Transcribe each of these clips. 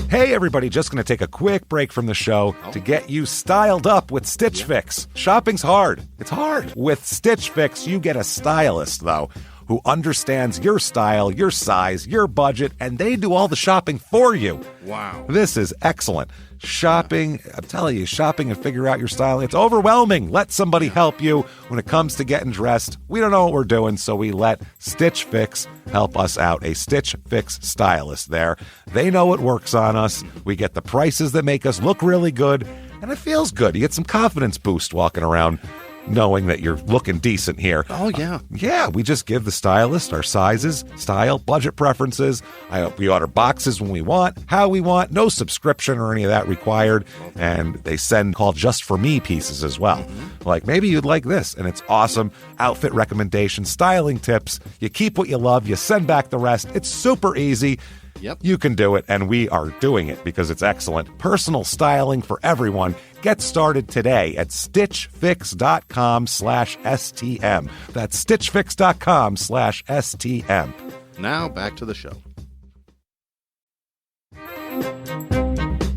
Hey everybody, just going to take a quick break from the show to get you styled up with Stitch Fix. Shopping's hard. It's hard. With Stitch Fix, you get a stylist, though, who understands your style, your size, your budget, and they do all the shopping for you. Wow. This is excellent. Shopping, I'm telling you, shopping and figure out your style, it's overwhelming. Let somebody help you when it comes to getting dressed. We don't know what we're doing, so we let Stitch Fix help us out. A Stitch Fix stylist there. They know what works on us. We get the prices that make us look really good, and it feels good. You get some confidence boost walking around knowing that you're looking decent here. Oh, yeah. Yeah, we just give the stylist our sizes, style, budget preferences. We order boxes when we want, how we want, no subscription or any of that required. And they send called Just For Me pieces as well. Mm-hmm. Like, maybe you'd like this, and it's awesome. Outfit recommendations, styling tips. You keep what you love, you send back the rest. It's super easy. Yep. You can do it, and we are doing it because it's excellent. Personal styling for everyone. Get started today at stitchfix.com/STM. That's stitchfix.com/STM. Now back to the show.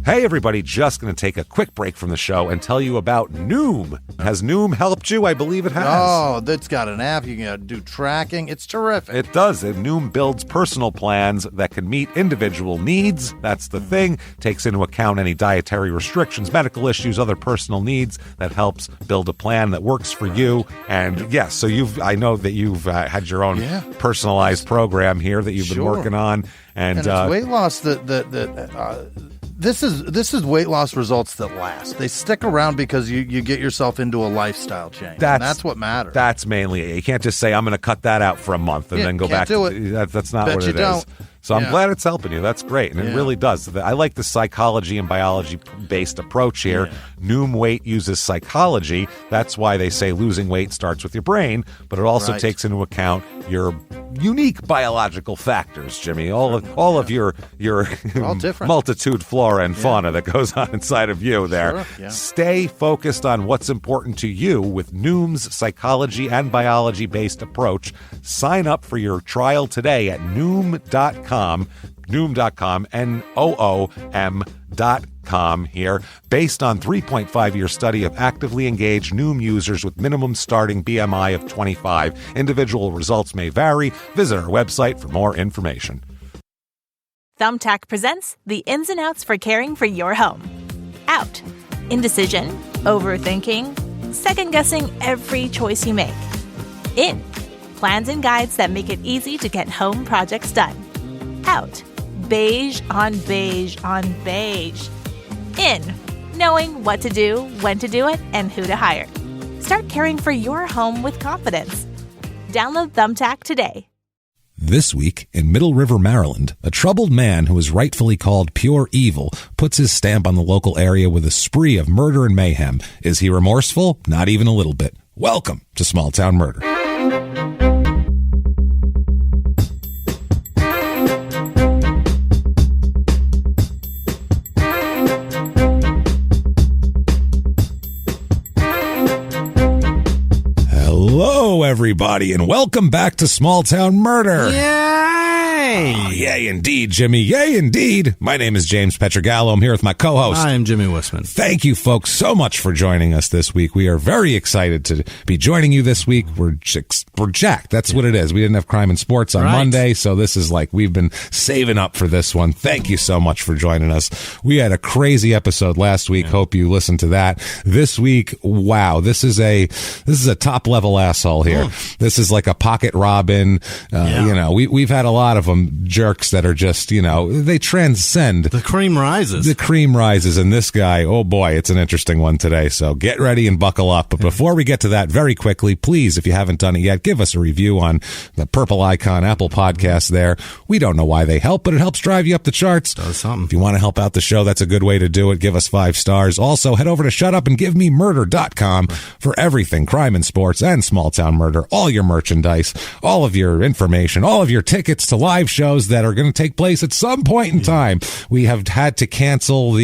Hey everybody, just going to take a quick break from the show and tell you about Noom. Has Noom helped you? I believe it has. Oh, that's got an app. You can do tracking. It's terrific. It does. And Noom builds personal plans that can meet individual needs. That's the thing. Takes into account any dietary restrictions, medical issues, other personal needs. That helps build a plan that works for you. And yes, so I know that you've had your own personalized program here that you've been working on. And it's weight loss This is weight loss results that last. They stick around because you get yourself into a lifestyle change. That's what matters. That's mainly it. You can't just say, I'm going to cut that out for a month and then go back to it. That's not what it is. So I'm glad it's helping you. That's great. And it really does. I like the psychology and biology-based approach here. Yeah. Noom Weight uses psychology. That's why they say losing weight starts with your brain, but it also takes into account your unique biological factors, Jimmy. All of your multitude flora and fauna that goes on inside of you there. Sure. Yeah. Stay focused on what's important to you with Noom's psychology and biology-based approach. Sign up for your trial today at Noom.com, Noom.com here. Based on 3.5-year study of actively engaged Noom users with minimum starting BMI of 25. Individual results may vary. Visit our website for more information. Thumbtack presents the ins and outs for caring for your home. Out. Indecision, overthinking, second-guessing every choice you make. In. Plans and guides that make it easy to get home projects done. Out. Beige on beige on beige. In. Knowing what to do, when to do it, and who to hire. Start caring for your home with confidence. Download Thumbtack today. This week, in Middle River, Maryland, a troubled man who is rightfully called pure evil puts his stamp on the local area with a spree of murder and mayhem. Is he remorseful? Not even a little bit. Welcome to Small Town Murder. Hello, everybody, and welcome back to Small Town Murder. Yay! Yay, indeed, Jimmy. Yay, indeed. My name is James Pietragallo. I'm here with my co-host. I am Jimmie Whisman. Thank you, folks, so much for joining us this week. We are very excited to be joining you this week. We're jacked. That's what it is. We didn't have Crime and Sports on Monday, so this is like we've been saving up for this one. Thank you so much for joining us. We had a crazy episode last week. Hope you listened to that. This week, wow, this is a top-level asshole here. This is like a pocket robin. You know, we've had a lot of them, jerks that are just, you know, they transcend. The cream rises. The cream rises, and this guy, oh boy, it's an interesting one today, so get ready and buckle up. But before we get to that, very quickly, please, if you haven't done it yet, give us a review on the Purple Icon Apple Podcast there. We don't know why they help, but it helps drive you up the charts. Does something. If you want to help out the show, that's a good way to do it. Give us 5 stars. Also, head over to shutupandgivememurder.com for everything crime and sports and small town murder, all your merchandise, all of your information, all of your tickets to live shows that are going to take place at some point in time. We have had to reschedule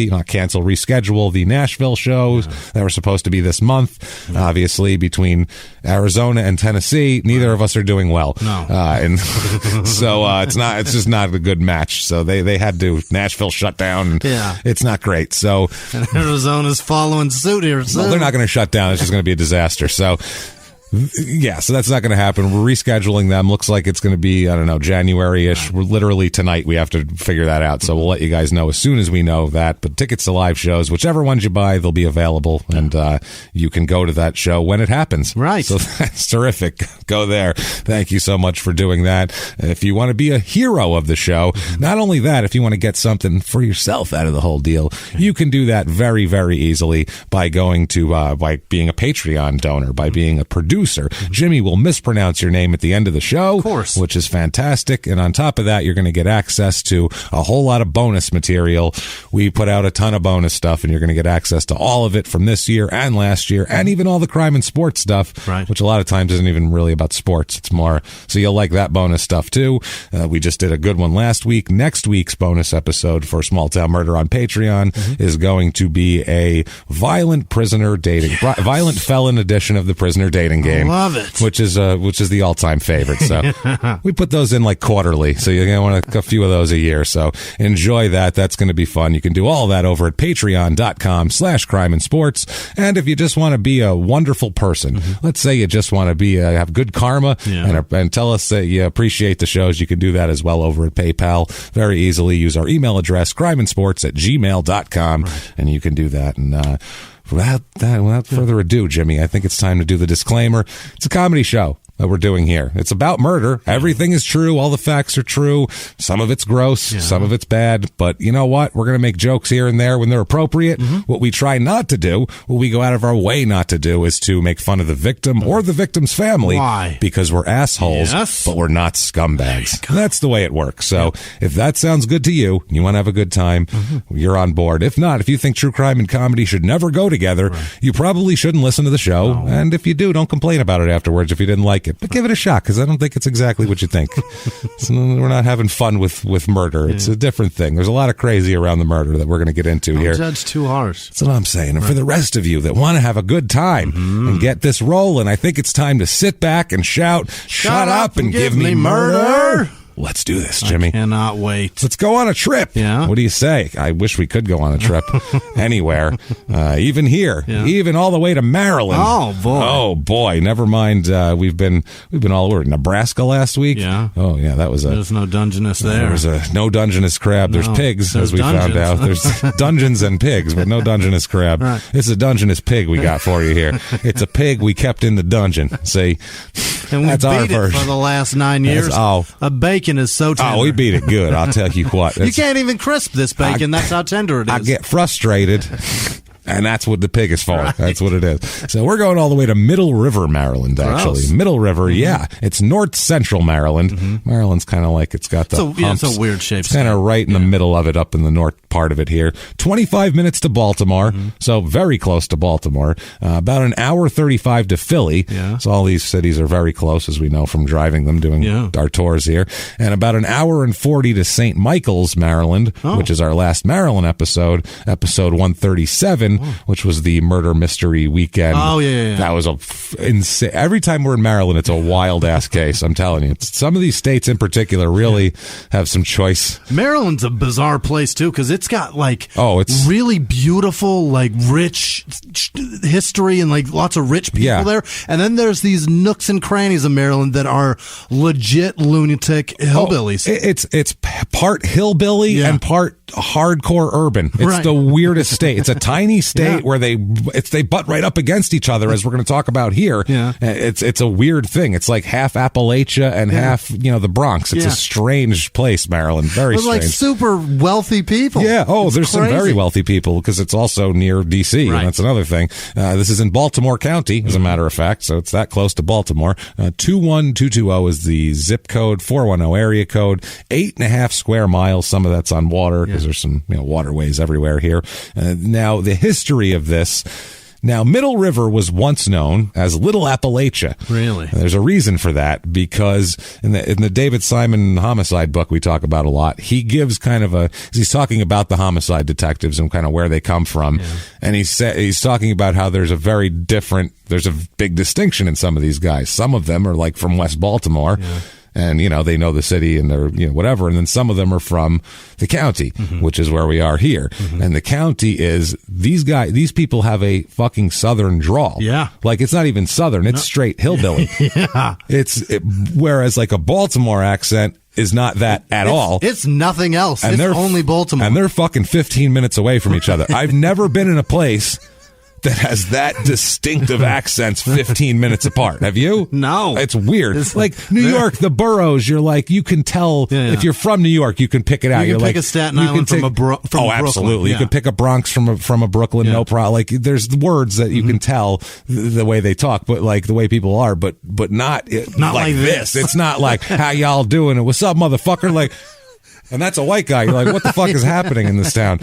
the Nashville shows that were supposed to be this month. Obviously, between Arizona and Tennessee, neither of us are doing well. No. And so it's just not a good match. So they had to, Nashville shut down. It's not great. So and Arizona's following suit here. So. Well, they're not going to shut down. It's just going to be a disaster. So so that's not going to happen. We're rescheduling them. Looks like it's going to be, I don't know, January-ish. We're literally tonight. We have to figure that out. So we'll let you guys know as soon as we know that. But tickets to live shows, whichever ones you buy, they'll be available. And you can go to that show when it happens. Right. So that's terrific. Go there. Thank you so much for doing that. If you want to be a hero of the show, not only that, if you want to get something for yourself out of the whole deal, you can do that very, very easily by going to, by being a Patreon donor, by being a producer. Jimmie will mispronounce your name at the end of the show, of course, which is fantastic. And on top of that, you're going to get access to a whole lot of bonus material. We put out a ton of bonus stuff, and you're going to get access to all of it from this year and last year, and even all the crime and sports stuff, which a lot of times isn't even really about sports. It's more, so you'll like that bonus stuff too. We just did a good one last week. Next week's bonus episode for Small Town Murder on Patreon is going to be a violent prisoner dating, violent felon edition of the prisoner dating game. Love it. Which is the all-time favorite. So we put those in like quarterly. So you're going to want a few of those a year. So enjoy that. That's going to be fun. You can do all that over at patreon.com/crime and sports. And if you just want to be a wonderful person, let's say you just want to be have good karma and tell us that you appreciate the shows, you can do that as well over at PayPal. Very easily. Use our email address, crimeandsports@gmail.com, and you can do that. And without further ado, Jimmie, I think it's time to do the disclaimer. It's a comedy show that we're doing here. It's about murder. Everything is true. All the facts are true. Some of it's gross. Some of it's bad. But you know what? We're going to make jokes here and there when they're appropriate. What we try not to do, what we go out of our way not to do, is to make fun of the victim or the victim's family. Why? Because we're assholes, but we're not scumbags. That's the way it works. So if that sounds good to you, you want to have a good time, you're on board. If not, if you think true crime and comedy should never go together, you probably shouldn't listen to the show. No. And if you do, don't complain about it afterwards if you didn't like it. But give it a shot, because I don't think it's exactly what you think. We're not having fun with murder. It's a different thing. There's a lot of crazy around the murder that we're going to get into here. Don't judge too harsh. That's what I'm saying. And for the rest of you that want to have a good time and get this rolling, I think it's time to sit back and shout, shut up and give me murder. Let's do this, Jimmie. I cannot wait. Let's go on a trip. Yeah. What do you say? I wish we could go on a trip anywhere, even here, even all the way to Maryland. Oh boy. Oh boy. Never mind. We've been all over Nebraska last week. Yeah. Oh yeah. There's no Dungeness there. There's no Dungeness crab. There's pigs, as we found out. There's dungeons and pigs, but no Dungeness crab. Right. It's a Dungeness pig we got for you here. It's a pig we kept in the dungeon. See, and we that's beat our it version. for the last 9 years. A bacon is so tender. Oh, we beat it good. I'll tell you what. You can't even crisp this bacon. That's how tender it is. I get frustrated. And that's what the pig is for. Right. That's what it is. So we're going all the way to Middle River, Maryland, actually. Gross. Middle River, It's north central Maryland. Maryland's kind of like, it's got the humps. It's a weird shape. It's kind of right in the middle of it, up in the north part of it here. 25 minutes to Baltimore, so very close to Baltimore. About an hour 35 to Philly. Yeah. So all these cities are very close, as we know from driving them, doing our tours here. And about an hour and 40 to St. Michael's, Maryland, which is our last Maryland episode 137. Which was the murder mystery weekend. Oh, yeah. That was insane. Every time we're in Maryland, it's a wild-ass case. I'm telling you. Some of these states in particular really have some choice. Maryland's a bizarre place, too, because it's got, it's really beautiful, rich history and, lots of rich people there. And then there's these nooks and crannies of Maryland that are legit lunatic hillbillies. It's part hillbilly and part hardcore urban. It's the weirdest state. It's a tiny state where they butt right up against each other, as we're going to talk about here. Yeah. It's a weird thing. It's like half Appalachia and half the Bronx. It's a strange place, Maryland. Very strange. Super wealthy people. Yeah. Oh, there's crazy. Some very wealthy people, because it's also near D.C. Right. And that's another thing. This is in Baltimore County, as a matter of fact, so it's that close to Baltimore. 21220 is the zip code, 410 area code, 8.5 square miles. Some of that's on water, because there's some waterways everywhere here. Now, the history of this, Now, Middle River was once known as Little Appalachia. Really? And there's a reason for that, because in the David Simon homicide book we talk about a lot, he gives kind of he's talking about the homicide detectives and kind of where they come from. Yeah. And he's talking about how there's a big distinction in some of these guys. Some of them are like from West Baltimore. Yeah. And, they know the city and they're, whatever. And then some of them are from the county, which is where we are here. And the county is, these people have a fucking southern drawl. Yeah. Like, it's not even southern. It's straight hillbilly. Yeah. Whereas like a Baltimore accent is not that at all. It's nothing else. It's only Baltimore. And they're fucking 15 minutes away from each other. I've never been in a place that has that distinctive accents 15 minutes apart. Have you? No. It's weird. It's like New York, the boroughs, you're like, you can tell if you're from New York, you can pick it out. You can pick a Staten Island from Brooklyn. Absolutely. Yeah. You can pick a Bronx from a Brooklyn, no problem. Like, there's words that you can tell the way they talk, but like the way people are, but not like this. It's not like, how y'all doing? What's up, motherfucker? Like, and that's a white guy. You're like, what the fuck is happening in this town?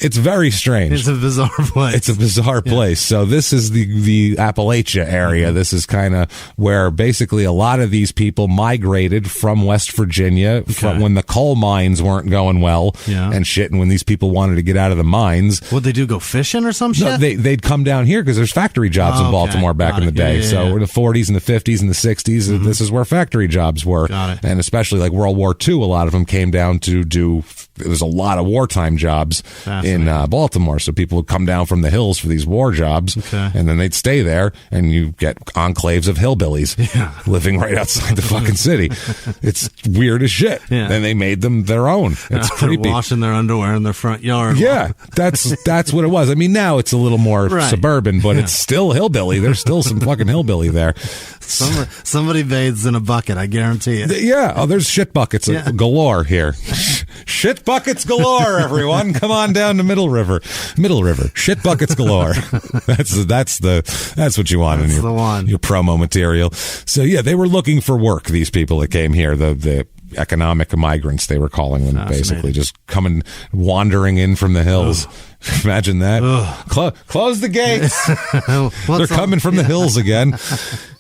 It's very strange. It's a bizarre place. It's a bizarre place. So this is the Appalachia area. This is kind of where basically a lot of these people migrated from West Virginia from when the coal mines weren't going well and shit, and when these people wanted to get out of the mines. What'd they do, go fishing or some shit? No, they'd come down here because there's factory jobs in Baltimore back in the day. So in the 40s and the 50s and the 60s, this is where factory jobs were. And especially like World War II, a lot of them came down to do, there's a lot of wartime jobs in Baltimore. So people would come down from the hills for these war jobs, and then they'd stay there, and you get enclaves of hillbillies living right outside the fucking city. It's weird as shit. And they made them their own. It's creepy. They're washing their underwear in their front yard. Yeah, that's what it was. I mean, now it's a little more suburban, but it's still hillbilly. There's still some fucking hillbilly there. Somebody bathes in a bucket, I guarantee it. Yeah. Oh, there's shit buckets galore here. Shit buckets galore, everyone. Come on down to Middle River. Shit buckets galore. That's what you want in your promo material. So yeah, they were looking for work, these people that came here, the economic migrants, they were calling them, basically just wandering in from the hills. Imagine that. Close the gates. They're coming from the hills again.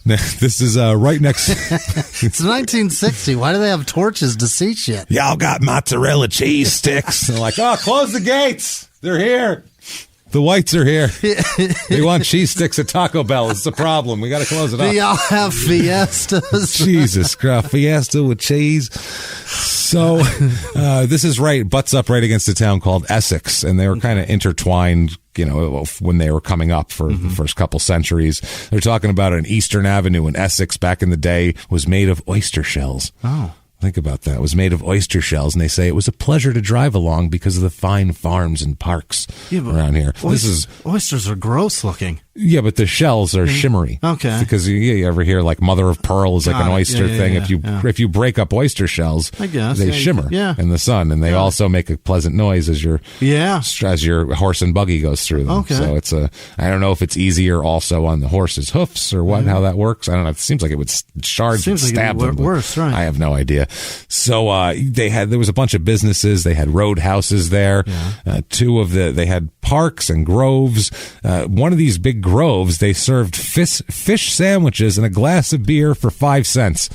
This is right next. It's 1960. Why do they have torches to see shit? Y'all got mozzarella cheese sticks. They're like, close the gates. They're here. The whites are here. They want cheese sticks at Taco Bell. It's the problem. We got to close it up. Do y'all have fiestas? Jesus Christ. Fiesta with cheese. So this is butts up right against a town called Essex, and they were kind of intertwined, when they were coming up for the first couple centuries. They're talking about an Eastern Avenue in Essex back in the day was made of oyster shells. Oh. Think about that. It was made of oyster shells, and they say it was a pleasure to drive along because of the fine farms and parks around here. Oysters are gross looking. Yeah, but the shells are shimmery. Okay. Because you ever hear like mother of pearl is like an oyster thing. If you break up oyster shells, I guess they shimmer in the sun, and they also make a pleasant noise as your horse and buggy goes through them. Okay. So I don't know if it's easier also on the horse's hoofs or how that works. I don't know. It seems like it would shards and stab them. Worse, right? I have no idea. So there was a bunch of businesses. They had roadhouses there. Yeah. They had parks and groves. One of these big groves, they served fish sandwiches and a glass of beer for 5 cents.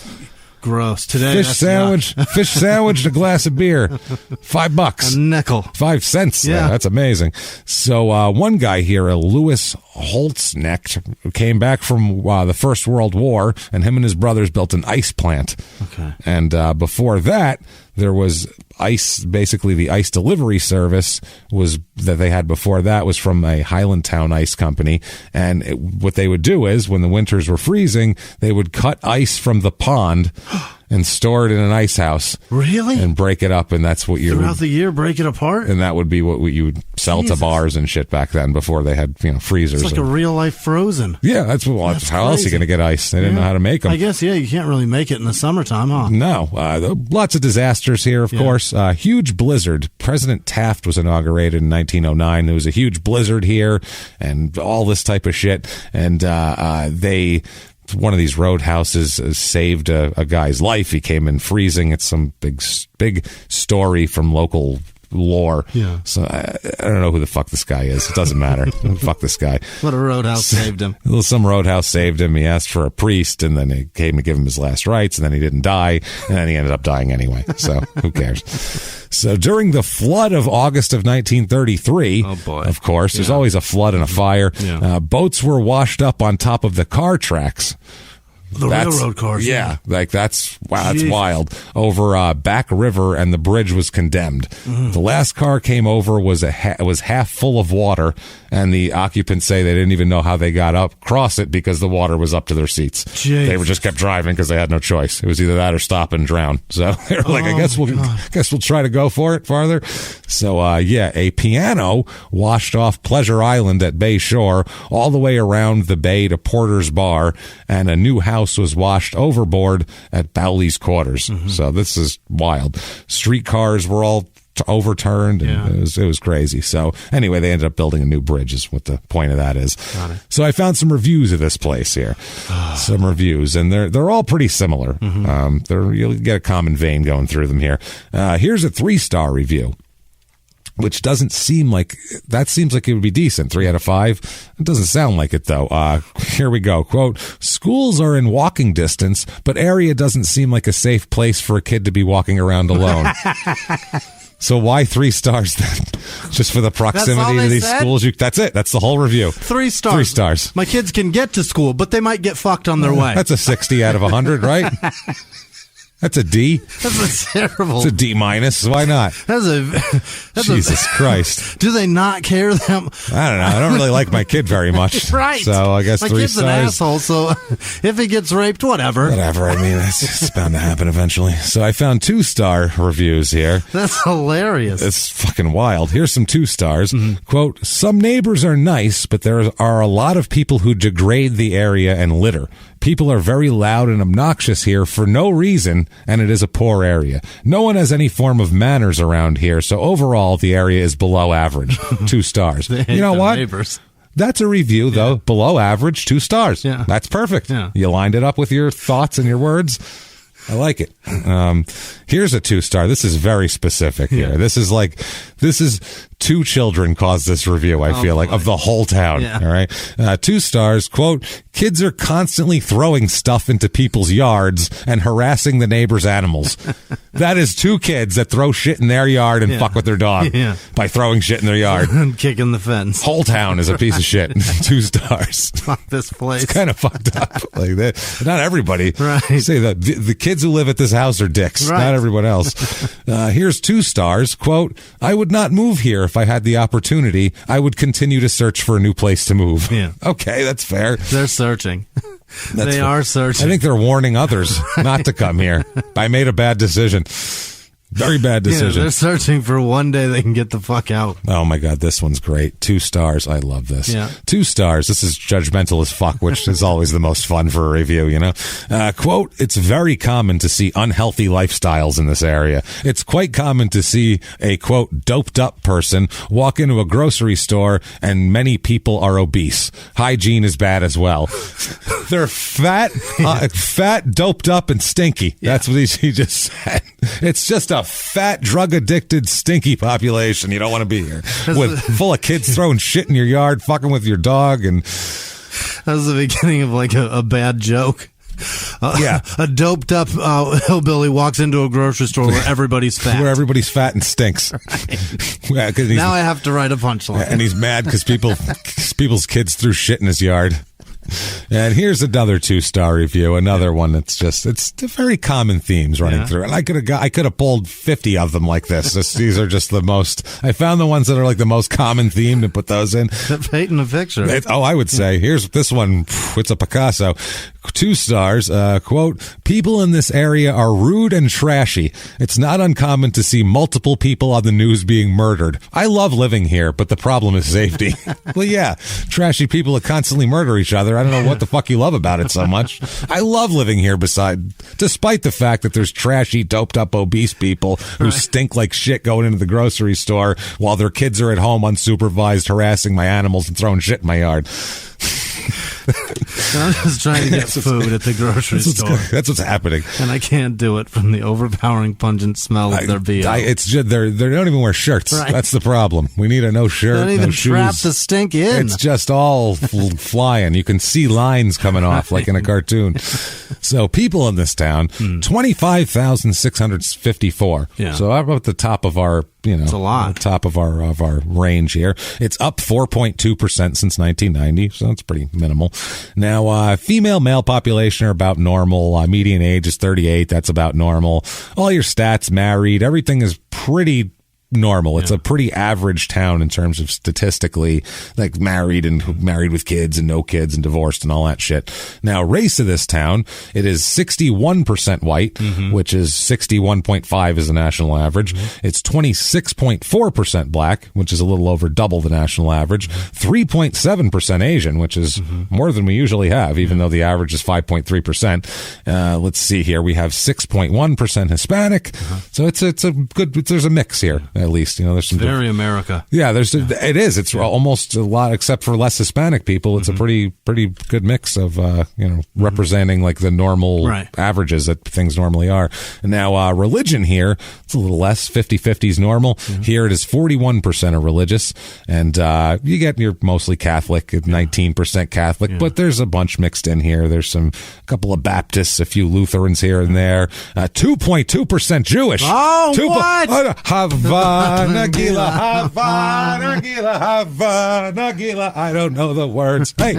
Gross. Today, fish sandwich, and a glass of beer, $5, a nickel, 5 cents. Yeah, that's amazing. So one guy here, Louis Holtznecht, came back from the First World War, and him and his brothers built an ice plant. Okay. And before that, there was ice. Basically, the ice delivery service that they had before that was from a Highlandtown ice company. And what they would do is, when the winters were freezing, they would cut ice from the pond and store it in an ice house. Really? And break it up, and that's what you throughout the year break it apart. And that would be what you would sell to bars and shit back then, before they had freezers. It's like a real life Frozen. Yeah, that's how else are you going to get ice? They didn't know how to make them. I guess you can't really make it in the summertime, huh? No, lots of disasters here, of course. Huge blizzard. President Taft was inaugurated in 1909. There was a huge blizzard here, and all this type of shit. And one of these roadhouses saved a guy's life. He came in freezing. It's some big story from local lore. Yeah. So I don't know who the fuck this guy is. It doesn't matter. Fuck this guy. What a roadhouse saved him. Some roadhouse saved him. He asked for a priest, and then he came to give him his last rites, and then he didn't die, and then he ended up dying anyway. So who cares? So during the flood of August of 1933, of course, there's always a flood and a fire. Yeah. Boats were washed up on top of the car tracks. Railroad cars. Yeah, like that's wild. Over Back River, and the bridge was condemned. The last car came over was half full of water, and the occupants say they didn't even know how they got up across it because the water was up to their seats. Jeez. They just kept driving because they had no choice. It was either that or stop and drown. So they were like, I guess we'll try to go for it farther. So a piano washed off Pleasure Island at Bay Shore all the way around the bay to Porter's Bar, and a new house was washed overboard at Bowley's Quarters. So this is wild. Streetcars were all overturned, and it was crazy. So anyway, they ended up building a new bridge is what the point of that is. So I found some reviews of this place here. Some reviews, and they're all pretty similar. You'll get a common vein going through them here. Here's a 3-star review, which doesn't seem like that. Seems like it would be decent. 3 out of 5. It doesn't sound like it, though. Here we go. Quote, schools are in walking distance, but area doesn't seem like a safe place for a kid to be walking around alone. So why 3 stars then? Just for the proximity to these schools? That's it. That's the whole review. 3 stars. 3 stars. My kids can get to school, but they might get fucked on their way. That's a 60 out of 100, right? That's a D. That's terrible. It's a D minus. Why not? Jesus Christ. Do they not care them? I don't know. I don't really like my kid very much. Right. So I guess my 3 kid's stars. An asshole. So if he gets raped, whatever. Whatever. I mean, it's bound to happen eventually. So I found 2-star reviews here. That's hilarious. It's fucking wild. Here's some 2 stars. Quote, some neighbors are nice, but there are a lot of people who degrade the area and litter. People are very loud and obnoxious here for no reason, and it is a poor area. No one has any form of manners around here, so overall, the area is below average. 2 stars. You know what? Neighbors. That's a review, though. Below average, 2 stars. Yeah. That's perfect. Yeah. You lined it up with your thoughts and your words. I like it. Here's a 2-star. This is very specific here. This is 2 children caused this review, I feel like, of the whole town. Yeah. All right. 2 stars, quote, kids are constantly throwing stuff into people's yards and harassing the neighbors' animals. That is 2 kids that throw shit in their yard and fuck with their dog by throwing shit in their yard. And kicking the fence. Whole town is a piece of shit. 2 stars. Fuck this place. It's kind of fucked up. Like that. Not everybody. Right. Say that the kids who live at this house are dicks. Right. Not everyone else. Here's 2 stars. Quote, I would not move here if I had the opportunity. I would continue to search for a new place to move. Yeah. Okay, that's fair. They're searching. They are searching. I think they're warning others not to come here. I made a bad decision. Very bad decision. They're searching for one day they can get the fuck out. Oh my God, this one's great. 2 stars. I love this. Yeah. 2 stars. This is judgmental as fuck, which is always the most fun for a review, you know? Quote, it's very common to see unhealthy lifestyles in this area. It's quite common to see a, quote, doped up person walk into a grocery store, and many people are obese. Hygiene is bad as well. They're fat, doped up, and stinky. That's what he just said. It's just a fat, drug-addicted, stinky population. You don't want to be here. Full of kids throwing shit in your yard, fucking with your dog. And that was the beginning of like a bad joke. A doped up hillbilly walks into a grocery store where everybody's fat. Where everybody's fat and stinks. Right. Now I have to write a punchline. And he's mad because people's kids threw shit in his yard. And here's another 2-star review, another one that's it's very common themes running through. And I could have pulled 50 of them like this. These are just the most. I found the ones that are like the most common theme to put those in. Painting a picture. I would say here's this one. It's a Picasso. 2 stars. Quote, people in this area are rude and trashy. It's not uncommon to see multiple people on the news being murdered. I love living here, but the problem is safety. Well, yeah, trashy people that constantly murder each other. I don't know what the fuck you love about it so much. I love living here despite the fact that there's trashy, doped up, obese people who stink like shit going into the grocery store while their kids are at home unsupervised, harassing my animals and throwing shit in my yard. I'm just trying to get food at the grocery store. That's what's happening. And I can't do it from the overpowering pungent smell of their BO. It's just, they don't even wear shirts. Right. That's the problem. We need a no shirt, don't even no shoes. trap the stink in. It's just all flying. You can see lines coming off like in a cartoon. So people in this town, 25,654. Yeah. So how about the top of our, it's a lot. Top of our range here. It's up 4.2% since 1990, so that's pretty minimal. Now, female male population are about normal. Median age is 38. That's about normal. All your stats, married, everything is pretty normal. It's a pretty average town in terms of statistically, like married with kids and no kids and divorced and all that shit. Now, race of this town, it is 61% white, which is 61.5 is the national average. It's 26.4% black, which is a little over double the national average. 3.7% Asian, which is more than we usually have, even though the average is 5.3%. Let's see here. We have 6.1% Hispanic. So it's a good, there's a mix here. At least, there's some very America. Yeah, it is. It's almost a lot, except for less Hispanic people. It's a pretty good mix of representing like the normal averages that things normally are. And now religion here, it's a little less. 50-50 is normal. Here it is 41% are religious, and you're mostly Catholic, 19% Catholic, but there's a bunch mixed in here. There's a couple of Baptists, a few Lutherans here and there. 2.2% Jewish. Oh, what? Nagila, Nagila. I don't know the words. Hey,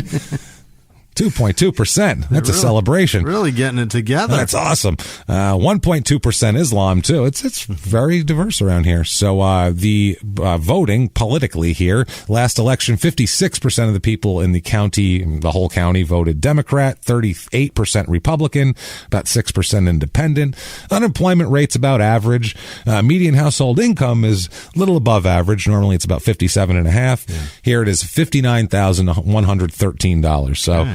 2.2%. That's a celebration. Really getting it together. That's awesome. 1.2% Islam, too. It's very diverse around here. So the voting politically here, last election, 56% of the people in the county, the whole county, voted Democrat, 38% Republican, about 6% independent. Unemployment rate's about average. Median household income is a little above average. Normally it's about $57.5. Yeah. Here it is $59,113. So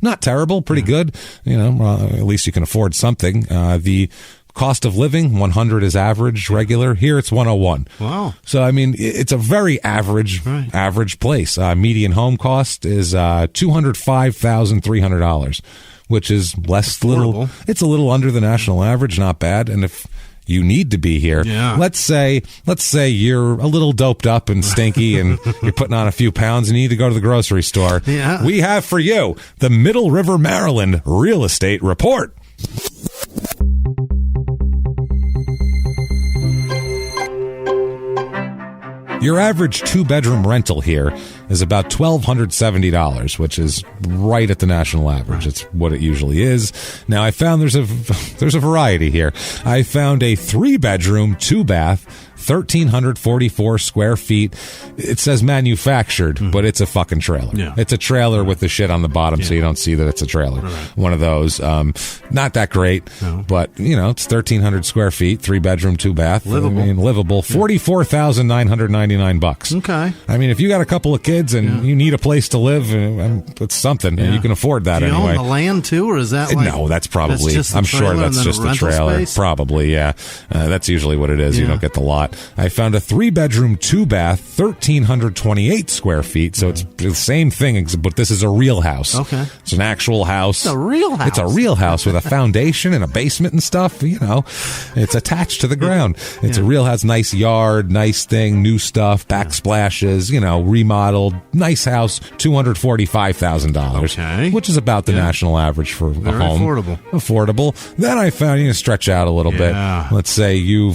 not terrible, pretty good. At least you can afford something. The cost of living, 100 is average, regular. Here it's 101. Wow. So, I mean, it's a very average place. Median home cost is $205,300, which is it's a little under the national average, not bad. And if you need to be here. Yeah. Let's say you're a little doped up and stinky and you're putting on a few pounds and you need to go to the grocery store. Yeah. We have for you the Middle River, Maryland Real Estate Report. Your average 2-bedroom rental here is about $1,270, which is right at the national average. It's what it usually is. Now, I found there's a variety here. I found a 3-bedroom, 2-bath, 1,344 square feet. It says manufactured, but it's a fucking trailer. Yeah. It's a trailer with the shit on the bottom, so you don't see that it's a trailer. Right. One of those. Not that great, but, it's 1,300 square feet, 3-bedroom, 2-bath. Livable. I mean, livable. $44,999. Okay. I mean, if you got a couple of kids and you need a place to live, it's something, and you can afford that anyway. Do you own the land, too, or is that No, that's probably, I'm sure that's just the trailer. Space? Probably, yeah. That's usually what it is. You don't get the lot. I found a 3-bedroom, 2-bath, 1,328 square feet. So it's the same thing, but this is a real house. Okay. It's an actual house. It's a real house. It's a real house with a foundation and a basement and stuff. It's attached to the ground. It's a real house. Nice yard, nice thing, new stuff, backsplashes, remodeled. Nice house, $245,000. Okay. Which is about the national average for a home. Affordable. Then I found, stretch out a little bit. Let's say you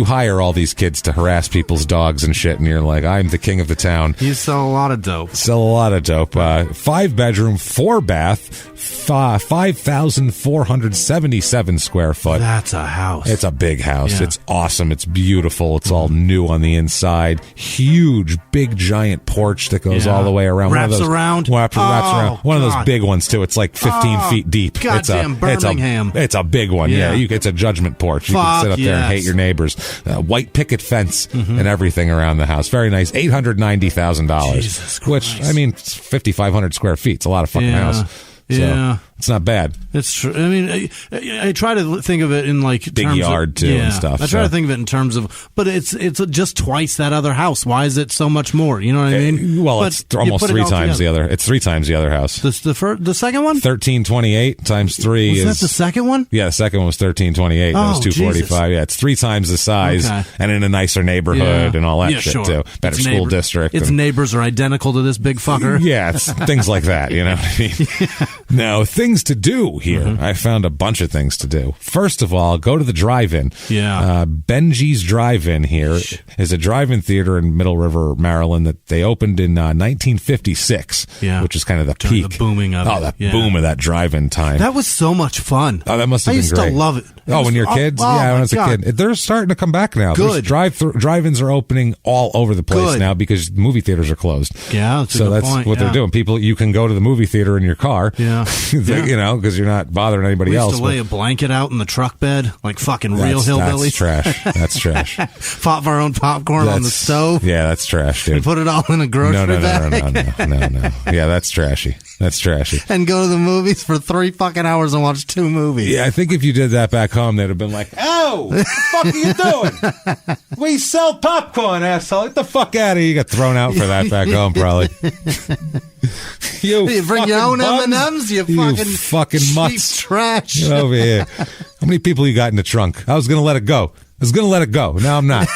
hire all these kids to harass people's dogs and shit, and you're like, I'm the king of the town. You sell a lot of dope. 5-bedroom, 4-bath, 5,477 square foot. That's a house. It's a big house. It's awesome. It's beautiful. It's all new on the inside. Huge, big, giant porch that goes all the way around. Wraps around. One of those big ones, too. It's like 15 feet deep. Goddamn Birmingham. It's a big one. Yeah. It's a judgment porch. You can sit up there and hate your neighbors. White picket fence and everything around the house. Very nice. $890,000. Jesus Christ. Which, I mean, it's 5,500 square feet. It's a lot of fucking house. So it's not bad. It's true. I mean, I try to think of it in like big yard too and stuff. I try to think of it in terms of, but it's just twice that other house. Why is it so much more? You know what I mean? Well, it's almost 3 times the other. It's 3 times the other house. The second one? 1328 times 3 was that the second one? Yeah, the second one was 1328. That was 245. Jesus. Yeah, it's 3 times the size and in a nicer neighborhood and all that shit too. Better school district. Its neighbors are identical to this big fucker. Yeah, it's things like that. You know what I mean? Now, things to do here. I found a bunch of things to do. First of all, go to the drive-in. Yeah. Benji's Drive-In here is a drive-in theater in Middle River, Maryland that they opened in 1956, which is kind of the peak. The booming of it. The boom of that drive-in time. That was so much fun. Oh, that must have been great. I used to love it. When you're kids? Yeah, when I was a kid. They're starting to come back now. Good. Drive-ins are opening all over the place now because movie theaters are closed. Yeah, so that's what they're doing. People, you can go to the movie theater in your car. Yeah. You know, because you're not bothering anybody else. We used to lay a blanket out in the truck bed like fucking real hillbillies. That's trash. That's trash. Pop our own popcorn on the stove. Yeah, that's trash, dude. And put it all in a grocery bag. No. Yeah, that's trashy. That's trashy. And go to the movies for 3 fucking hours and watch 2 movies. Yeah, I think if you did that back home, they'd have been like, "Oh, what the fuck are you doing? We sell popcorn, asshole. Get the fuck out of here." You got thrown out for that back home, probably. You bring your own M&Ms, you fucking mutts. Trash. Get over here. How many people you got in the trunk? I was going to let it go. Now I'm not.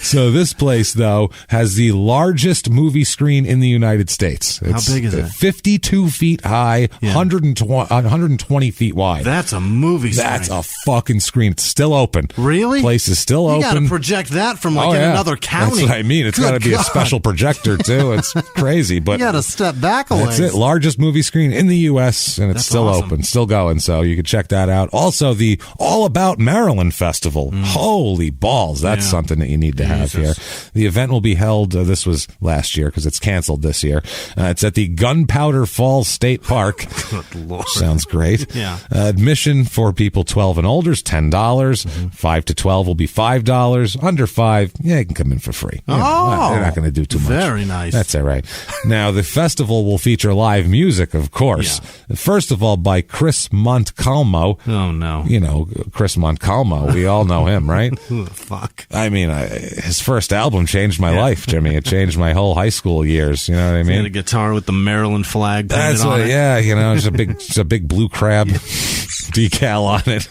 So this place, though, has the largest movie screen in the United States. How big is it? 52 feet high, 120 feet wide. That's a movie screen. That's a fucking screen. It's still open. Really? Place is still open. You got to project that from in another county. That's what I mean. It's got to be a special projector, too. It's crazy. But you got to step back a ways. That's it. Largest movie screen in the U.S., and it's still open, still going. So you can check that out. Also, the All About Maryland Festival. Holy balls. That's something that you need to have here. The event will be held, this was last year because it's canceled this year. It's at the Gunpowder Falls State Park. Good Lord. Sounds great. Yeah. Admission for people 12 and older is $10. 5 to 12 will be $5. Under 5, you can come in for free. They're not going to do too much. Very nice. That's all right. Now, the festival will feature live music, of course. Yeah. First of all, by Chris Montcalmo. Oh, no. You know, Chris Montcalmo. We all know him, right? Who the fuck? I mean, his first album changed my life, Jimmy. It changed my whole high school years. You know what I mean? He had a guitar with the Maryland flag painted on it. Yeah, you know, it's a big blue crab decal on it.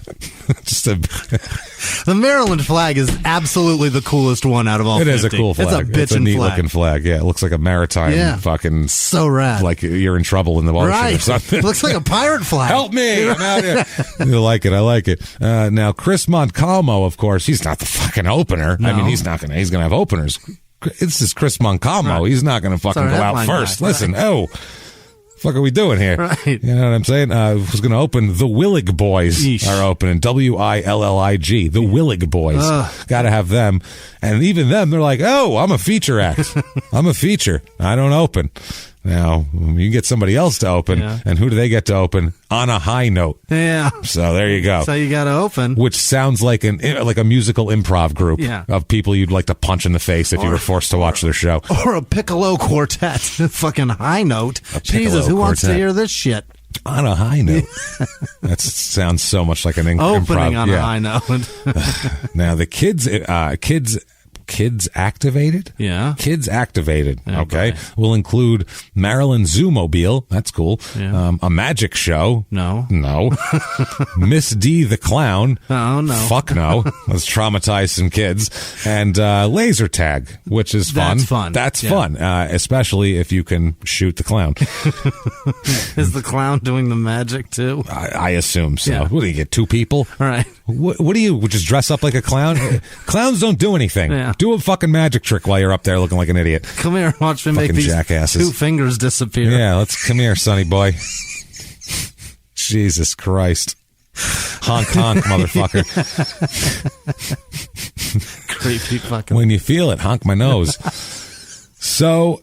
The Maryland flag is absolutely the coolest one out of all 50. It is a cool flag. It's a neat flag. Looking flag. Yeah, it looks like a maritime fucking... So rad. Like you're in trouble in the ocean or something. It looks like a pirate flag. Help me! I'm out here. I like it. Now, Chris Montcalmo, of course, he's not the fucking opener. No. I mean, he's going to have openers. This is Chris Montcalmo. Right. He's not going to fucking go out first. Guy. Listen, fuck are we doing here? Right. You know what I'm saying? Was going to open the Willig Boys. Eesh. Are opening. Willig. The Willig Boys. Got to have them. And even them, they're like, I'm a feature act. I'm a feature. I don't open. Now, you get somebody else to open, and who do they get to open? On a high note. Yeah. So there you go. So you got to open. Which sounds like a musical improv group of people you'd like to punch in the face if you were forced to watch their show. Or a piccolo quartet. Fucking high note. Jesus, who wants to hear this shit? On a high note. That sounds so much like an improv. Opening on a high note. Now, the Kids Activated? Yeah. Kids Activated, okay? Boy. Will include Maryland Zoomobile. That's cool. Yeah. A magic show. No. Miss D the Clown. Oh, no. Fuck no. Let's traumatize some kids. And laser tag, which is fun. That's fun, fun. especially if you can shoot the clown. Is the clown doing the magic, too? I assume so. Yeah. What do you get, 2 people? All right. What do you just dress up like a clown? Clowns don't do anything. Yeah. Do a fucking magic trick while you're up there looking like an idiot. Come here, watch me make these jackasses. 2 fingers disappear. Yeah, come here, sonny boy. Jesus Christ. Honk, motherfucker. Creepy fucking. When you feel it, honk my nose. So,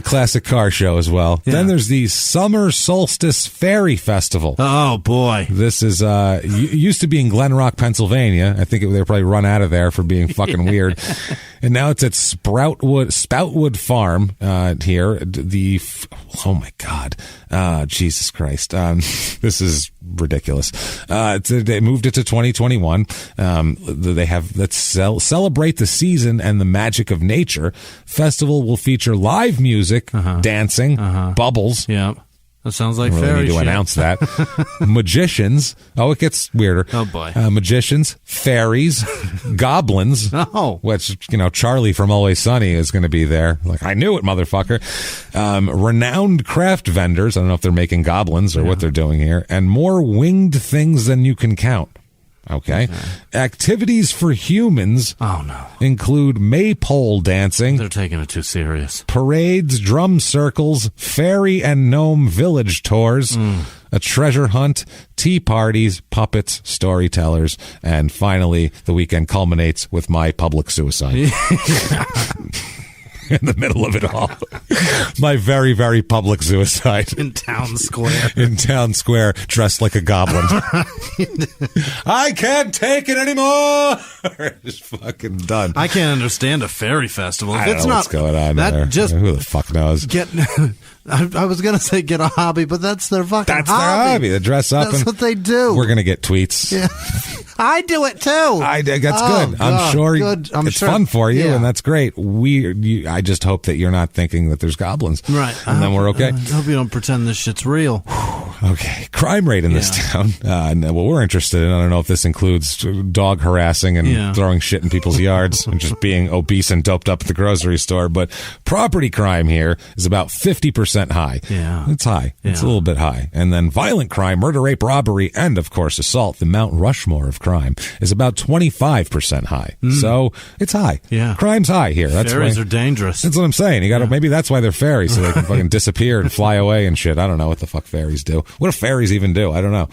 classic car show as well. Yeah. Then there's the Summer Solstice Fairy Festival. Oh, boy. This is, used to be in Glen Rock, Pennsylvania. I think they were probably run out of there for being fucking weird. And now it's at Spoutwood Farm here. Oh my God, Jesus Christ, this is ridiculous. They moved it to 2021. Let's celebrate the season and the magic of nature. Festival will feature live music, dancing, bubbles. Yeah. That sounds like fairy shit. Need to announce that. Magicians. Oh, it gets weirder. Oh, boy. Magicians, fairies, goblins. Oh. Which, Charlie from Always Sunny is going to be there. Like, I knew it, motherfucker. Renowned craft vendors. I don't know if they're making goblins or what they're doing here. And more winged things than you can count. Okay. Activities for humans include maypole dancing. They're taking it too serious. Parades, drum circles, fairy and gnome village tours, a treasure hunt, tea parties, puppets, storytellers, and finally the weekend culminates with my public suicide. In the middle of it all. My very, very public suicide. In town square. In town square, dressed like a goblin. I can't take it anymore. Just fucking done. I can't understand a fairy festival. I don't know what's going on there. Who the fuck knows? I was going to say get a hobby, but that's their fucking hobby. That's their hobby. They dress up. That's what they do. We're going to get tweets. Yeah. I do it too. That's good. I'm sure it's fun for you, and that's great. I just hope that you're not thinking that there's goblins. Right. And then we're okay. I hope you don't pretend this shit's real. Okay. Crime rate in this town. What we're interested in, I don't know if this includes dog harassing and throwing shit in people's yards and just being obese and doped up at the grocery store, but property crime here is about 50% high. Yeah. It's high. Yeah. It's a little bit high. And then violent crime, murder, rape, robbery, and, of course, assault, the Mount Rushmore of crime, is about 25% high. So it's high. Yeah. Crime's high here. Fairies are dangerous. That's what I'm saying. You got to maybe that's why they're fairies, so they can fucking disappear and fly away and shit. I don't know what the fuck fairies do. What do fairies even do? I don't know.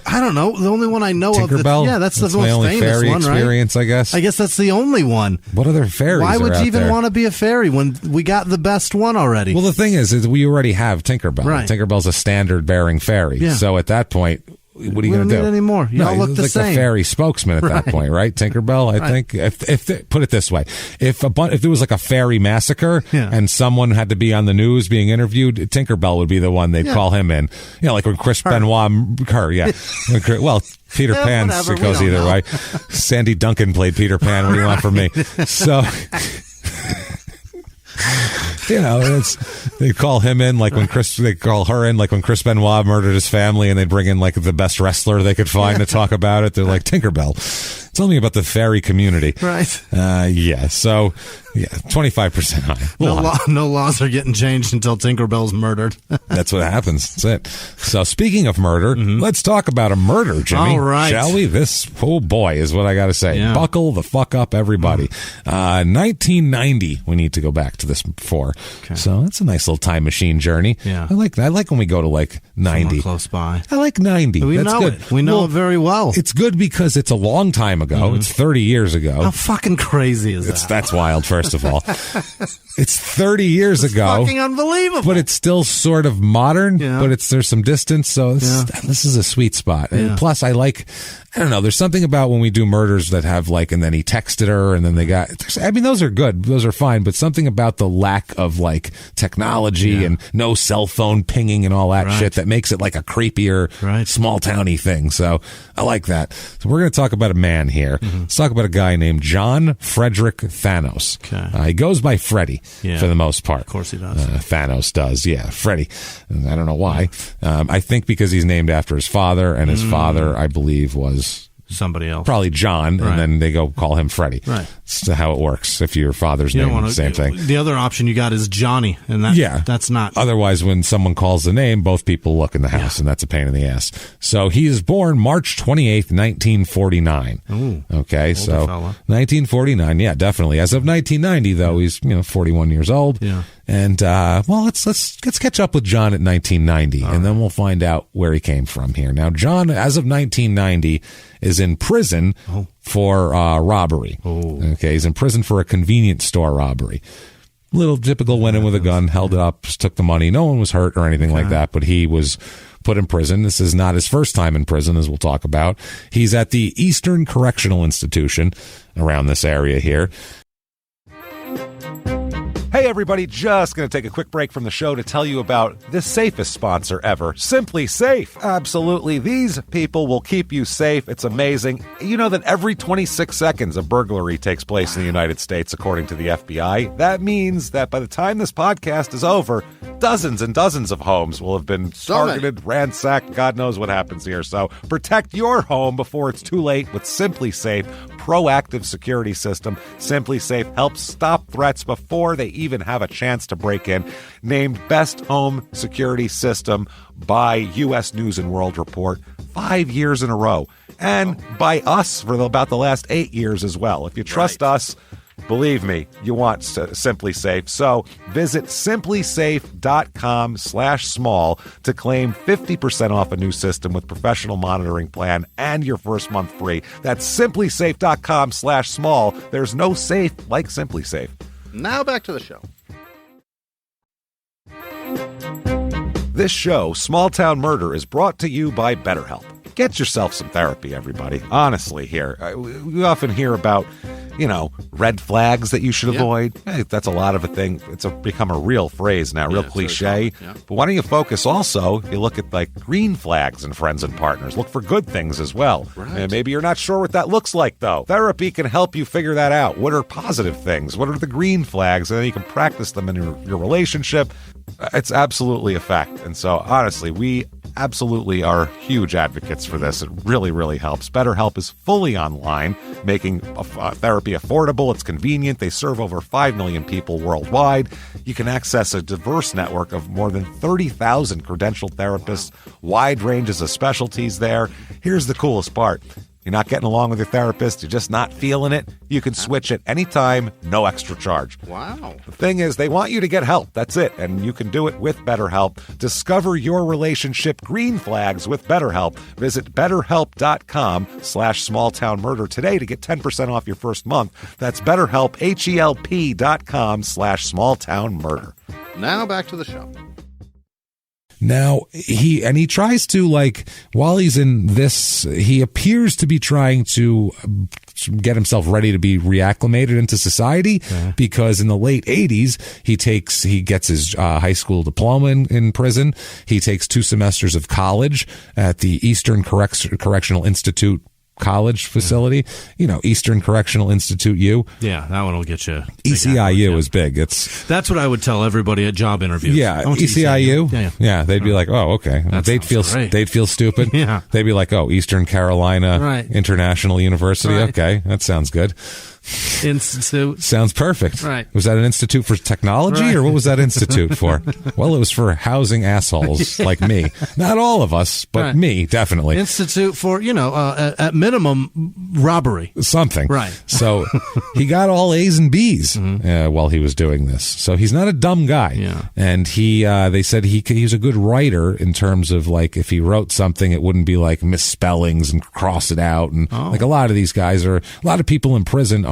The only one I know Tinkerbell? of. That's the most my only famous fairy one, right? experience, I guess. I guess that's the only one. What other fairies? Why would you even want to be a fairy when we got the best one already? Well, the thing is we already have Tinkerbell. Right. Tinkerbell's a standard-bearing fairy. Yeah. So at that point, what are you going to do? Need anymore. You all look the like same. The fairy spokesman at that point, right? Tinkerbell, I think. If put it this way, if there was like a fairy massacre and someone had to be on the news being interviewed, Tinkerbell would be the one they'd call him in. Like when Chris Benoit, well, Peter Pan, it goes either way. Sandy Duncan played Peter Pan. What do you want from me? So. They call him in like when they call her in like when Chris Benoit murdered his family, and they bring in like the best wrestler they could find to talk about it. They're like, Tinkerbell, tell me about the fairy community. Right. So 25% high. No laws are getting changed until Tinkerbell's murdered. That's what happens. That's it. So speaking of murder, let's talk about a murder, Jimmy. All right. Shall we? This, oh boy, is what I got to say. Yeah. Buckle the fuck up, everybody. 1990, we need to go back to this before. Okay. So that's a nice little time machine journey. Yeah. I like when we go to like 90. Someone close by. I like 90. We that's know good. it. We know it very well. It's good because it's a long time ago. It's 30 years ago. How fucking crazy is that? That's wild, first of all. It's 30 years ago. Fucking unbelievable. But it's still sort of modern, but there's some distance, so this is a sweet spot. Yeah. And plus, I don't know, there's something about when we do murders that have like, and then he texted her, and then they got, those are good. Those are fine, but something about the lack of like technology and no cell phone pinging and all that shit that makes it like a creepier, small towny thing. So I like that. So we're going to talk about a man here. Let's talk about a guy named John Frederick Thanos. Okay. He goes by Freddy for the most part. Of course he does. Thanos does, Freddy. I don't know why. I think because he's named after his father, and his father, I believe, was somebody else, probably John, and then they go call him Freddy. Right. That's how it works. If your father's name, same thing. The other option you got is Johnny, and that's not. Otherwise, when someone calls the name, both people look in the house, and that's a pain in the ass. So he is born March 28th, 1949. Ooh, okay, so fella. 1949, definitely. As of 1990, though, he's 41 years old. Yeah. And let's catch up with John at 1990, and then we'll find out where he came from here. Now, John, as of 1990, is in prison for robbery. Oh. Okay, he's in prison for a convenience store robbery. Little typical, went in with a gun, held it up, took the money. No one was hurt or anything like that, but he was put in prison. This is not his first time in prison, as we'll talk about. He's at the Eastern Correctional Institution around this area here. Hey, everybody, just going to take a quick break from the show to tell you about the safest sponsor ever, Simply Safe. Absolutely. These people will keep you safe. It's amazing. You know that every 26 seconds a burglary takes place in the United States, according to the FBI. That means that by the time this podcast is over, dozens and dozens of homes will have been targeted, ransacked. God knows what happens here. So protect your home before it's too late with Simply Safe proactive security system. Simply Safe helps stop threats before they even have a chance to break in. Named Best Home Security System by U.S. News and World Report 5 years in a row. And by us for about the last 8 years as well. If you trust us, believe me, you want Simply Safe. So visit simplysafe.com/small to claim 50% off a new system with professional monitoring plan and your first month free. That's simplysafe.com/small. There's no safe like Simply Safe. Now back to the show. This show, Small Town Murder, is brought to you by BetterHelp. Get yourself some therapy, everybody. Honestly, here. We often hear about, red flags that you should avoid. Hey, that's a lot of a thing. It's become a real phrase now, real cliche. Yeah. But why don't you focus also, you look at like green flags in friends and partners. Look for good things as well. Right. And maybe you're not sure what that looks like, though. Therapy can help you figure that out. What are positive things? What are the green flags? And then you can practice them in your relationship. It's absolutely a fact. And so, honestly, we absolutely are huge advocates for this. It really, really helps. BetterHelp is fully online, making therapy affordable. It's convenient. They serve over 5 million people worldwide. You can access a diverse network of more than 30,000 credentialed therapists, wide ranges of specialties there. Here's the coolest part. You're not getting along with your therapist, you're just not feeling it, you can switch at any time, no extra charge. Wow. The thing is, they want you to get help. That's it. And you can do it with BetterHelp. Discover your relationship green flags with BetterHelp. Visit BetterHelp.com/smalltownmurder today to get 10% off your first month. That's BetterHelp, HELP.com/smalltownmurder. Now back to the show. Now, he tries to, while he's in this, he appears to be trying to get himself ready to be reacclimated into society, because in the late 80s, he gets his high school diploma in prison. He takes 2 semesters of college at the Eastern Correctional Institute college facility, Eastern Correctional Institute U. Yeah, that one will get you. ECIU is big. That's what I would tell everybody at job interviews. Yeah, ECIU. Yeah, they'd be like, "Oh, okay." They'd feel stupid. Yeah, they'd be like, "Oh, Eastern Carolina International University." Right. Okay, that sounds good. Institute. Sounds perfect. Right. Was that an institute for technology, or what was that institute for? Well, it was for housing assholes like me. Not all of us, but me, definitely. Institute for, at minimum, robbery. Something. Right. So he got all A's and B's while he was doing this. So he's not a dumb guy. Yeah. And they said he's a good writer in terms of, if he wrote something, it wouldn't be like misspellings and cross it out. And a lot of these guys a lot of people in prison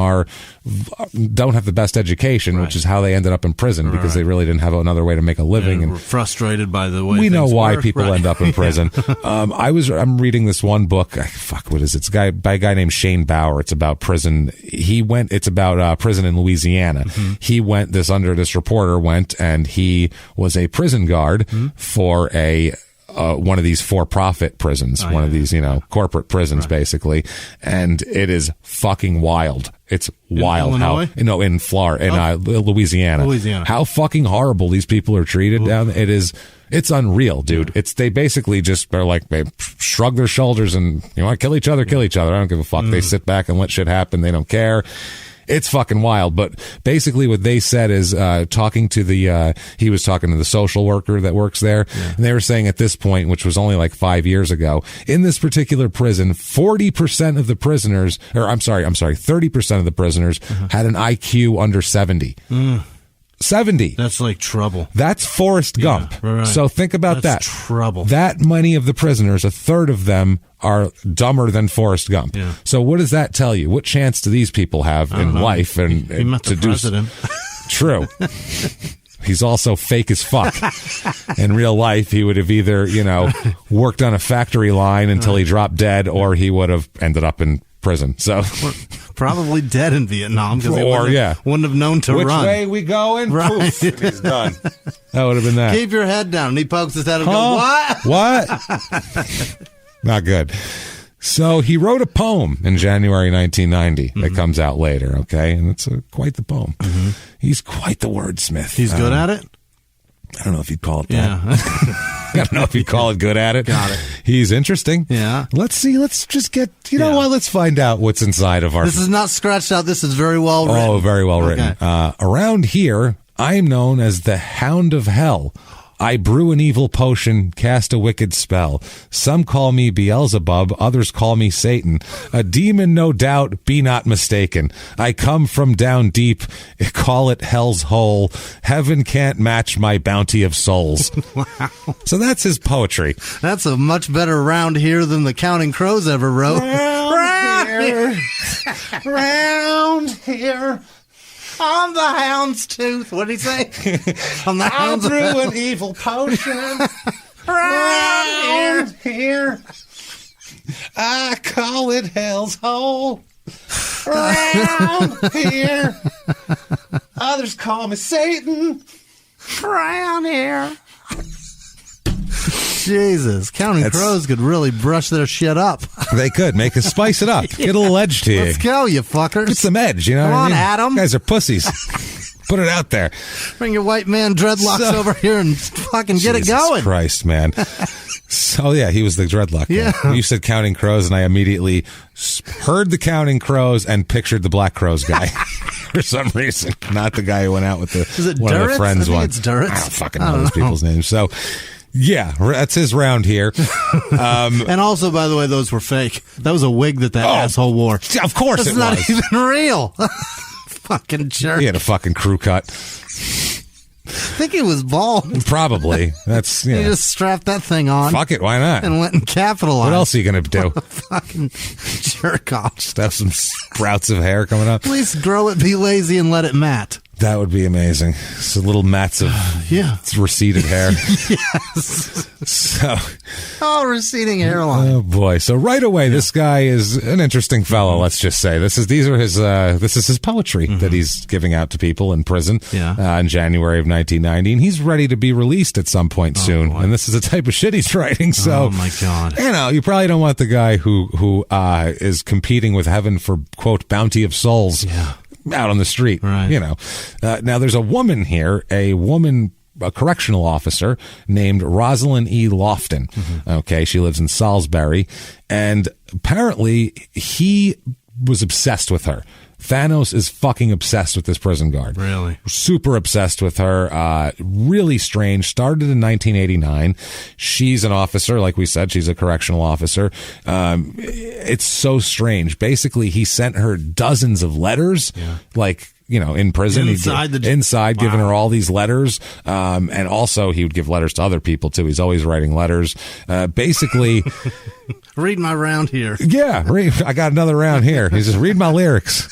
don't have the best education, which is how they ended up in prison, because they really didn't have another way to make a living, and were frustrated by the way we know why work. People end up in prison. I'm reading this one book. What is it? It's by a guy named Shane Bauer. It's about prison. It's about prison in Louisiana. He went. This reporter went, and he was a prison guard for one of these for-profit prisons, of these, corporate prisons, basically. And it is fucking wild. It's wild Illinois? In Florida, Louisiana. How fucking horrible these people are treated down there. It's unreal, dude. They basically just are they shrug their shoulders and, kill each other. I don't give a fuck. They sit back and let shit happen. They don't care. It's fucking wild. But basically what they said is, he was talking to the social worker that works there. Yeah. And they were saying at this point, which was only 5 years ago, in this particular prison, 40% of the prisoners, 30% of the prisoners had an IQ under 70. 70. That's like trouble. That's Forrest Gump. Right. So think about That's trouble. That many of the prisoners, a third of them, are dumber than Forrest Gump. Yeah. So what does that tell you? What chance do these people have in life? And he met the president. True. He's also fake as fuck. In real life, he would have either, worked on a factory line until he dropped dead, or he would have ended up in prison. So Probably dead in Vietnam because he wouldn't have known to run. Which way we going? Right. Poof, he's done. That would have been that. Keep your head down. And he pokes his head and goes, what? What? Not good. So he wrote a poem in January 1990 that comes out later, okay? And it's quite the poem. Mm-hmm. He's quite the wordsmith. He's good at it? I don't know if you'd call it that. Yeah. I don't know if you'd call it good at it. Got it. He's interesting. Yeah. Let's see. Let's just get, you know what? Let's find out what's inside of our... This is not scratched out. This is very well written. Oh, very well written. Around here, I'm known as the Hound of Hell. I brew an evil potion, cast a wicked spell. Some call me Beelzebub, others call me Satan. A demon, no doubt, be not mistaken. I come from down deep, call it hell's hole. Heaven can't match my bounty of souls. Wow. So that's his poetry. That's a much better round here than the Counting Crows ever wrote. Round here. Round here. I'm the hound's tooth. What did he say? I'm the hound's tooth. I brew an evil potion. Round here. I call it hell's hole. Round here. Others call me Satan. Round here. Jesus, Counting Crows could really brush their shit up. They could. Spice it up. Get a little edge to you. Let's go, you fuckers. Get some edge, you know Come what I mean? on, Adam. You guys are pussies. Put it out there. Bring your white man dreadlocks over here and fucking get it going. Jesus Christ, man. So, yeah, he was the dreadlock guy. Yeah. You said Counting Crows, and I immediately heard the Counting Crows and pictured the Black Crows guy for some reason. Not the guy who went out with one of the friends. I think it's Duritz. I don't fucking know those people's names. So... yeah, that's his round here. And also, by the way, those were fake. That was a wig that asshole wore. Of course it was. It's not even real. Fucking jerk. He had a fucking crew cut. I think he was bald. Probably. That's He just strapped that thing on. Fuck it, why not? And went and capitalized. What else are you going to do? Fucking jerk off. Just have some sprouts of hair coming up. Please grow it, be lazy, and let it mat. That would be amazing. So little mats of receded hair. Yes. So, receding hairline. Oh boy! So right away, this guy is an interesting fellow. Let's just say this is his poetry that he's giving out to people in prison. In January of 1990, and he's ready to be released at some point soon. Boy. And this is the type of shit he's writing. So, oh my god! You know, you probably don't want the guy who is competing with heaven for quote bounty of souls. Yeah. Out on the street, right. You know. Now, there's a woman here, a correctional officer named Rosalind E. Lofton. Mm-hmm. Okay, she lives in Salisbury, and apparently he was obsessed with her. Thanos is fucking obsessed with this prison guard. Really? Super obsessed with her. Really strange. Started in 1989. She's an officer, like we said. She's a correctional officer. It's so strange. Basically, he sent her dozens of letters, like, you know, in prison. Inside, giving her all these letters. And also, he would give letters to other people, too. He's always writing letters. Basically... Read my round here. Yeah, I got another round here. He says, read my lyrics.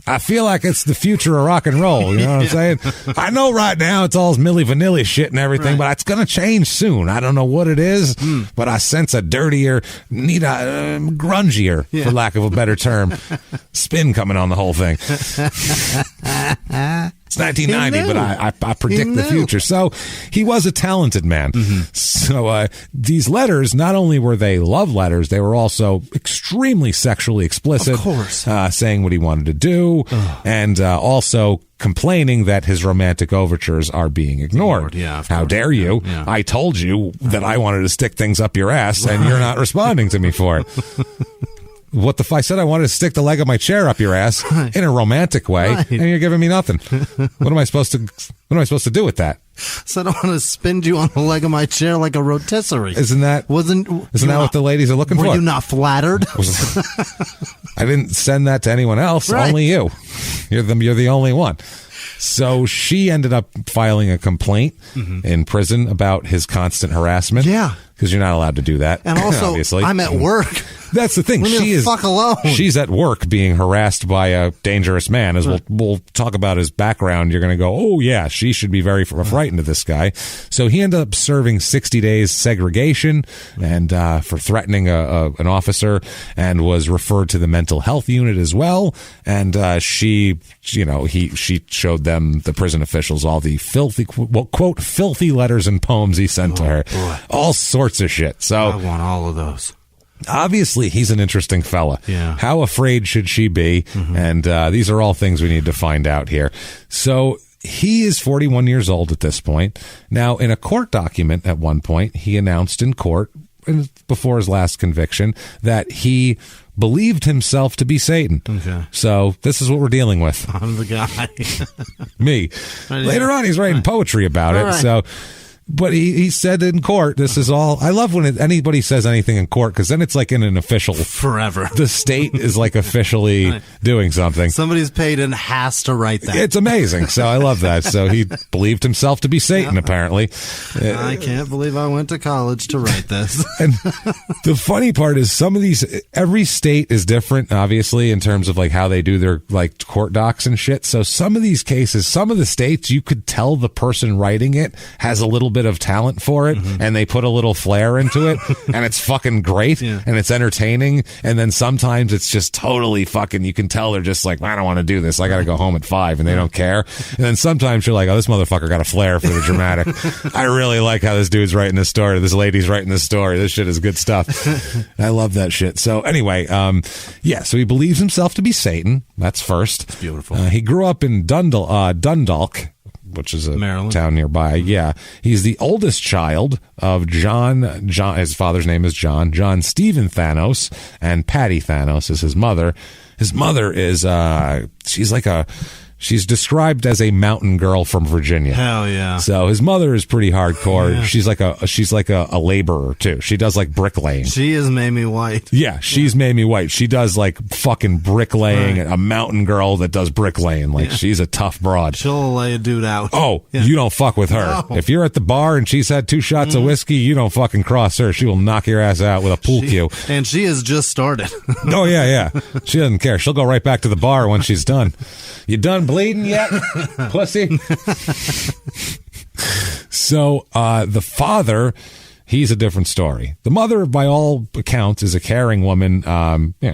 I feel like it's the future of rock and roll. You know what I'm saying? I know right now it's all Milli Vanilli shit and everything, but it's going to change soon. I don't know what it is, but I sense a dirtier, grungier, for lack of a better term, spin coming on the whole thing. It's 1990, but I predict the future. So he was a talented man. Mm-hmm. So these letters, not only were they love letters, they were also extremely sexually explicit. Of course. Saying what he wanted to do, and also complaining that his romantic overtures are being ignored. Yeah, how dare you? Yeah. I told you that I wanted to stick things up your ass, and you're not responding to me for it. What the I said I wanted to stick the leg of my chair up your ass in a romantic way, and you're giving me nothing. What am I supposed to do with that? So I don't want to spin you on the leg of my chair like a rotisserie. Isn't that what the ladies are looking for? Were you not flattered? I didn't send that to anyone else. Right. Only you. You're the only one. So she ended up filing a complaint in prison about his constant harassment. Yeah. because you're not allowed to do that. And also, obviously. I'm at work. That's the thing. Fuck alone. She's at work being harassed by a dangerous man. As we'll talk about his background, you're going to go, oh yeah, she should be very frightened of this guy. So he ended up serving 60 days segregation and for threatening an officer, and was referred to the mental health unit as well. And she showed them, the prison officials, all the filthy, quote, filthy letters and poems he sent to her. Boy. All sorts of shit. So I want all of those. Obviously, he's an interesting fella. Yeah. How afraid should she be? Mm-hmm. And these are all things we need to find out here. So he is 41 years old at this point. Now, in a court document at one point, he announced in court, before his last conviction, that he believed himself to be Satan. Okay. So this is what we're dealing with. I'm the guy. Me. Later on, he's writing poetry about it. Right. So... But he said in court, this is all. I love when anybody says anything in court, because then it's like in an official. Forever. The state is like officially doing something. Somebody's paid and has to write that. It's amazing. So I love that. So he believed himself to be Satan, apparently. I can't believe I went to college to write this. And the funny part is every state is different, obviously, in terms of like how they do their like court docs and shit. So some of these cases, some of the states, you could tell the person writing it has a little bit of talent for it, and they put a little flair into it, and it's fucking great, and it's entertaining. And then sometimes it's just totally fucking, you can tell they're just like, I don't want to do this, I gotta go home at 5, and they don't care. And then sometimes you're like, oh, this motherfucker got a flair for the dramatic. I really like how this dude's writing this story, this lady's writing this story, this shit is good stuff. I love that shit. So anyway, so he believes himself to be Satan. That's first. It's beautiful. He grew up in Dundalk, which is a Maryland. Town nearby. Yeah. He's the oldest child of John, his father's name is John Stephen Thanos, and Patty Thanos is his mother. His mother is, she's described as a mountain girl from Virginia. Hell yeah. So his mother is pretty hardcore. Yeah. She's like a laborer too. She does like bricklaying. She is Mamie White. Yeah, she's Mamie White. She does like fucking bricklaying. Right. A mountain girl that does bricklaying. Like she's a tough broad. She'll lay a dude out. Oh, you don't fuck with her. No. If you're at the bar and she's had 2 shots of whiskey, you don't fucking cross her. She will knock your ass out with a pool cue. And she has just started. Oh yeah. She doesn't care. She'll go right back to the bar when she's done. You done bleeding yet, pussy? So the father, he's a different story. The mother, by all accounts, is a caring woman.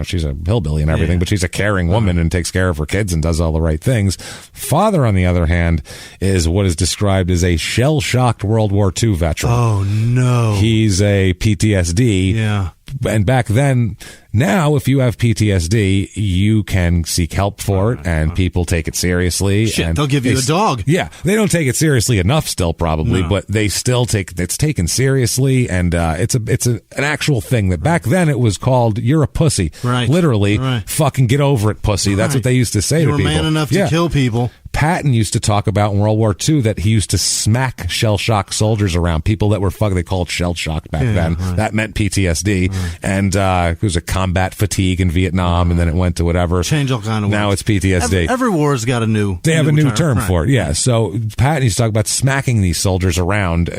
She's a hillbilly and everything, but she's a caring woman and takes care of her kids and does all the right things. Father, on the other hand, is what is described as a shell-shocked World War II veteran. Oh, no. He's a PTSD. Yeah. And back then, now, if you have PTSD, you can seek help for it, and people take it seriously. Shit, and they'll give you a dog. Yeah, they don't take it seriously enough still, probably, but they still it's taken seriously, and it's an actual thing that back then it was called, you're a pussy. Right. Literally, fucking get over it, pussy. That's what they used to say to people. You were man enough to kill people. Patton used to talk about in World War II that he used to smack shell-shocked soldiers around, people that were they called shell-shocked back then. Right. That meant PTSD. Right. And it was a combat fatigue in Vietnam, and then it went to whatever. Change all kind of Now words. It's PTSD. Every war's got a new They have a new term for it, yeah. So Patton used to talk about smacking these soldiers around,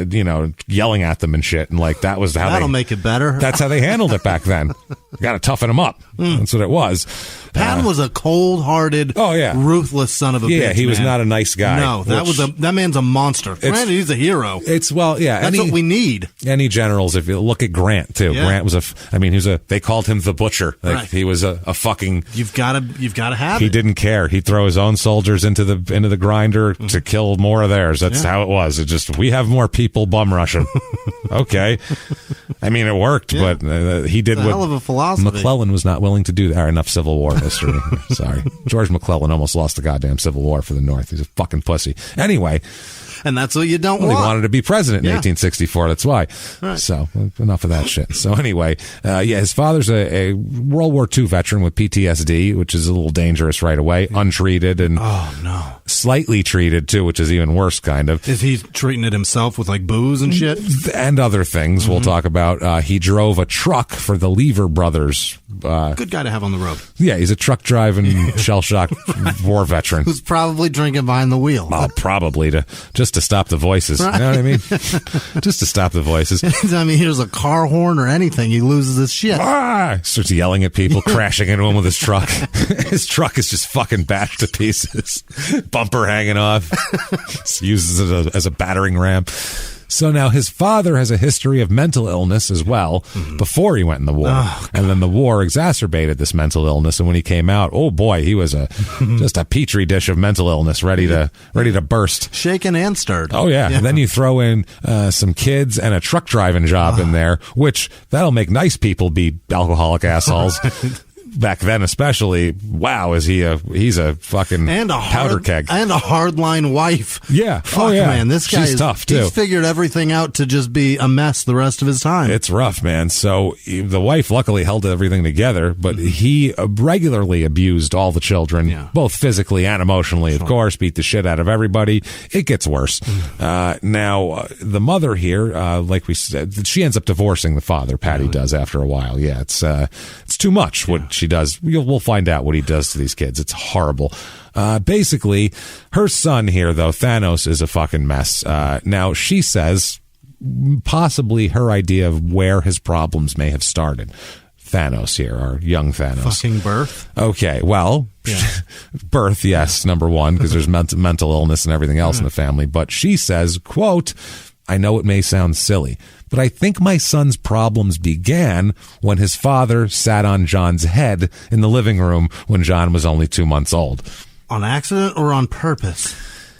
yelling at them and shit, and like that was how That'll make it better. That's how they handled it back then. Got to toughen them up. That's what it was. Patton was a cold-hearted, ruthless son of a bitch. Yeah, he was not a nice guy. No, that man's a monster. Granted, he's a hero. That's what we need. Any generals, if you look at Grant too. Yeah. Grant was they called him the butcher. Like, he was a fucking. You've got to have He it. didn't care. He'd throw his own soldiers into the grinder to kill more of theirs. That's how it was. It just, we have more people, bum rush them. Okay. I mean, it worked, but he did what hell of a philosophy. McClellan was not willing to do. Enough Civil War history. Sorry. George McClellan almost lost the goddamn Civil War for the North. He's a fucking pussy. Anyway. And that's what you don't want. He wanted to be president in 1864. That's why. Right. So, enough of that shit. So, anyway, his father's a World War II veteran with PTSD, which is a little dangerous right away, untreated. And oh, no. slightly treated too, which is even worse, kind of. Is he treating it himself with like booze and shit? And other things we'll talk about. He drove a truck for the Lever brothers. Good guy to have on the road. Yeah, he's a truck driving, shell-shocked war veteran. Who's probably drinking behind the wheel. Well, probably just to stop the voices. Right. You know what I mean? Just to stop the voices. I mean, here's a car horn or anything, he loses his shit. Starts yelling at people, crashing into him with his truck. His truck is just fucking bashed to pieces. Bumper hanging off. Uses it as a battering ram. So now his father has a history of mental illness as well before he went in the war. And then the war exacerbated this mental illness. And when he came out, oh boy, he was just a petri dish of mental illness ready to burst. Shaken and stirred. Oh, yeah. And then you throw in some kids and a truck driving job in there, which that'll make nice people be alcoholic assholes. Back then, especially, wow, he's a fucking powder keg. And a hardline wife. Yeah. Fuck, man. This guy is tough, too. He's figured everything out to just be a mess the rest of his time. It's rough, man. So the wife luckily held everything together, but he regularly abused all the children, both physically and emotionally, of course, beat the shit out of everybody. It gets worse. Now, the mother here, like we said, she ends up divorcing the father. Patty does after a while. Yeah, it's too much what she does. We'll find out what he does to these kids. It's horrible. Basically, her son here, though, Thanos, is a fucking mess. Now, she says possibly her idea of where his problems may have started. Thanos here, our young Thanos. Fucking birth? Okay, well, birth, yes, number one, because there's mental illness and everything else in the family. But she says, quote, I know it may sound silly, but I think my son's problems began when his father sat on John's head in the living room when John was only 2 months old. On accident or on purpose?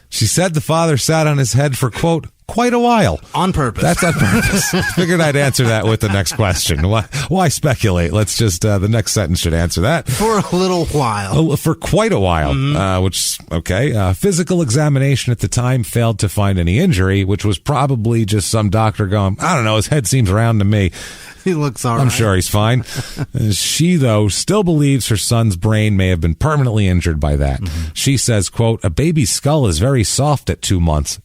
She said the father sat on his head for, quote, quite a while. On purpose. That's on purpose. Figured I'd answer that with the next question. Why speculate? Let's just, the next sentence should answer that. For a little while. For quite a while, which, okay. Physical examination at the time failed to find any injury, which was probably just some doctor going, I don't know, his head seems round to me. He looks all right. I'm sure he's fine. She, though, still believes her son's brain may have been permanently injured by that. She says, quote, a baby's skull is very soft at 2 months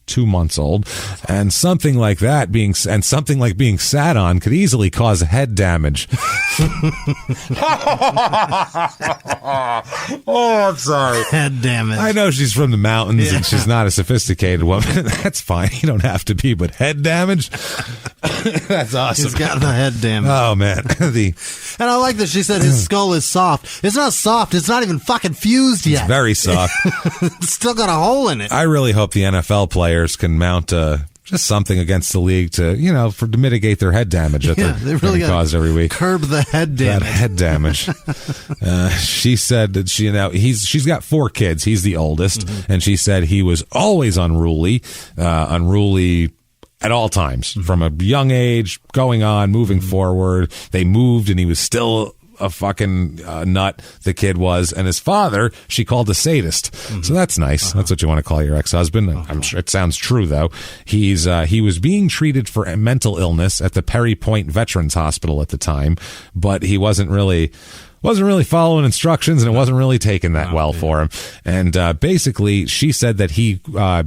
old, and something like being sat on could easily cause head damage. Oh, I'm sorry. Head damage. I know she's from the mountains and she's not a sophisticated woman. That's fine. You don't have to be, but head damage? That's awesome. He's got the head damage. Oh, man. And I like that she said his skull is soft. It's not soft. It's not even fucking fused yet. It's very soft. It's still got a hole in it. I really hope the NFL players can mount just something against the league to mitigate their head damage that they're really caused every week. Curb the head damage. That head damage. She said that she's got 4 kids. He's the oldest, and she said he was always unruly at all times, from a young age, going on, moving forward. They moved, and he was still a fucking nut, the kid was. And his father, she called a sadist. So that's nice. That's what you want to call your ex-husband. I'm sure it sounds true, though. He was being treated for a mental illness at the Perry Point Veterans Hospital at the time, but he wasn't really following instructions, and it wasn't really taking that well for him. And basically, she said that he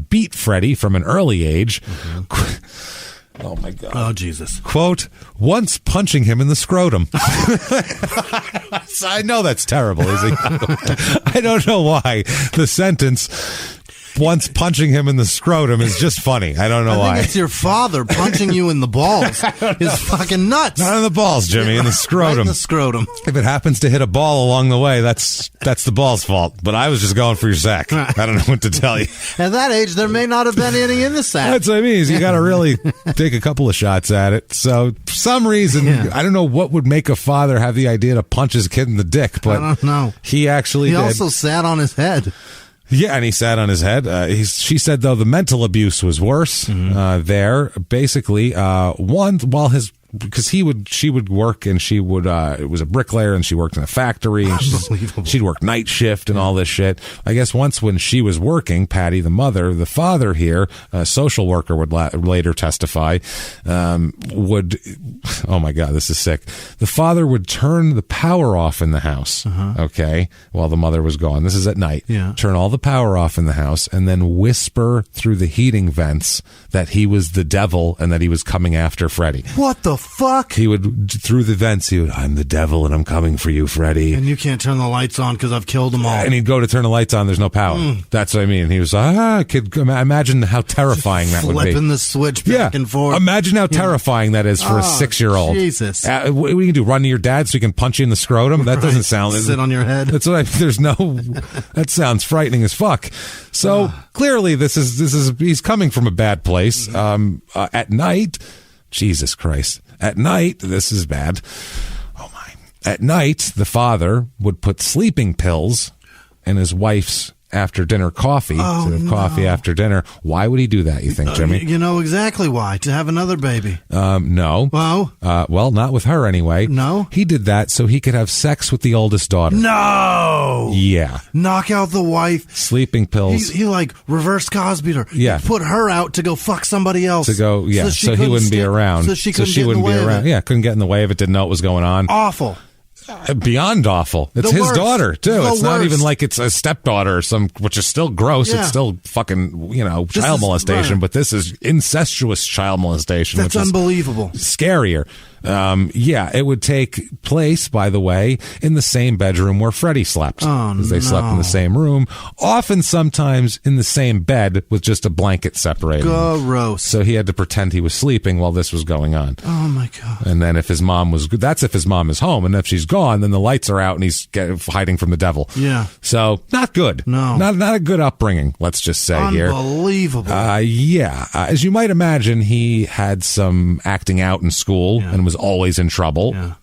beat Freddie from an early age. Oh, my God. Oh, Jesus. Quote, once punching him in the scrotum. I know that's terrible. I don't know why the sentence... once punching him in the scrotum is just funny. I don't know why. I think it's your father punching you in the balls. Is fucking nuts. Not in the balls, Jimmy, in the scrotum. Right in the scrotum. If it happens to hit a ball along the way, that's the ball's fault. But I was just going for your sack. I don't know what to tell you. At that age, there may not have been any in the sack. That's what I mean. You got to really take a couple of shots at it. So, for some reason, I don't know what would make a father have the idea to punch his kid in the dick, but I don't know. He actually did. He also sat on his head. Yeah, and he sat on his head. She said, though, the mental abuse was worse there. Basically, while his because she would work, and she would it was a bricklayer, and she worked in a factory, and she'd work night shift and all this shit. I guess once when she was working, Patty, the mother, the father here, a social worker would later testify, would, oh my God, this is sick. The father would turn the power off in the house, okay, while the mother was gone. This is at night. Yeah. Turn all the power off in the house, and then whisper through the heating vents that he was the devil and that he was coming after Freddie. What the fuck? He would, through the vents, I'm the devil and I'm coming for you, Freddie. And you can't turn the lights on because I've killed them all. And he'd go to turn the lights on, there's no power. That's what I mean. He was kid, imagine how terrifying that would be. Flipping the switch back and forth. Imagine how terrifying that is for a 6-year-old. Jesus. What do you do? Run to your dad so he can punch you in the scrotum? That doesn't sound... Sit on your head. That's what that sounds frightening as fuck. So clearly this is he's coming from a bad place. At night, Jesus Christ. At night, this is bad. Oh my. At night, the father would put sleeping pills in his wife's after dinner coffee. Coffee after dinner. Why would he do that, you think, Jimmy? You know exactly why. To have another baby. No. Well? Well, not with her anyway. No? He did that so he could have sex with the oldest daughter. No! Yeah. Knock out the wife. Sleeping pills. He like reverse Cosby'd her. Yeah. He put her out to go fuck somebody else. So he wouldn't be around. So she wouldn't be around. Yeah, couldn't get in the way of it, didn't know what was going on. Awful. Beyond awful. It's his daughter, too. It's not even like it's a stepdaughter, which is still gross. Yeah. It's still fucking, child molestation, but this is incestuous child molestation. That's unbelievable. Scarier. It would take place, by the way, in the same bedroom where Freddie slept. Because they slept in the same room, often sometimes in the same bed with just a blanket separating them. Gross. So he had to pretend he was sleeping while this was going on. Oh my God. And then if his mom if his mom is home, and if she's gone, then the lights are out and he's hiding from the devil. Yeah. So not good. No. Not a good upbringing, let's just say here. Unbelievable. As you might imagine, he had some acting out in school and was always in trouble. Yeah.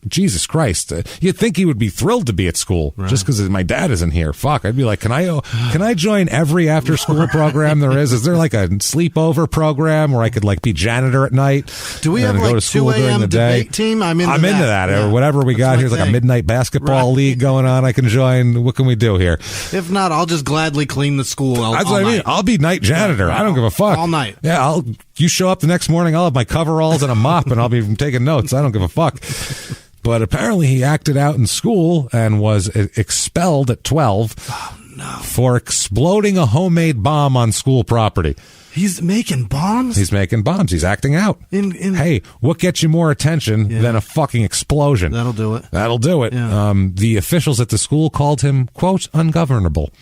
Jesus Christ. You'd think he would be thrilled to be at school just because my dad isn't here. Fuck. I'd be like, can I join every after school program there is? Is there like a sleepover program where I could like be janitor at night? Do we have like 2 a.m. debate team? I'm into that. Or whatever we got. Here's like a midnight basketball league going on. I can join. What can we do here? If not, I'll just gladly clean the school. That's what I mean. I'll be night janitor. I don't give a fuck. All night. Yeah, you show up the next morning, I'll have my coveralls and a mop, and I'll be taking notes. I don't give a fuck. But apparently he acted out in school and was expelled at 12 for exploding a homemade bomb on school property. He's making bombs? He's making bombs. He's acting out. Hey, what gets you more attention than a fucking explosion? That'll do it. That'll do it. Yeah. The officials at the school called him, quote, ungovernable.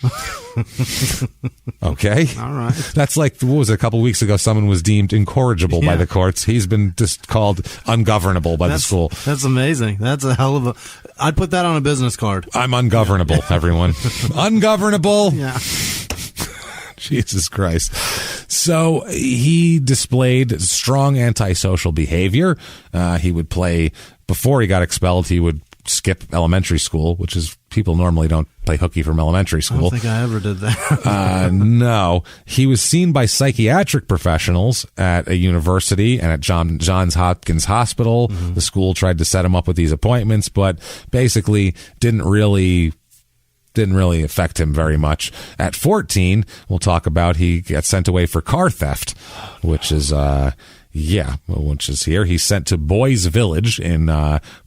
Okay? All right. That's like, what was it, a couple of weeks ago, someone was deemed incorrigible by the courts. He's been just called ungovernable by the school. That's amazing. That's a hell of a... I'd put that on a business card. I'm ungovernable, everyone. Ungovernable. Yeah. Jesus Christ. So he displayed strong antisocial behavior. He would play, before he got expelled, he would skip elementary school, which is, people normally don't play hooky from elementary school. I don't think I ever did that. No. He was seen by psychiatric professionals at a university and at Johns Hopkins Hospital. The school tried to set him up with these appointments, but basically didn't really affect him very much. At 14, we'll talk about, he got sent away for car theft, which is here. He's sent to Boys Village in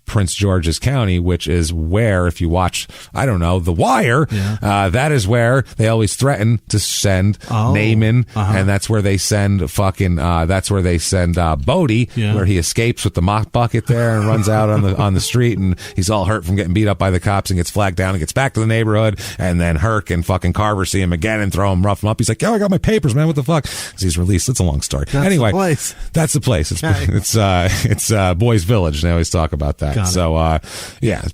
Prince George's County, which is where, if you watch, I don't know, The Wire, that is where they always threaten to send Naaman, and that's where they send Bodie, where he escapes with the mop bucket there and runs out on the street, and he's all hurt from getting beat up by the cops and gets flagged down and gets back to the neighborhood, and then Herc and fucking Carver see him again and rough him up. He's like, yo, I got my papers, man, what the fuck? He's released. It's a long story. Anyway, that's the place. It's Boys Village. They always talk about that. So,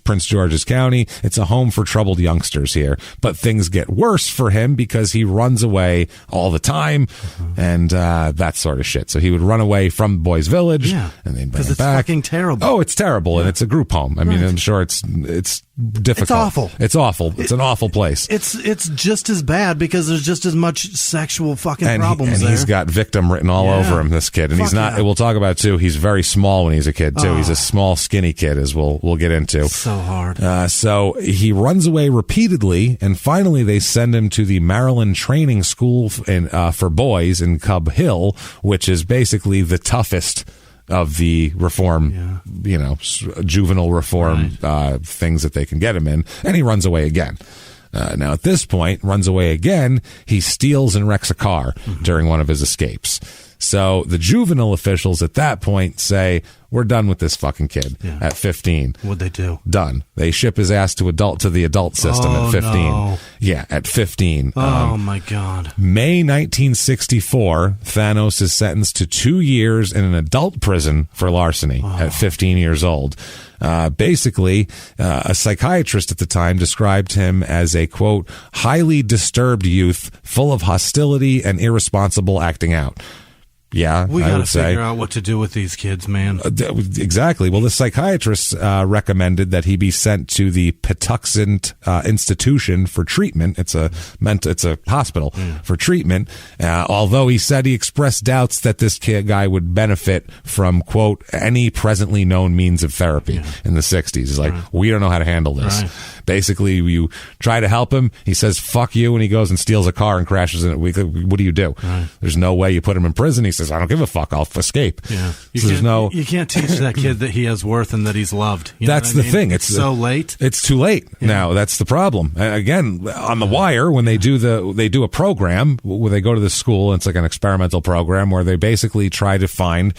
Prince George's County. It's a home for troubled youngsters here. But things get worse for him because he runs away all the time and that sort of shit. So he would run away from Boys Village and they'd bring him back. Fucking terrible. Oh, it's terrible. And it's a group home. I mean, I'm sure it's difficult. It's awful. It's awful. It's an awful place. It's just as bad because there's just as much sexual fucking problems there. And he's got victim written all over him, this kid. And he's not, we'll talk about it too, he's very small when he's a kid too. He's a small, skinny kid, as we'll get into. So hard. So he runs away repeatedly, and finally they send him to the Maryland Training School for boys in Cub Hill, which is basically the toughest of the reform, juvenile reform things that they can get him in. And he runs away again. Now, at this point, runs away again, he steals and wrecks a car during one of his escapes. So the juvenile officials at that point say, we're done with this fucking kid at 15. What'd they do? Done. They ship his ass to the adult system at 15. No. Yeah, at 15. Oh, my God. May 1964, Thanos is sentenced to 2 years in an adult prison for larceny at 15 years old. Basically, a psychiatrist at the time described him as a, quote, highly disturbed youth full of hostility and irresponsible acting out. Yeah, we got to figure out what to do with these kids, man. Exactly. Well, the psychiatrist recommended that he be sent to the Patuxent Institution for treatment. It's a hospital for treatment. Although he said he expressed doubts that this guy would benefit from, quote, any presently known means of therapy in the 60s. He's like, we don't know how to handle this. Right. Basically, you try to help him. He says, fuck you, and he goes and steals a car and crashes in it. What do you do? Right. There's no way you put him in prison. He says, I don't give a fuck. I'll escape. Yeah. You can't teach that kid that he has worth and that he's loved. That's the thing. It's so late. It's too late now. That's the problem. Again, on The Wire, when they do a program where they go to the school, and it's like an experimental program where they basically try to find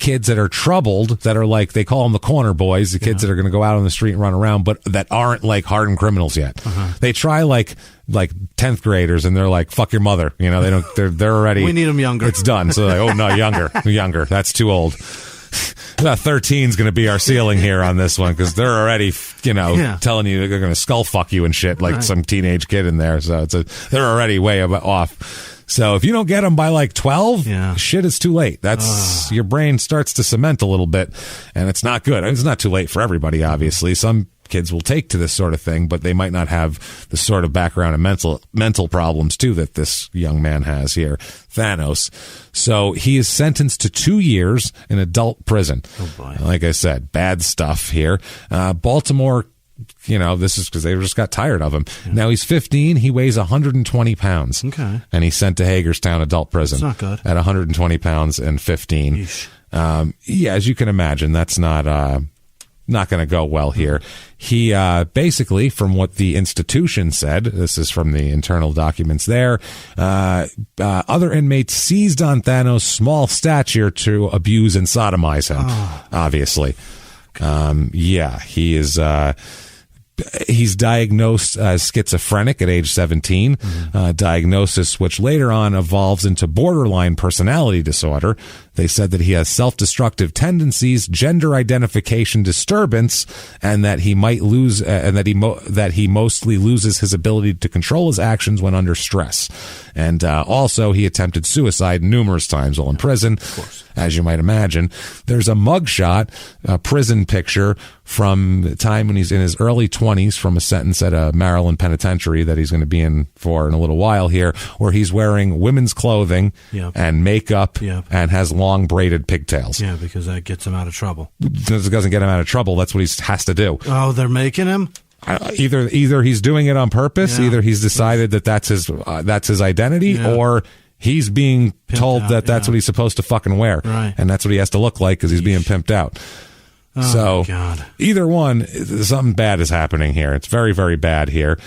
kids that are troubled, that are like, they call them the corner boys, the kids that are going to go out on the street and run around, but that aren't like hardened criminals yet. They try like 10th graders, and they're like, fuck your mother. They're already, we need them younger. It's done. So they're like, oh no, younger. That's too old. 13 is going to be our ceiling here on this one, because they're already, telling you they're going to skull fuck you and shit, like some teenage kid in there. So they're already way off. So if you don't get them by like 12, shit, it's too late. That's your brain starts to cement a little bit, and it's not good. It's not too late for everybody, obviously. Some kids will take to this sort of thing, but they might not have the sort of background and mental problems too that this young man has here, Thanos. So he is sentenced to 2 years in adult prison. Oh boy. Like I said, bad stuff here. Baltimore, this is because they just got tired of him. Yeah. Now he's 15. He weighs 120 pounds. Okay. And he's sent to Hagerstown Adult Prison. That's not good. At 120 pounds and 15. As you can imagine, that's not going to go well here. He basically, from what the institution said, this is from the internal documents there, other inmates seized on Thanos' small stature to abuse and sodomize him, obviously. He is... He's diagnosed as schizophrenic at age 17, diagnosis which later on evolves into borderline personality disorder. They said that he has self-destructive tendencies, gender identification disturbance, and that he might lose, and that he mostly loses his ability to control his actions when under stress. And also, he attempted suicide numerous times while in prison. Of course. As you might imagine, there's a mugshot, a prison picture from the time when he's in his early 20s, from a sentence at a Maryland penitentiary that he's going to be in for in a little while here, where he's wearing women's clothing and makeup and has long braided pigtails. Yeah, because that gets him out of trouble. It doesn't get him out of trouble. That's what he has to do. Oh, they're making him? Either he's doing it on purpose, either he's decided that that's his identity, or he's being told that that's what he's supposed to fucking wear. Right. And that's what he has to look like because he's being pimped out. Oh, so God. Either one, something bad is happening here. It's very, very bad here.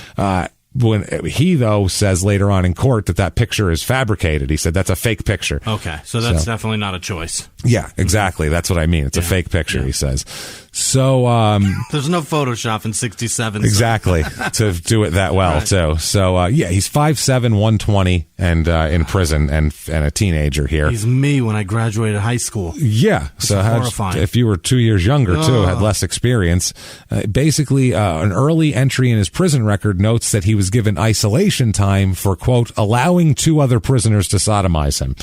When he, though, says later on in court that picture is fabricated. He said that's a fake picture. Okay, so that's definitely not a choice. Yeah, exactly. That's what I mean. It's a fake picture, he says. So there's no Photoshop in 67. Exactly, to do it that well, too. So, he's 5'7", 120, and in prison, and a teenager here. He's me when I graduated high school. Yeah. It's horrifying. If you were 2 years younger, too, had less experience. Basically, an early entry in his prison record notes that he was given isolation time for, quote, allowing 2 other prisoners to sodomize him.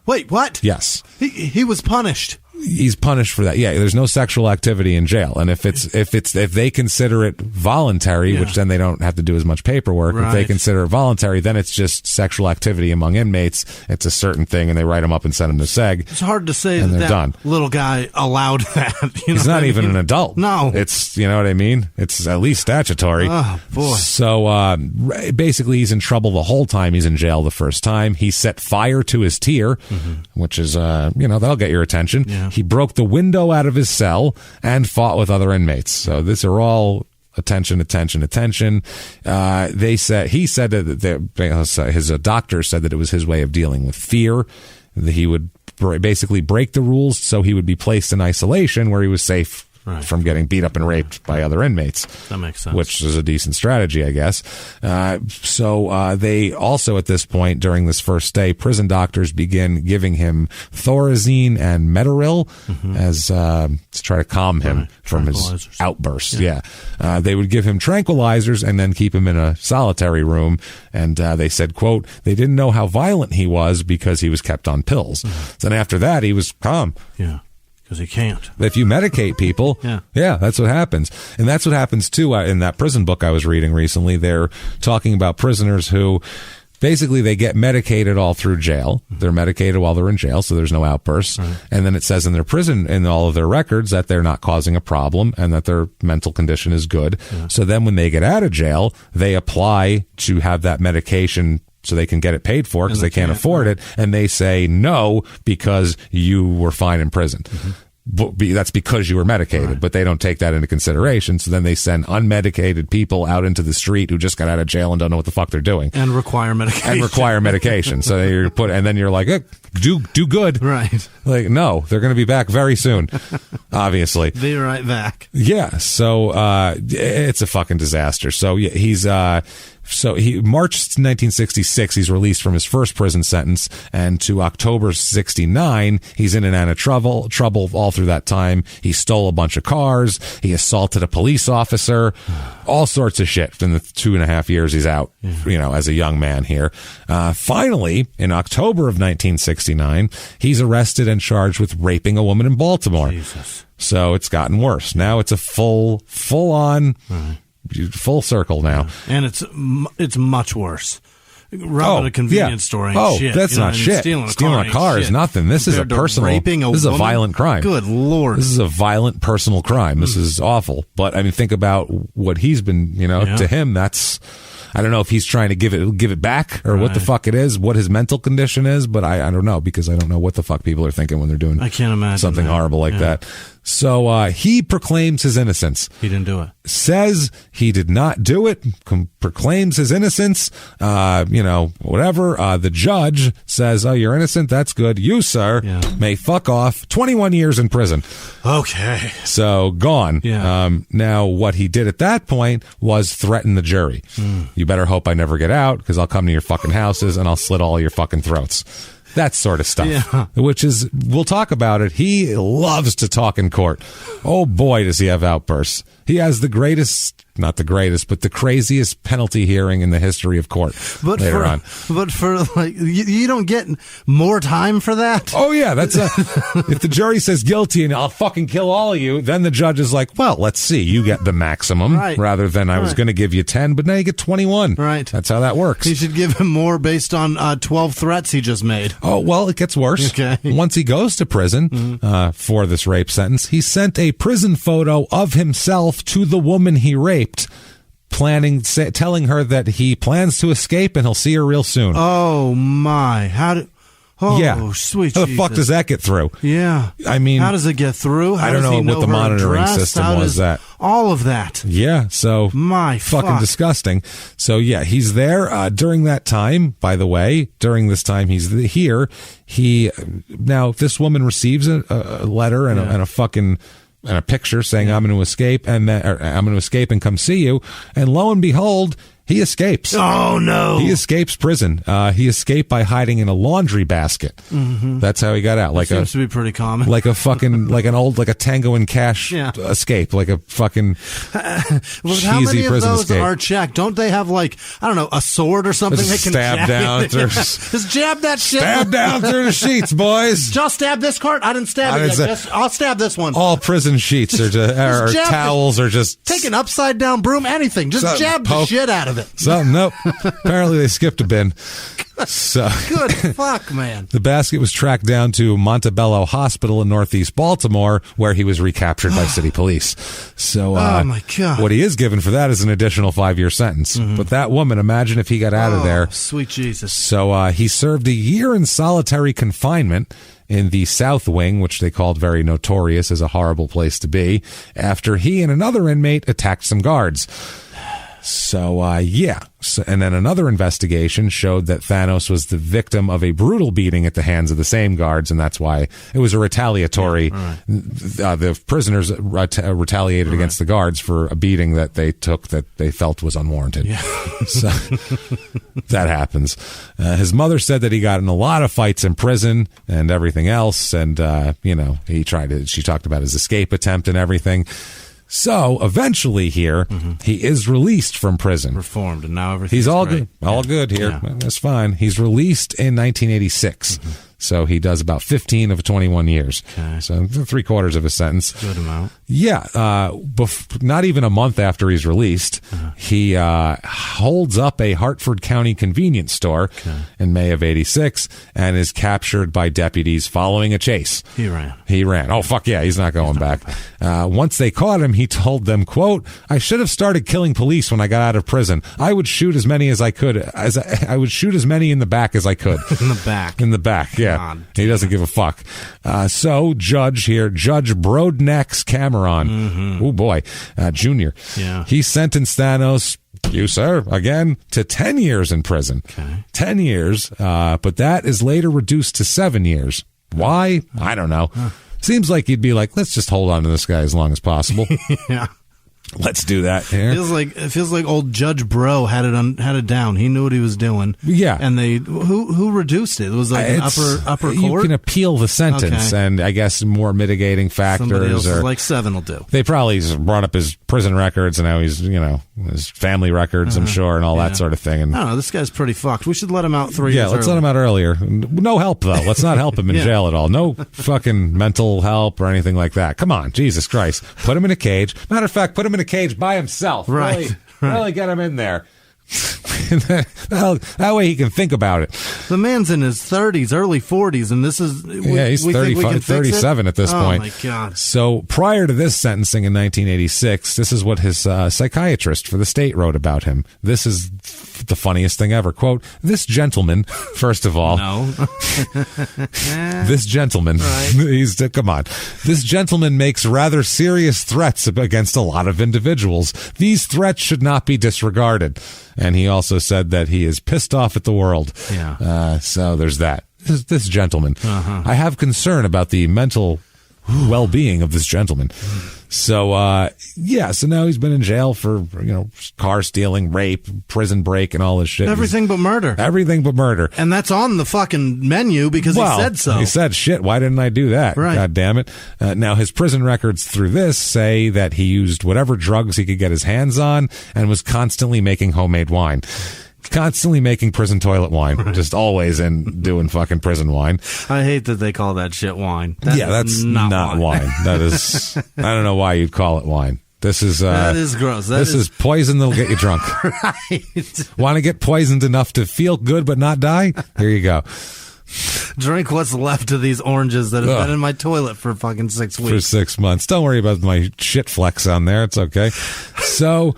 Wait, what? Yes. He was punished. He's punished for that. Yeah, there's no sexual activity in jail, and if they consider it voluntary, which then they don't have to do as much paperwork. Right. If they consider it voluntary, then it's just sexual activity among inmates. It's a certain thing, and they write them up and send them to SEG. It's hard to say that done. Little guy allowed that. He's not even an adult. No, it's you know what I mean. It's at least statutory. Oh boy. So basically, he's in trouble the whole time he's in jail. The first time he set fire to his tier, which is that'll get your attention. Yeah. He broke the window out of his cell and fought with other inmates. So these are all attention. He said that his doctor said that it was his way of dealing with fear. That he would basically break the rules so he would be placed in isolation where he was safe from getting beat up and raped by other inmates. That makes sense. Which is a decent strategy, I guess. So they also, at this point, during this first day, prison doctors begin giving him Thorazine and Metaril as to try to calm him from his outbursts. Yeah. They would give him tranquilizers and then keep him in a solitary room. And they said, quote, they didn't know how violent he was because he was kept on pills. Then after that, he was calm. Yeah. Because he can't. If you medicate people, yeah, that's what happens. And that's what happens, too, in that prison book I was reading recently. They're talking about prisoners who basically they get medicated all through jail. They're medicated while they're in jail, so there's no outbursts. Right. And then it says in their prison, in all of their records, that they're not causing a problem and that their mental condition is good. Yeah. So then when they get out of jail, they apply to have that medication so they can get it paid for because they can't afford it. And they say no because you were fine in prison. That's because you were medicated, but they don't take that into consideration. So then they send unmedicated people out into the street who just got out of jail and don't know what the fuck they're doing. And require medication. So you're and then you're like, do good. Right. Like, no, they're going to be back very soon, obviously. Be right back. Yeah. So it's a fucking disaster. So he's March 1966, he's released from his first prison sentence, and to October 69, he's in and out of trouble all through that time. He stole a bunch of cars. He assaulted a police officer, all sorts of shit in the 2.5 years he's out, as a young man here. Finally, in October of 1969, he's arrested and charged with raping a woman in Baltimore. Jesus. So it's gotten worse. Now it's a full-on... full circle now, and it's much worse. Robbing a convenience store ain't shit. That's not shit. Stealing a car is nothing. This is a personal. This is a violent crime. Good Lord, this is a violent personal crime. This is awful. But I mean, think about what he's been. To him, that's. I don't know if he's trying to give it back or what the fuck it is, what his mental condition is, but I don't know because I don't know what the fuck people are thinking when they're doing. I can't imagine something horrible like that. So he proclaims his innocence. He didn't do it. Says he did not do it. Proclaims his innocence. Whatever. The judge says, "Oh, you're innocent. That's good. You, sir, may fuck off. 21 years in prison." Okay. So gone. Yeah. Now, what he did at that point was threaten the jury. You better hope I never get out because I'll come to your fucking houses and I'll slit all your fucking throats. That sort of stuff, which is, we'll talk about it. He loves to talk in court. Oh boy, does he have outbursts. He has the greatest, not the greatest, but the craziest penalty hearing in the history of court later on. But for like, you don't get more time for that? Oh yeah, that's if the jury says guilty and I'll fucking kill all of you, then the judge is like, well, let's see, you get the maximum rather than I was going to give you 10, but now you get 21. Right. That's how that works. You should give him more based on 12 threats he just made. Oh, well, it gets worse. Okay. Once he goes to prison for this rape sentence, he sent a prison photo of himself to the woman he raped, telling her that he plans to escape and he'll see her real soon. Oh, my. Sweet How the fuck does that get through? Yeah. I mean... How does it get through? I don't know what the monitoring system was that. All of that. Yeah, so... fucking disgusting. So, yeah, he's there during that time, by the way. During this time he's here. Now, this woman receives a letter and a fucking... and a picture saying I'm going to escape and I'm going to escape and come see you. And lo and behold, He escapes. Oh, no. He escapes prison. He escaped by hiding in a laundry basket. Mm-hmm. That's how he got out. Seems to be pretty common. Like a fucking, like a Tango and Cash escape. Like a fucking cheesy how many of prison those escape. are checked? Don't they have, like, I don't know, a sword or something they can stab down through? Just jab that shit. Stab down through the sheets, boys. Just stab this cart? I didn't stab it yet. I'll stab this one. All prison sheets or towels or just... Take an upside-down broom, anything. Just jab the shit out of it. Nope. Apparently they skipped a bin. So good fuck, man. The basket was tracked down to Montebello Hospital in Northeast Baltimore, where he was recaptured by city police. So, oh my God. What he is given for that is an additional 5-year sentence. Mm-hmm. But that woman, imagine if he got out of there. Sweet Jesus. So he served a year in solitary confinement in the South Wing, which they called very notorious as a horrible place to be, after he and another inmate attacked some guards. So, and then another investigation showed that Thanos was the victim of a brutal beating at the hands of the same guards, and that's why it was a retaliatory. Yeah, right. The prisoners retaliated against the guards for a beating that they took that they felt was unwarranted. Yeah. So, that happens. His mother said that he got in a lot of fights in prison and everything else, and, she talked about his escape attempt and everything. So eventually here, he is released from prison. Reformed, and now everything's He's all great. good. All good here. Yeah. That's fine. He's released in 1986. So he does about 15 of 21 years. Okay. So 3/4 of his sentence. Good amount. Yeah. Not even a month after he's released, he holds up a Hartford County convenience store in May of 86 and is captured by deputies following a chase. He ran. Oh, fuck yeah. He's not going back. Once they caught him, he told them, quote, "I should have started killing police when I got out of prison. I would shoot as many as I could. I would shoot as many in the back as I could." In the back. In the back, yeah. He doesn't give a fuck. So Judge Brodnax Cameron, oh boy, Jr. Yeah. He sentenced Thanos, you sir, again, to 10 years in prison. Okay. 10 years, but that is later reduced to 7 years. Why? I don't know. Seems like he'd be like, let's just hold on to this guy as long as possible. Yeah. Let's do that here. It feels like old Judge Bro had it down. He knew what he was doing. Yeah, and who reduced it? It was like an upper court. You can appeal the sentence, and I guess more mitigating factors. Somebody else like 7 will do. They probably just brought up his prison records, and now he's his family records, I'm sure, and all that sort of thing. And I don't know. This guy's pretty fucked. We should let him out 3 years. Yeah, let's let him out earlier. No help though. Let's not help him in jail at all. No fucking mental help or anything like that. Come on, Jesus Christ. Put him in a cage. Matter of fact, put him in a cage by himself. Right. Really get him in there. That way he can think about it. The man's in his 30s, early 40s, and this is... he's 37 at this point. Oh, my God. So prior to this sentencing in 1986, this is what his psychiatrist for the state wrote about him. This is the funniest thing ever. Quote, "This gentleman," first of all... No. This gentleman, come on. "This gentleman makes rather serious threats against a lot of individuals. These threats should not be disregarded." And he also said that he is pissed off at the world. Yeah. So there's that. This gentleman. I have concern about the mental well-being of this gentleman. So, so now he's been in jail for, car stealing, rape, prison break, and all this shit. Everything but murder. Everything but murder. And that's on the fucking menu because he said so. He said, shit, why didn't I do that? Right. God damn it. Now, his prison records through this say that he used whatever drugs he could get his hands on and was constantly making homemade wine. Constantly making prison toilet wine. Just always doing fucking prison wine. I hate that they call that shit wine. That's not wine. That is, I don't know why you'd call it wine. This is that is gross. This is poison that'll get you drunk. Right. Want to get poisoned enough to feel good but not die? Here you go. Drink what's left of these oranges that have been in my toilet for fucking 6 weeks. For 6 months. Don't worry about my shit flecks on there. It's okay. So...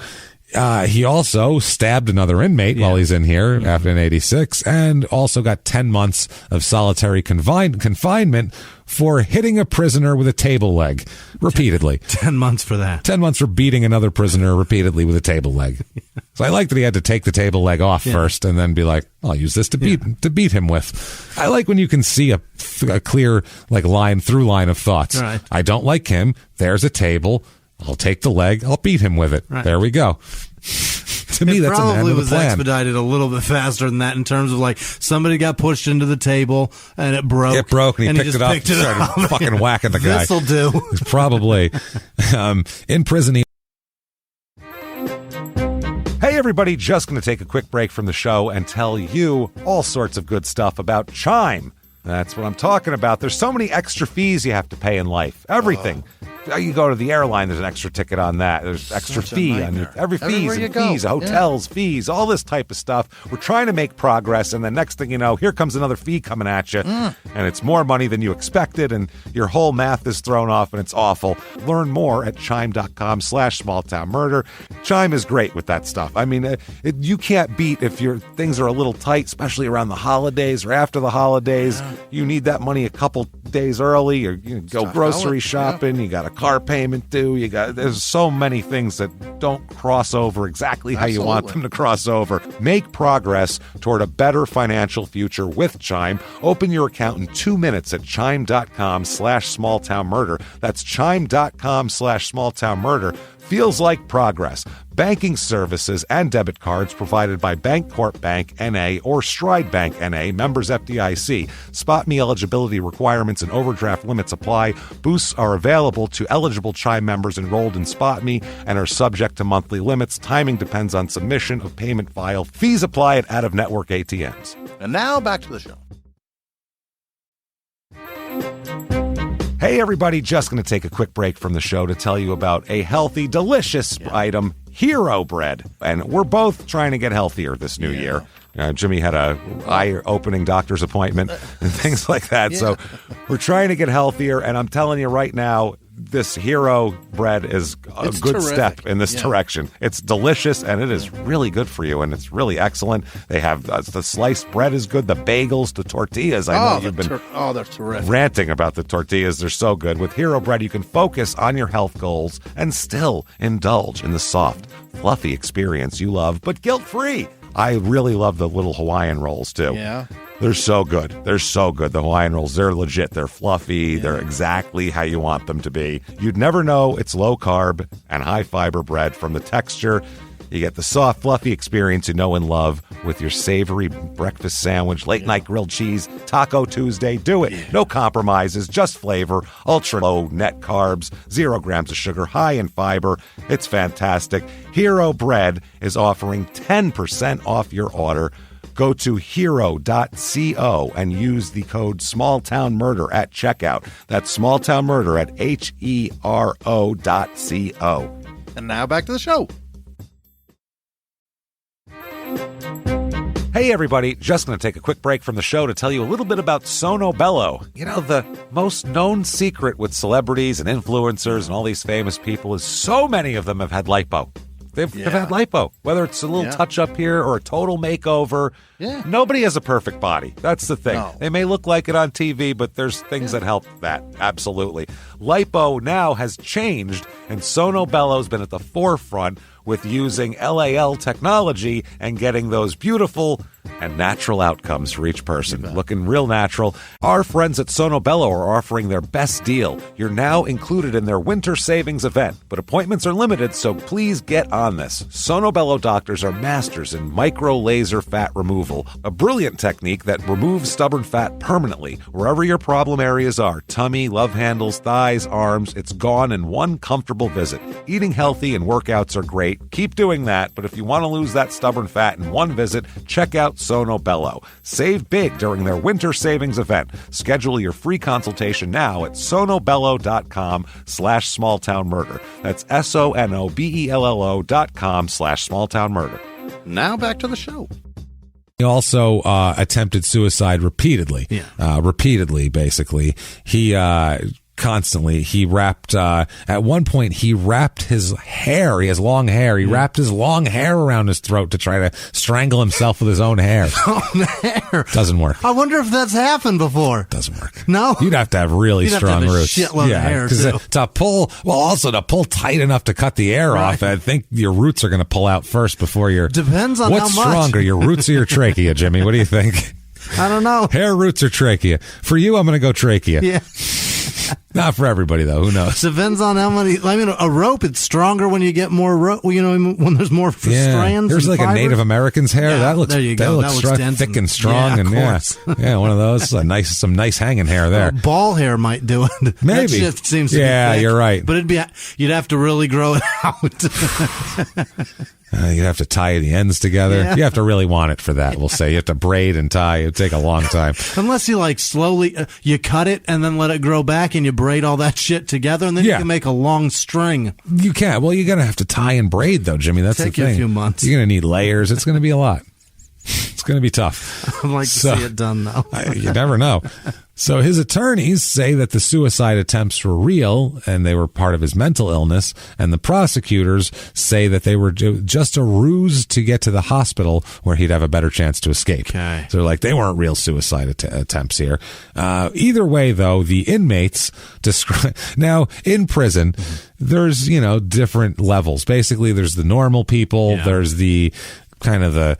he also stabbed another inmate while he's in here after in 86 and also got 10 months of solitary confinement for hitting a prisoner with a table leg repeatedly. 10 months for that. 10 months for beating another prisoner repeatedly with a table leg. So I like that he had to take the table leg off first and then be like, I'll use this to beat him with. I like when you can see a clear through line of thoughts. Right. I don't like him. There's a table. I'll take the leg. I'll beat him with it. Right. There we go. To me, that's an end of the plan. It probably was expedited a little bit faster than that in terms of like somebody got pushed into the table and it broke. It broke and he picked it up and started fucking whacking the guy. This'll do. Probably. In prison, Hey everybody, just going to take a quick break from the show and tell you all sorts of good stuff about Chime. That's what I'm talking about. There's so many extra fees you have to pay in life. Everything. You go to the airline, there's an extra ticket on that. There's extra fee on every fees, hotels, fees, all this type of stuff. We're trying to make progress, and then next thing you know, here comes another fee coming at you, and it's more money than you expected, and your whole math is thrown off, and it's awful. Learn more at chime.com/smalltownmurder. Chime is great with that stuff. I mean, you can't beat if your things are a little tight, especially around the holidays or after the holidays. Yeah. You need that money a couple days early, or you go grocery shopping, you got a car payment due, there's so many things that don't cross over exactly how you want them to cross over. Make progress toward a better financial future with Chime. Open your account in 2 minutes at chime.com/smalltownmurder. That's chime.com/smalltownmurder. Feels like progress. Banking services and debit cards provided by Bancorp Bank N.A. or Stride Bank N.A., members FDIC. Spot Me eligibility requirements and overdraft limits apply. Boosts are available to eligible Chime members enrolled in Spot Me and are subject to monthly limits. Timing depends on submission of payment file. Fees apply at out-of-network ATMs. And now back to the show. Hey everybody, just going to take a quick break from the show to tell you about a healthy, delicious item, Hero Bread. And we're both trying to get healthier this new year. Jimmie had a eye-opening doctor's appointment and things like that. Yeah. So we're trying to get healthier, and I'm telling you right now, this Hero Bread is a good step in this direction. It's delicious, and it is really good for you, and it's really excellent. They have the sliced bread is good, the bagels, the tortillas. I know you've been they're terrific. Ranting about the tortillas. They're so good. With Hero Bread, you can focus on your health goals and still indulge in the soft, fluffy experience you love, but guilt-free. I really love the little Hawaiian rolls, too. Yeah. They're so good. They're so good. The Hawaiian rolls, they're legit. They're fluffy. Yeah. They're exactly how you want them to be. You'd never know it's low-carb and high-fiber bread from the texture. You get the soft, fluffy experience you know and love with your savory breakfast sandwich, late-night grilled cheese, Taco Tuesday. Do it. No compromises, just flavor, ultra-low net carbs, 0 grams of sugar, high in fiber. It's fantastic. Hero Bread is offering 10% off your order. Go to hero.co and use the code SmallTownMurder at checkout. That's SmallTownMurder at hero.co. And now back to the show. Hey everybody, just going to take a quick break from the show to tell you a little bit about Sono Bello. You know, the most known secret with celebrities and influencers and all these famous people is so many of them have had lipo. They've had lipo, whether it's a little touch-up here or a total makeover. Yeah. Nobody has a perfect body. That's the thing. No. They may look like it on TV, but there's things that help that. Absolutely. Lipo now has changed, and Sono Bello's been at the forefront with using LAL technology and getting those beautiful and natural outcomes for each person. Looking real natural. Our friends at Sono Bello are offering their best deal. You're now included in their winter savings event, but appointments are limited, so please get on this. Sono Bello doctors are masters in micro-laser fat removal, a brilliant technique that removes stubborn fat permanently. Wherever your problem areas are, tummy, love handles, thighs, arms, it's gone in one comfortable visit. Eating healthy and workouts are great. Keep doing that, but if you want to lose that stubborn fat in one visit, check out Sono Bello. Save big during their winter savings event. Schedule your free consultation now at sonobello.com/smalltownmurder. That's sonobello.com/smalltownmurder. Now back to the show. He also attempted suicide repeatedly. Repeatedly, basically. He constantly. He wrapped, at one point, he wrapped his hair. He has long hair. He wrapped his long hair around his throat to try to strangle himself with his own hair. Hair. Doesn't work. I wonder if that's happened before. Doesn't work. No? You'd have to have really strong roots. Shitload of hair, too. To pull tight enough to cut the air off, I think your roots are going to pull out first before your... Depends on how much. What's stronger, your roots or your trachea, Jimmie? What do you think? I don't know. Hair, roots, or trachea? For you, I'm going to go trachea. Yeah. Not for everybody, though. Who knows? Depends on how many. I mean, a rope, it's stronger when you get more rope, when there's more strands. There's like fibers. A Native American's hair. Yeah, that looks, there you go. That looks thick and strong. One of those. Some nice hanging hair there. Ball hair might do it. Maybe. That shit seems to be thick, you're right. But you'd have to really grow it out. You'd have to tie the ends together. Yeah. You have to really want it for that. We'll say you have to braid and tie. It'd take a long time. Unless you slowly, you cut it and then let it grow back and you braid all that shit together and then you can make a long string. You can. Well, you're going to have to tie and braid though, Jimmy. That's the thing. Take you a few months. You're going to need layers. It's going to be a lot. It's going to be tough. I'd like to see it done, though. You never know. So his attorneys say that the suicide attempts were real and they were part of his mental illness, and the prosecutors say that they were just a ruse to get to the hospital where he'd have a better chance to escape. Okay. So they're like, they weren't real suicide attempts here. Either way, though, the inmates describe... Now, in prison, there's, different levels. Basically, there's the normal people, there's the kind of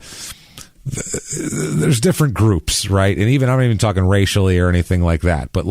there's different groups, right? And I'm not even talking racially or anything like that, but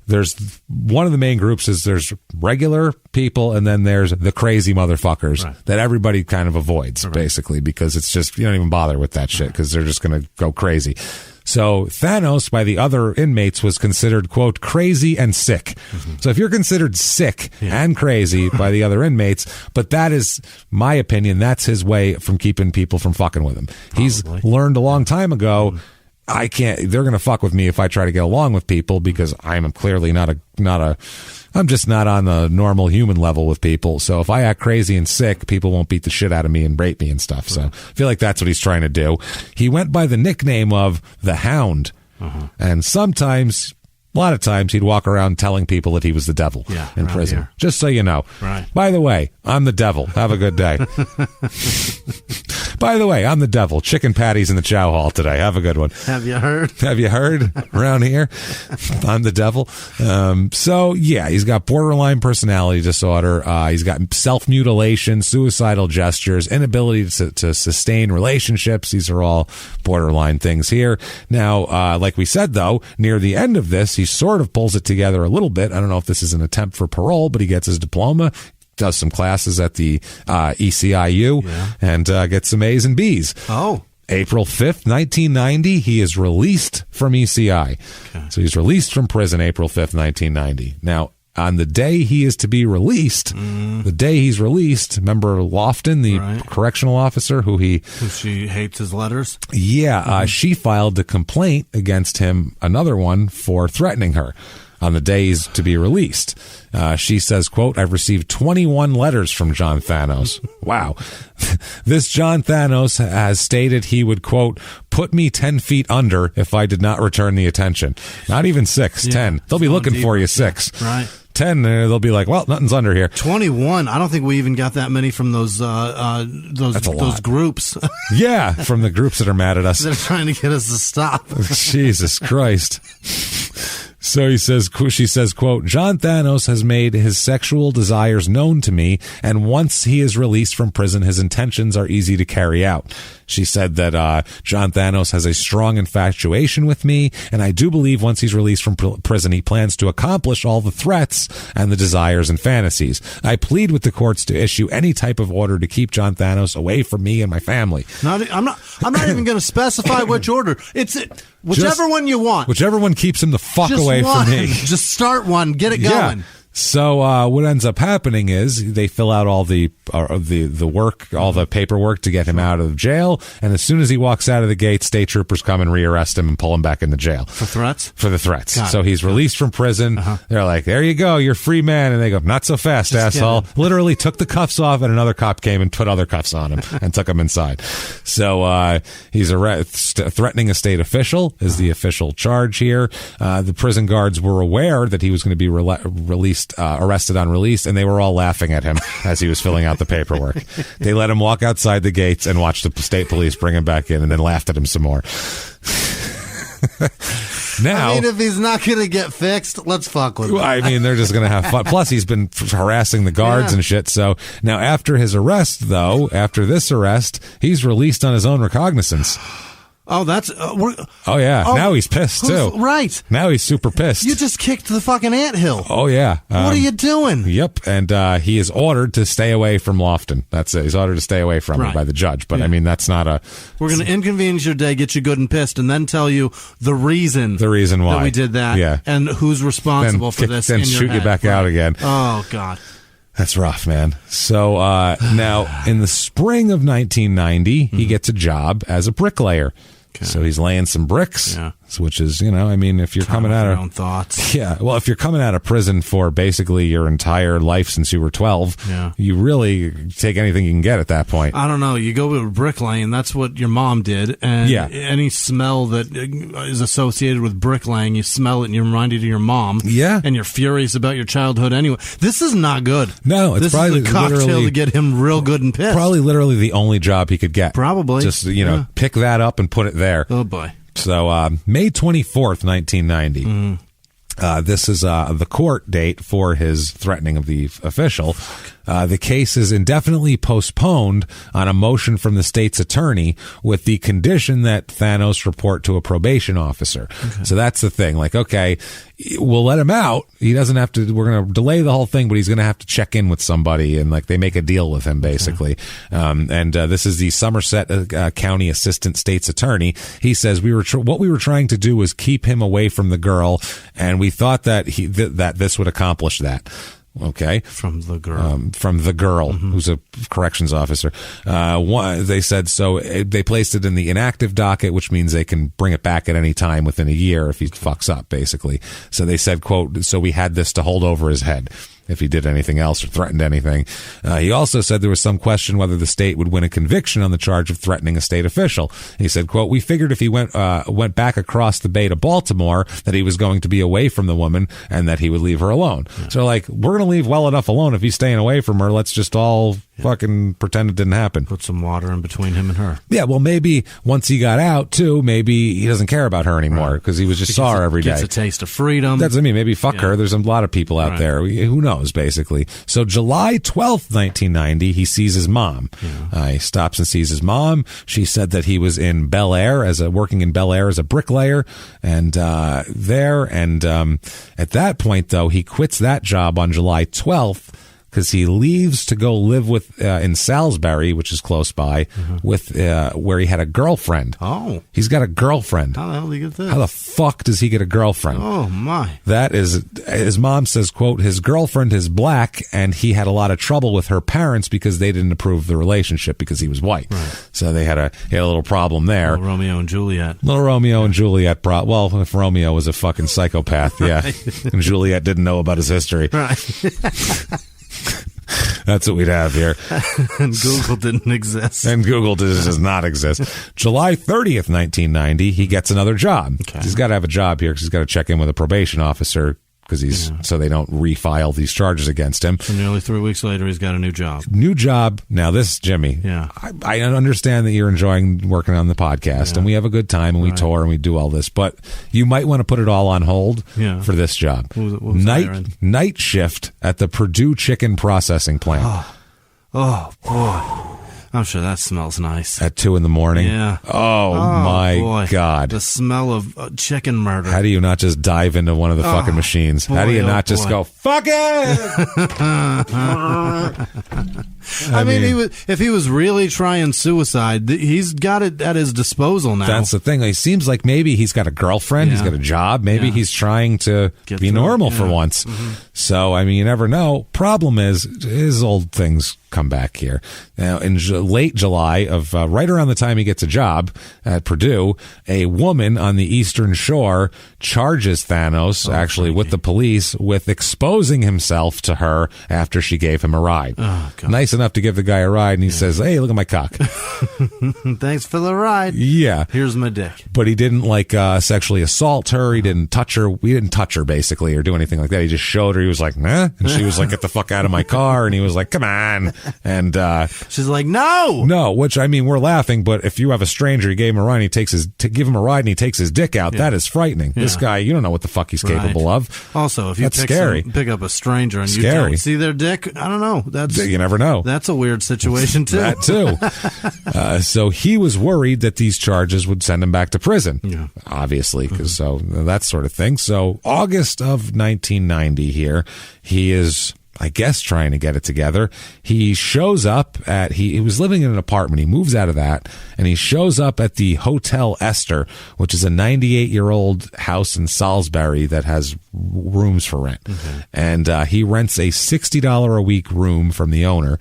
there's one of the main groups is there's regular people and then there's the crazy motherfuckers that everybody kind of avoids, basically, because it's just, you don't even bother with that shit because they're just going to go crazy. So Thanos, by the other inmates, was considered, quote, crazy and sick. So if you're considered sick and crazy by the other inmates, but that is, my opinion, that's his way from keeping people from fucking with him. Probably. He's learned a long time ago, they're going to fuck with me if I try to get along with people because I'm clearly I'm just not on the normal human level with people. So if I act crazy and sick, people won't beat the shit out of me and rape me and stuff. So I feel like that's what he's trying to do. He went by the nickname of the Hound. And sometimes, a lot of times, he'd walk around telling people that he was the devil in prison. Here. Just so you know. Right. By the way, I'm the devil. Have a good day. By the way, I'm the devil. Chicken patties in the chow hall today. Have a good one. Have you heard? Have you heard around here? I'm the devil. So, he's got borderline personality disorder. He's got self-mutilation, suicidal gestures, inability to sustain relationships. These are all borderline things here. Now, like we said, though, near the end of this, he sort of pulls it together a little bit. I don't know if this is an attempt for parole, but he gets his diploma, does some classes at the ECIU, and gets some A's and B's. Oh. April 5th, 1990, he is released from ECI. Okay. So he's released from prison April 5th, 1990. Now, on the day he is to be released, remember Lofton, the correctional officer who she hates his letters? Yeah, she filed a complaint against him, another one, for threatening her on the day he's to be released. She says, quote, I've received 21 letters from John Thanos. Wow. This John Thanos has stated he would, quote, put me 10 feet under if I did not return the attention. Not even 6, 10. They'll be looking for you 6. Yeah. Right. 10, they'll be like, well, nothing's under here. 21. I don't think we even got that many from those groups. Yeah, from the groups that are mad at us. They're trying to get us to stop. Jesus Christ. So she says, quote, John Thanos has made his sexual desires known to me, and once he is released from prison, his intentions are easy to carry out. She said that John Thanos has a strong infatuation with me, and I do believe once he's released from prison, he plans to accomplish all the threats and the desires and fantasies. I plead with the courts to issue any type of order to keep John Thanos away from me and my family. I'm not even going to specify which order. Whichever one you want. Whichever one keeps him the fuck away from me. Just start one. Get it going. So what ends up happening is they fill out all the work, all the paperwork to get him out of jail, and as soon as he walks out of the gate, state troopers come and rearrest him and pull him back into jail. For threats? For the threats. So he's released from prison. They're like, there you go, you're free man. And they go, not so fast, asshole. Literally took the cuffs off, and another cop came and put other cuffs on him and took him inside. So he's threatening a state official is the official charge here. The prison guards were aware that he was going to be arrested on release, and they were all laughing at him as he was filling out the paperwork. They let him walk outside the gates and watch the state police bring him back in, and then laughed at him some more. Now, I mean, if he's not going to get fixed, let's fuck with him. I mean, they're just going to have fun. Plus, he's been harassing the guards and shit. So now, after his arrest, though, after this arrest, he's released on his own recognizance. Oh, that's... now he's pissed, too. Right. Now he's super pissed. You just kicked the fucking anthill. Oh, yeah. What are you doing? Yep, and he is ordered to stay away from Lofton. That's it. He's ordered to stay away from it by the judge. But, I mean, that's not a... We're going to inconvenience your day, get you good and pissed, and then tell you the reason why that we did that, and who's responsible for this. Then shoot you back out again. Oh, God. That's rough, man. So now, in the spring of 1990, he gets a job as a bricklayer. Okay. So he's laying some bricks, which is, I mean, if you're coming out of your own thoughts. Yeah. Well, if you're coming out of prison for basically your entire life since you were 12, you really take anything you can get at that point. I don't know. You go to bricklaying. That's what your mom did. And any smell that is associated with bricklaying, you smell it and you're reminded of your mom. Yeah. And you're furious about your childhood anyway. This is not good. No, it's probably is a cocktail to get him real good and pissed. Probably literally the only job he could get. Probably. Just, pick that up and put it there. Oh, boy. So May 24th, 1990. This is the court date for his threatening of the official. The case is indefinitely postponed on a motion from the state's attorney with the condition that Thanos report to a probation officer. Okay. So that's the thing. Like, okay, we'll let him out. He doesn't have to, we're going to delay the whole thing, but he's going to have to check in with somebody, and like they make a deal with him basically. Okay. This is the Somerset County Assistant State's Attorney. He says what we were trying to do was keep him away from the girl, and we thought that that this would accomplish that. Okay. From the girl. Who's a corrections officer. They said so they placed it in the inactive docket, which means they can bring it back at any time within a year if he fucks up, basically. So they said, quote, so we had this to hold over his head if he did anything else or threatened anything. He also said there was some question whether the state would win a conviction on the charge of threatening a state official. He said, quote, we figured if he went back across the bay to Baltimore that he was going to be away from the woman and that he would leave her alone. Yeah. So like, we're going to leave well enough alone if he's staying away from her. Let's just all fucking pretend it didn't happen. Put some water in between him and her. Yeah, well, maybe once he got out, too, maybe he doesn't care about her anymore because he was just saw her every day. Gets a taste of freedom. That's what I mean. Maybe fuck her. There's a lot of people out there. Who knows, basically. So July 12th, 1990, he sees his mom. Yeah. He stops and sees his mom. She said that he was in Bel Air working in Bel Air as a bricklayer and at that point, though, he quits that job on July 12th because he leaves to go live with in Salisbury, which is close by, with where he had a girlfriend. Oh, he's got a girlfriend. How the hell did he get this? How the fuck does he get a girlfriend? Oh my! That is, his mom says, quote, his girlfriend is black, and he had a lot of trouble with her parents because they didn't approve the relationship because he was white. Right. So he had a little problem there. Little Romeo and Juliet. Little Romeo and Juliet. Well, if Romeo was a fucking psychopath, yeah, and Juliet didn't know about his history. Right. That's what we'd have here. And Google didn't exist. And Google does not exist. July 30th, 1990, he gets another job. Okay. He's got to have a job here because he's got to check in with a probation officer because so they don't refile these charges against him. So nearly 3 weeks later, he's got a new job. New job. Now this, Jimmy. Yeah. I understand that you're enjoying working on the podcast, and we have a good time, and we tour, and we do all this, but you might want to put it all on hold for this job. What was night shift at the Purdue Chicken Processing Plant. Oh boy. I'm sure that smells nice. At 2 a.m? Yeah. Oh my boy. God. The smell of chicken murder. How do you not just dive into one of the fucking machines? Boy, how do you not just go, fuck it? I mean, if he was really trying suicide, he's got it at his disposal now. That's the thing. It seems like maybe he's got a girlfriend. He's got a job. Maybe he's trying to be normal for once. So, I mean, you never know. Problem is, his old things come back here. Now, in late July of right around the time he gets a job at Purdue, a woman on the Eastern Shore charges Thanos, with the police, with exposing himself to her after she gave him a ride. Oh, God. Nice enough to give the guy a ride, and he says, hey, look at my cock. Thanks for the ride. Yeah. Here's my dick. But he didn't, sexually assault her. He didn't touch her. We didn't touch her, basically, or do anything like that. He just showed her. He was like, nah. And she was like, get the fuck out of my car. And he was like, come on. And she's like, no, which, I mean, we're laughing, but if you have a stranger, you gave him a ride, and give him a ride and he takes his dick out, that is frightening. This guy, you don't know what the fuck he's capable of. Also, if you pick up a stranger and you don't see their dick, I don't know. You never know. That's a weird situation too. That too. So he was worried that these charges would send him back to prison, obviously, because so that sort of thing. So August of 1990 here, he is, I guess, trying to get it together. He shows up at, he was living in an apartment. He moves out of that, and he shows up at the Hotel Esther, which is a 98-year-old house in Salisbury that has rooms for rent. And he rents a $60 a week room from the owner.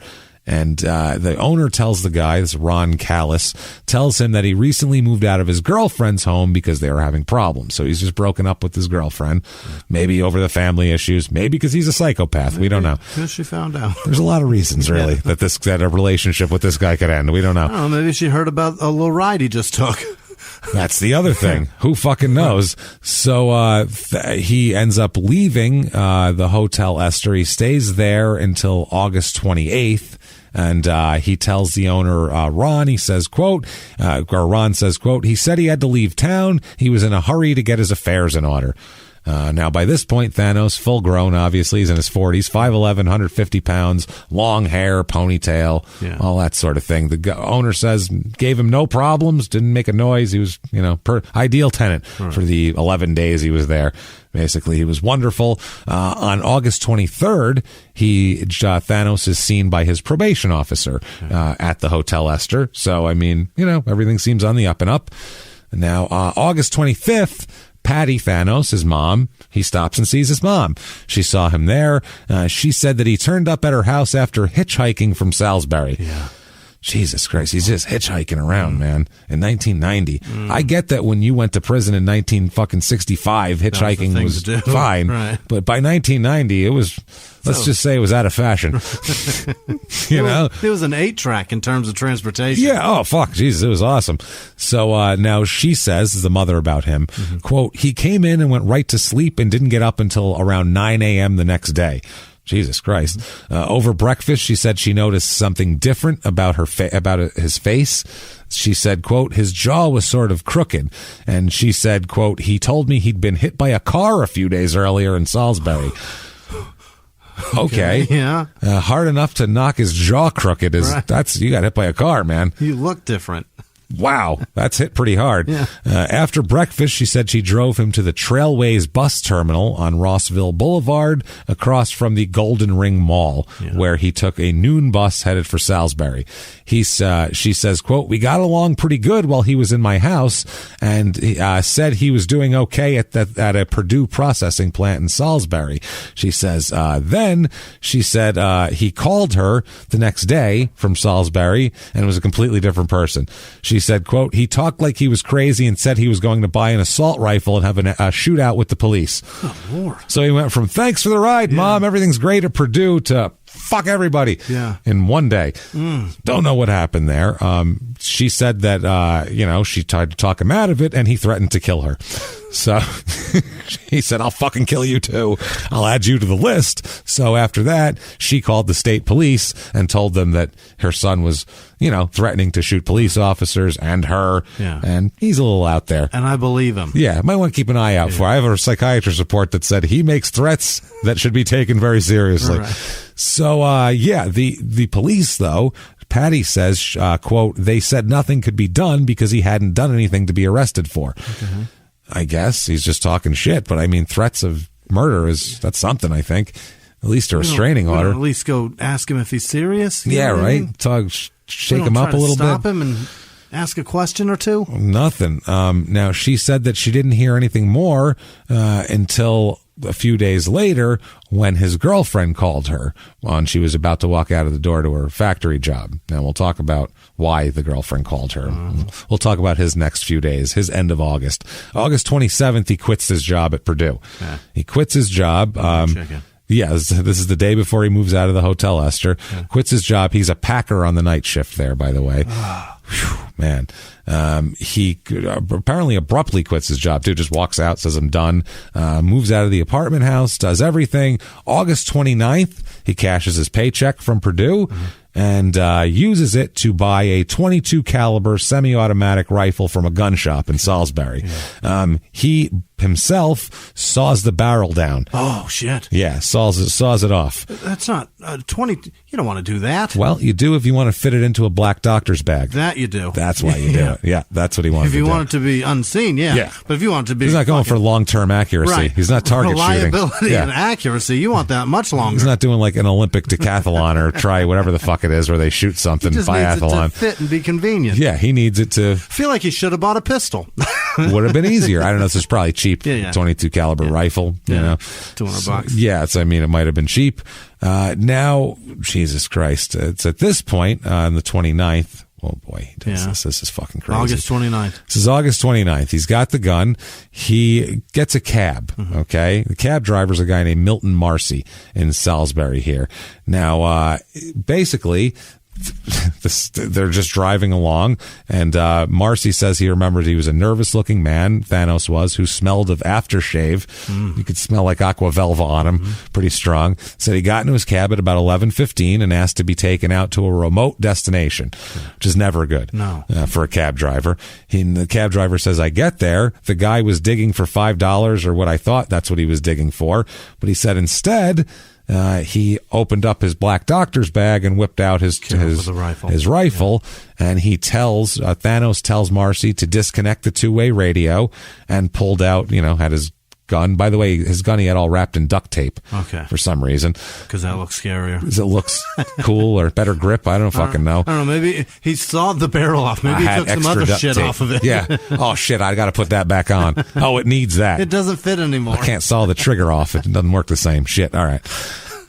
And the owner tells the guy, this Ron Callis, tells him that he recently moved out of his girlfriend's home because they were having problems. So he's just broken up with his girlfriend, maybe over the family issues, maybe because he's a psychopath. We don't know. Because she found out. There's a lot of reasons, really, that a relationship with this guy could end. We don't know. I don't know. Maybe she heard about a little ride he just took. That's the other thing. Who fucking knows? So he ends up leaving the Hotel Esther. He stays there until August 28th. And he tells the owner, Ron, he says, quote, Ron says, quote, he said he had to leave town. He was in a hurry to get his affairs in order. Now, by this point, Thanos, full grown, obviously, he's in his 40s, 5'11", 150 pounds, long hair, ponytail, all that sort of thing. The owner says, gave him no problems, didn't make a noise. He was, ideal tenant for the 11 days he was there. Basically, he was wonderful. On August 23rd, Thanos is seen by his probation officer at the Hotel Esther. So, I mean, everything seems on the up and up. Now, August 25th, Patty Thanos, his mom, he stops and sees his mom. She saw him there. She said that he turned up at her house after hitchhiking from Salisbury. Yeah. Jesus Christ, he's just hitchhiking around, man, in 1990. I get that when you went to prison in 1965, hitchhiking was fine. Right. But by 1990, it was, let's just say it was out of fashion. It was an 8-track in terms of transportation. Yeah, oh, fuck, Jesus, it was awesome. So now she says, the mother about him, quote, he came in and went right to sleep and didn't get up until around 9 a.m. the next day. Jesus Christ. Over breakfast, she said she noticed something different about his face. She said, quote, his jaw was sort of crooked. And she said, quote, he told me he'd been hit by a car a few days earlier in Salisbury. Okay. Yeah. Hard enough to knock his jaw crooked you got hit by a car, man. You look different. Wow, that's hit pretty hard. Yeah. After breakfast, she said she drove him to the Trailways bus terminal on Rossville Boulevard across from the Golden Ring Mall, where he took a noon bus headed for Salisbury. She says, quote, we got along pretty good while he was in my house, and said he was doing okay at a Purdue processing plant in Salisbury. She says, then she said he called her the next day from Salisbury and was a completely different person. She said, quote, he talked like he was crazy and said he was going to buy an assault rifle and have a shootout with the police. Oh, Lord. So he went from thanks for the ride, Mom, everything's great at Purdue, to fuck everybody in one day. Don't know what happened there. She said that, she tried to talk him out of it, and he threatened to kill her. So he said, I'll fucking kill you too. I'll add you to the list. So after that, she called the state police and told them that her son was, threatening to shoot police officers and her. Yeah. And he's a little out there. And I believe him. Yeah. Might want to keep an eye out for. I have a psychiatrist report that said he makes threats that should be taken very seriously. Right. So, the police, though, Patty says, quote, they said nothing could be done because he hadn't done anything to be arrested for. Mm-hmm. I guess he's just talking shit, but I mean, threats of murder that's something, I think. At least a restraining order. At least go ask him if he's serious. Yeah, right. Talk, shake him up a little bit. Stop him and ask a question or two. Nothing. Now, she said that she didn't hear anything more until a few days later when his girlfriend called her when she was about to walk out of the door to her factory job. Now, we'll talk about why the girlfriend called her. We'll talk about his next few days, his end of August. August 27th, he quits his job at Purdue. Yeah. He quits his job. Yeah, this is the day before he moves out of the Hotel Esther. Yeah. Quits his job. He's a packer on the night shift there, by the way. Whew, man. He apparently abruptly quits his job, too. Just walks out, says, I'm done. Moves out of the apartment house, does everything. August 29th, he cashes his paycheck from Purdue. Mm-hmm. and uses it to buy a .22 caliber semi-automatic rifle from a gun shop in Salisbury. Yeah. He himself saws the barrel down. Oh, shit. Yeah, saws it off. That's not 20. You don't want to do that. Well, you do if you want to fit it into a black doctor's bag. That you do. That's why you do it. Yeah, that's what he wants to do. If you want it to be unseen, yeah. But if you want it to be... He's not going for long-term accuracy. Right. He's not target reliability and accuracy, you want that much longer. He's not doing like an Olympic decathlon or try whatever the fuck it is where they shoot something, he just biathlon. Needs it to fit and be convenient. Yeah, he needs it to... I feel like he should have bought a pistol. Would have been easier. I don't know. This is probably cheap. 22 caliber rifle. You know, $200. Yeah, it might have been cheap. Now, Jesus Christ, it's at this point on the 29th. Oh boy, this is fucking crazy. August 29th. This is August 29th. He's got the gun. He gets a cab. Okay, the cab driver's a guy named Milton Marcy in Salisbury here. Now, basically, they're just driving along, and Marcy says he remembers he was a nervous-looking man, Thanos was, who smelled of aftershave. You could smell like Aqua Velva on him, pretty strong. Said he got into his cab at about 11:15 and asked to be taken out to a remote destination, which is never good for a cab driver. The cab driver says, I get there. The guy was digging for $5, or what I thought that's what he was digging for, but he said instead... he opened up his black doctor's bag and whipped out his rifle, and he tells Thanos tells Marcy to disconnect the two-way radio, and pulled out, had his gun. By the way, his gun he had all wrapped in duct tape. Okay. For some reason. Because that looks scarier. Because it looks cool or better grip. I don't fucking know. I don't know. Maybe he sawed the barrel off. Maybe he took some other shit off of it. Yeah. Oh, shit. I got to put that back on. Oh, it needs that. It doesn't fit anymore. I can't saw the trigger off. It doesn't work the same. Shit. All right.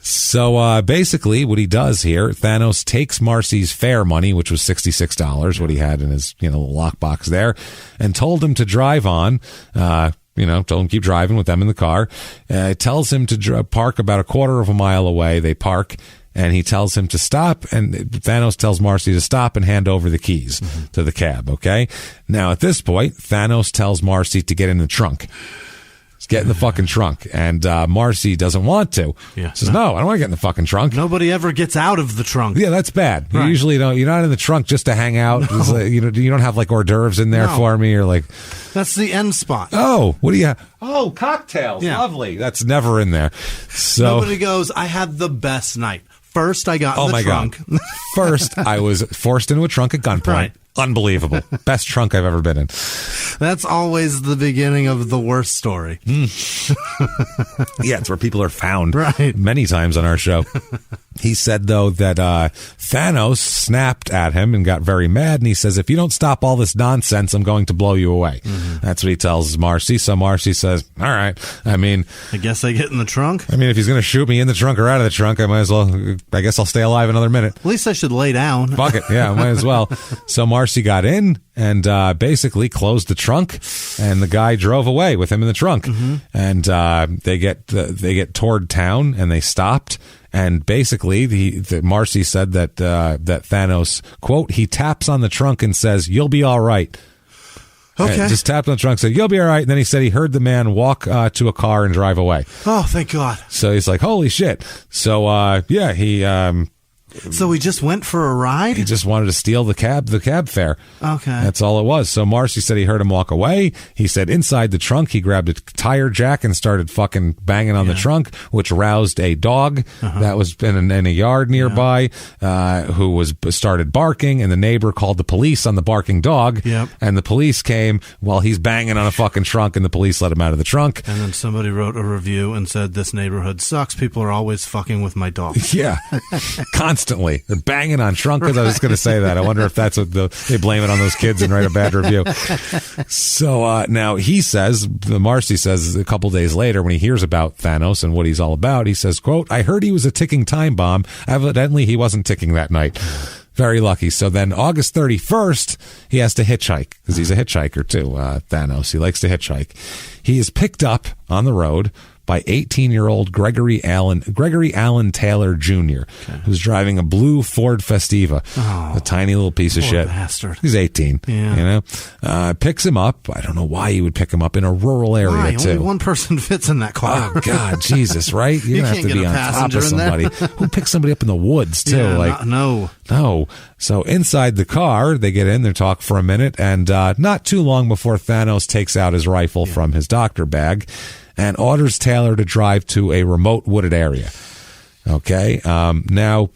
So basically what he does here, Thanos takes Marcy's fare money, which was $66, what he had in his little lockbox there, and told him to drive on. Told him keep driving with them in the car. Tells him to park about a quarter of a mile away. They park, and he tells him to stop, and Thanos tells Marcy to stop and hand over the keys to the cab, okay? Now, at this point, Thanos tells Marcy to get in the trunk. Get in the fucking trunk. And Marcy doesn't want to. Yeah. Says, no, I don't want to get in the fucking trunk. Nobody ever gets out of the trunk. Yeah, that's bad. Right. You usually don't. You're not in the trunk just to hang out. No. You don't have like hors d'oeuvres in there for me, or like... That's the end spot. Oh, what do you have? Oh, cocktails. Yeah. Lovely. That's never in there. So nobody goes, I had the best night. First, I got in the trunk. God. First, I was forced into a trunk at gunpoint. Right. Unbelievable. Best trunk I've ever been in. That's always the beginning of the worst story. Yeah, it's where people are found many times on our show. He said, though, that Thanos snapped at him and got very mad, and he says, if you don't stop all this nonsense, I'm going to blow you away. That's what he tells Marcy. So Marcy says, all right. I guess I get in the trunk? If he's going to shoot me in the trunk or out of the trunk, I guess I'll stay alive another minute. At least I should lay down. Fuck it. Yeah, might as well. So Marcy got in and basically closed the trunk, and the guy drove away with him in the trunk. And they get toward town, and they stopped. And basically, Marcy said that Thanos, quote, he taps on the trunk and says, "You'll be all right." Okay. And just tapped on the trunk, said, "You'll be all right." And then he said he heard the man walk to a car and drive away. Oh, thank God. So he's like, holy shit. So, he... So he just went for a ride? He just wanted to steal the cab fare. Okay. That's all it was. So Marcy said he heard him walk away. He said inside the trunk, he grabbed a tire jack and started fucking banging on the trunk, which roused a dog that was in a yard nearby, who started barking, and the neighbor called the police on the barking dog. Yep. And the police came while he's banging on a fucking trunk, and the police let him out of the trunk. And then somebody wrote a review and said, this neighborhood sucks. People are always fucking with my dog. Yeah. Constantly. They're banging on trunk. I was going to say that. I wonder if that's what they blame it on those kids and write a bad review. So now he says, Marcy says a couple days later when he hears about Thanos and what he's all about, he says, quote, I heard he was a ticking time bomb. Evidently, he wasn't ticking that night. Very lucky. So then August 31st, he has to hitchhike because he's a hitchhiker too, Thanos. He likes to hitchhike. He is picked up on the road by 18-year-old Gregory Allen Taylor Jr., who's driving a blue Ford Festiva, a tiny little piece of shit. Bastard. He's 18, picks him up. I don't know why he would pick him up in a rural area, too. Only one person fits in that car. Oh, God, Jesus, right? You're going to have to be on top of somebody. Who picks somebody up in the woods, too? Yeah, No. So inside the car, they get in, they talk for a minute, and not too long before Thanos takes out his rifle from his doctor bag and orders Taylor to drive to a remote wooded area. Okay. Now,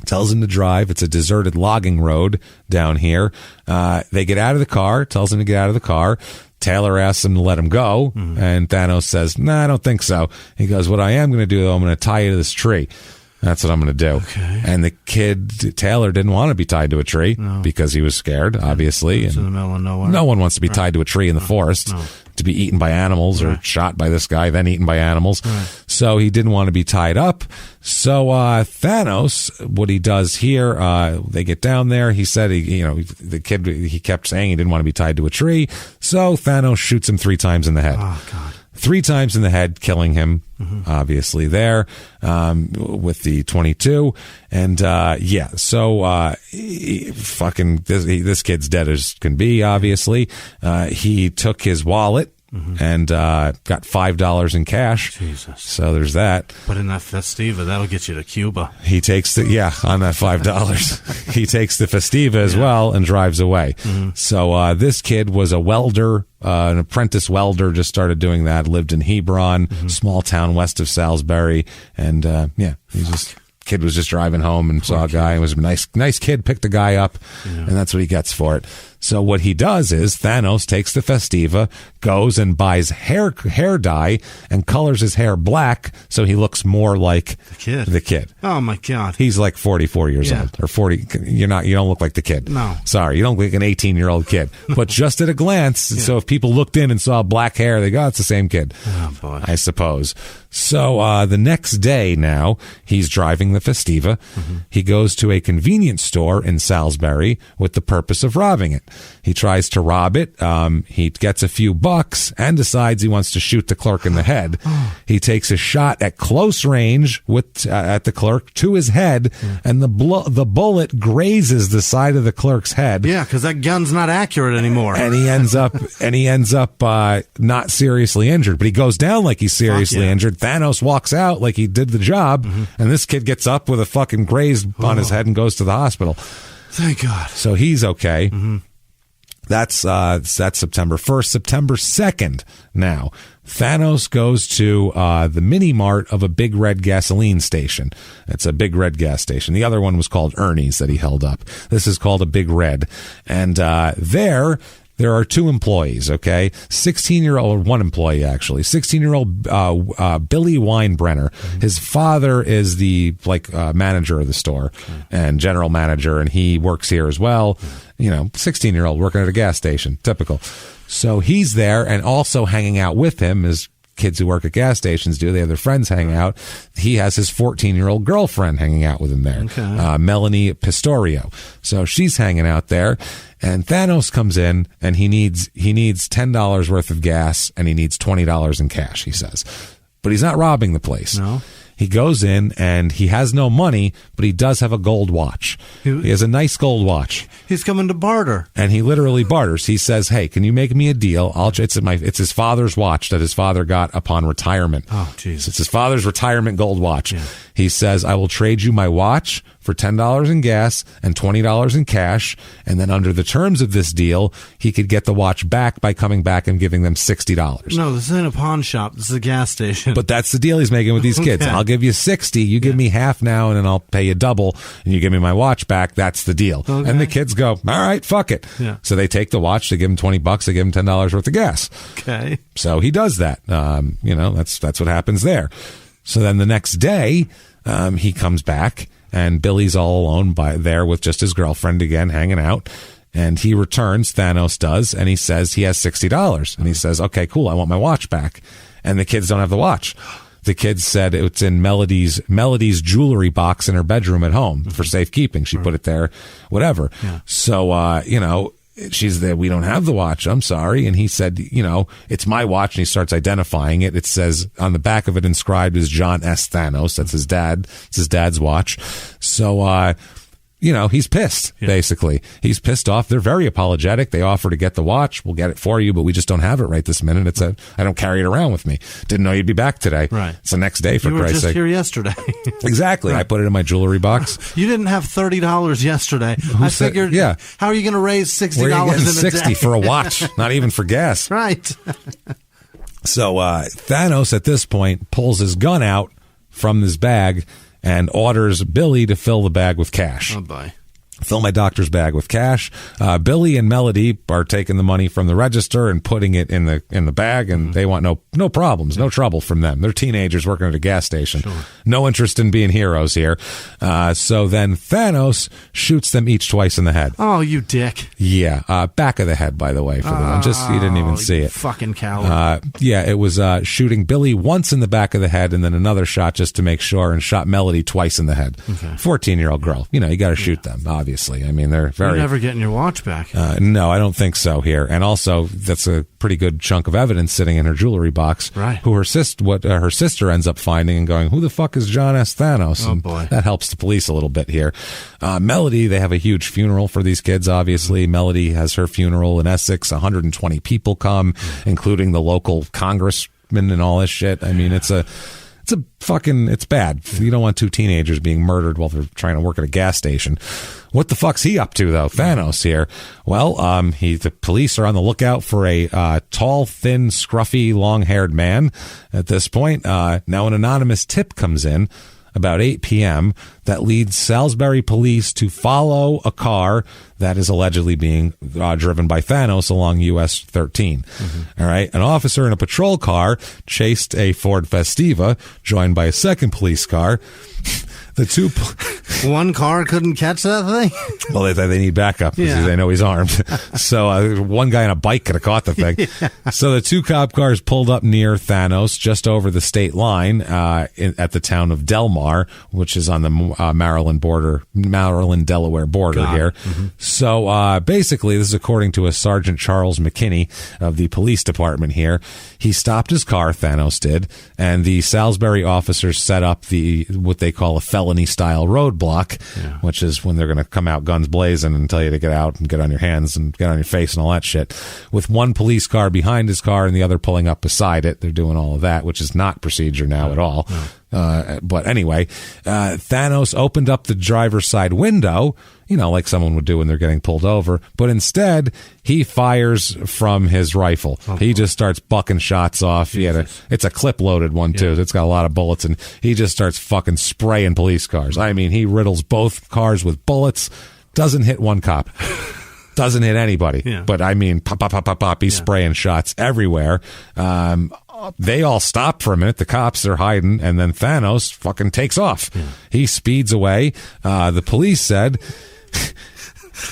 tells him to drive. It's a deserted logging road down here. They get out of the car, tells him to get out of the car. Taylor asks him to let him go, and Thanos says, "Nah, I don't think so." He goes, "What I am going to do, though, I'm going to tie you to this tree. That's what I'm going to do." Okay. And the kid, Taylor, didn't want to be tied to a tree because he was scared, obviously. It's in the middle of nowhere. No one wants to be tied to a tree in the forest, to be eaten by animals or shot by this guy, then eaten by animals. So he didn't want to be tied up. So Thanos, what he does here, they get down there. He said, the kid, he kept saying he didn't want to be tied to a tree. So Thanos shoots him 3 times in the head. Oh, God. 3 times in the head, killing him, obviously, there, with the 22. And, this kid's dead as can be, obviously. He took his wallet and got $5 in cash. Jesus. So there's that. But in that Festiva, that'll get you to Cuba. He takes on that $5. He takes the Festiva as well and drives away. So this kid was a welder, an apprentice welder, just started doing that, lived in Hebron, small town west of Salisbury. And kid was just driving home and saw a guy and was a nice kid, picked the guy up, and that's what he gets for it. So what he does is Thanos takes the Festiva, goes and buys hair dye and colors his hair black so he looks more like the kid. Oh my God. He's like 44 years old or 40. You don't look like the kid. No. Sorry, you don't look like an 18-year-old kid. But just at a glance, so if people looked in and saw black hair, they go, "It's the same kid." Oh boy. I suppose. So the next day now, he's driving the Festiva. He goes to a convenience store in Salisbury with the purpose of robbing it. He tries to rob it. He gets a few bucks and decides he wants to shoot the clerk in the head. He takes a shot at close range at the clerk to his head, and the bullet grazes the side of the clerk's head. Yeah, because that gun's not accurate anymore. And he ends up not seriously injured, but he goes down like he's seriously injured. Thanos walks out like he did the job, and this kid gets up with a fucking graze on his head and goes to the hospital. Thank God. So he's okay. That's September 1st. September 2nd now, Thanos goes to the mini mart of a Big Red gasoline station. It's a Big Red gas station. The other one was called Ernie's that he held up. This is called a Big Red. And there are 2 employees, okay? 16-year-old, one employee actually, 16-year-old Billy Weinbrenner. His father is the manager of the store and general manager, and he works here as well. 16-year-old working at a gas station, typical. So he's there, and also hanging out with him is kids who work at gas stations do. They have their friends hang out. He has his 14-year-old girlfriend hanging out with him there, Melanie Pistorio. So she's hanging out there, and Thanos comes in, and he needs $10 worth of gas, and he needs $20 in cash, he says. But he's not robbing the place. No. He goes in, and he has no money, but he does have a gold watch. He has a nice gold watch. He's coming to barter. And he literally barters. He says, "Hey, can you make me a deal? It's his father's watch that his father got upon retirement." Oh, Jesus. It's his father's retirement gold watch. Yeah. He says, "I will trade you my watch for $10 in gas and $20 in cash. And then under the terms of this deal, he could get the watch back by coming back and giving them $60. No, this isn't a pawn shop. This is a gas station. But that's the deal he's making with these kids. I'll give you 60. You give me half now, and then I'll pay you double, and you give me my watch back. That's the deal. Okay. And the kids go, "All right, fuck it." Yeah. So they take the watch. They give him $20. They give him $10 worth of gas. Okay. So he does that. That's what happens there. So then the next day, he comes back, and Billy's all alone there with just his girlfriend again, hanging out. And he returns, Thanos does, and he says he has $60. And he says, "Okay, cool, I want my watch back." And the kids don't have the watch. The kids said it's in Melody's jewelry box in her bedroom at home for safekeeping. She put it there, whatever. Yeah. So, she's there. We don't have the watch. I'm sorry. And he said, it's my watch. And he starts identifying it. It says on the back of it inscribed is John S. Thanos. That's his dad. It's his dad's watch. So, he's pissed, basically. He's pissed off. They're very apologetic. They offer to get the watch. We'll get it for you, but we just don't have it right this minute. I don't carry it around with me. Didn't know you'd be back today. Right. It's the next day, for Christ's sake. You were just here yesterday. Exactly. Right. I put it in my jewelry box. You didn't have $30 yesterday. I figured, how are you going to raise $60 Where are you getting in a $60 day? for a watch? Not even for gas. Right. So Thanos, at this point, pulls his gun out from his bag and orders Billy to fill the bag with cash. Oh, boy. Fill my doctor's bag with cash. Billy and Melody are taking the money from the register and putting it in the bag, and they want no problems, no trouble from them. They're teenagers working at a gas station. Sure. No interest in being heroes here. So then Thanos shoots them each twice in the head. Oh, you dick. Yeah. Back of the head, by the way, for the one. You didn't even see it. Fucking coward. It was shooting Billy once in the back of the head and then another shot just to make sure, and shot Melody twice in the head. Okay. 14-year-old girl. You got to shoot them, obviously. I mean, they're very... You're never getting your watch back. No, I don't think so here. And also, that's a pretty good chunk of evidence sitting in her jewelry box. Right. Who her sister ends up finding and going, who the fuck is John S. Thanos? Oh, and boy. That helps the police a little bit here. Melody, they have a huge funeral for these kids, obviously. Melody has her funeral in Essex. 120 people come, including the local congressman and all this shit. I mean, it's bad. You don't want two teenagers being murdered while they're trying to work at a gas station. What the fuck's he up to, though? Thanos here. Well, the police are on the lookout for a tall, thin, scruffy, long-haired man at this point. Now an anonymous tip comes in about 8 p.m. that leads Salisbury police to follow a car that is allegedly being driven by Thanos along US 13. Mm-hmm. All right. An officer in a patrol car chased a Ford Festiva, joined by a second police car. One car couldn't catch that thing? Well, they need backup because they know he's armed. So one guy on a bike could have caught the thing. Yeah. So the two cop cars pulled up near Thanos, just over the state line at the town of Delmar, which is on the Maryland-Delaware border here. Mm-hmm. So basically, this is according to a Sergeant Charles McKinney of the police department here. He stopped his car, Thanos did, and the Salisbury officers set up what they call a felony-style roadblock, which is when they're going to come out guns blazing and tell you to get out and get on your hands and get on your face and all that shit. With one police car behind his car and the other pulling up beside it, they're doing all of that, which is not procedure now at all. But anyway, Thanos opened up the driver's side window, like someone would do when they're getting pulled over. But instead, he fires from his rifle. He just starts bucking shots off. It's a clip-loaded one, too. It's got a lot of bullets, and he just starts fucking spraying police cars. I mean, he riddles both cars with bullets. Doesn't hit one cop. Doesn't hit anybody. Yeah. But, I mean, pop, pop, pop, pop, pop. He's spraying shots everywhere. They all stop for a minute. The cops are hiding, and then Thanos fucking takes off. Yeah. He speeds away. The police said...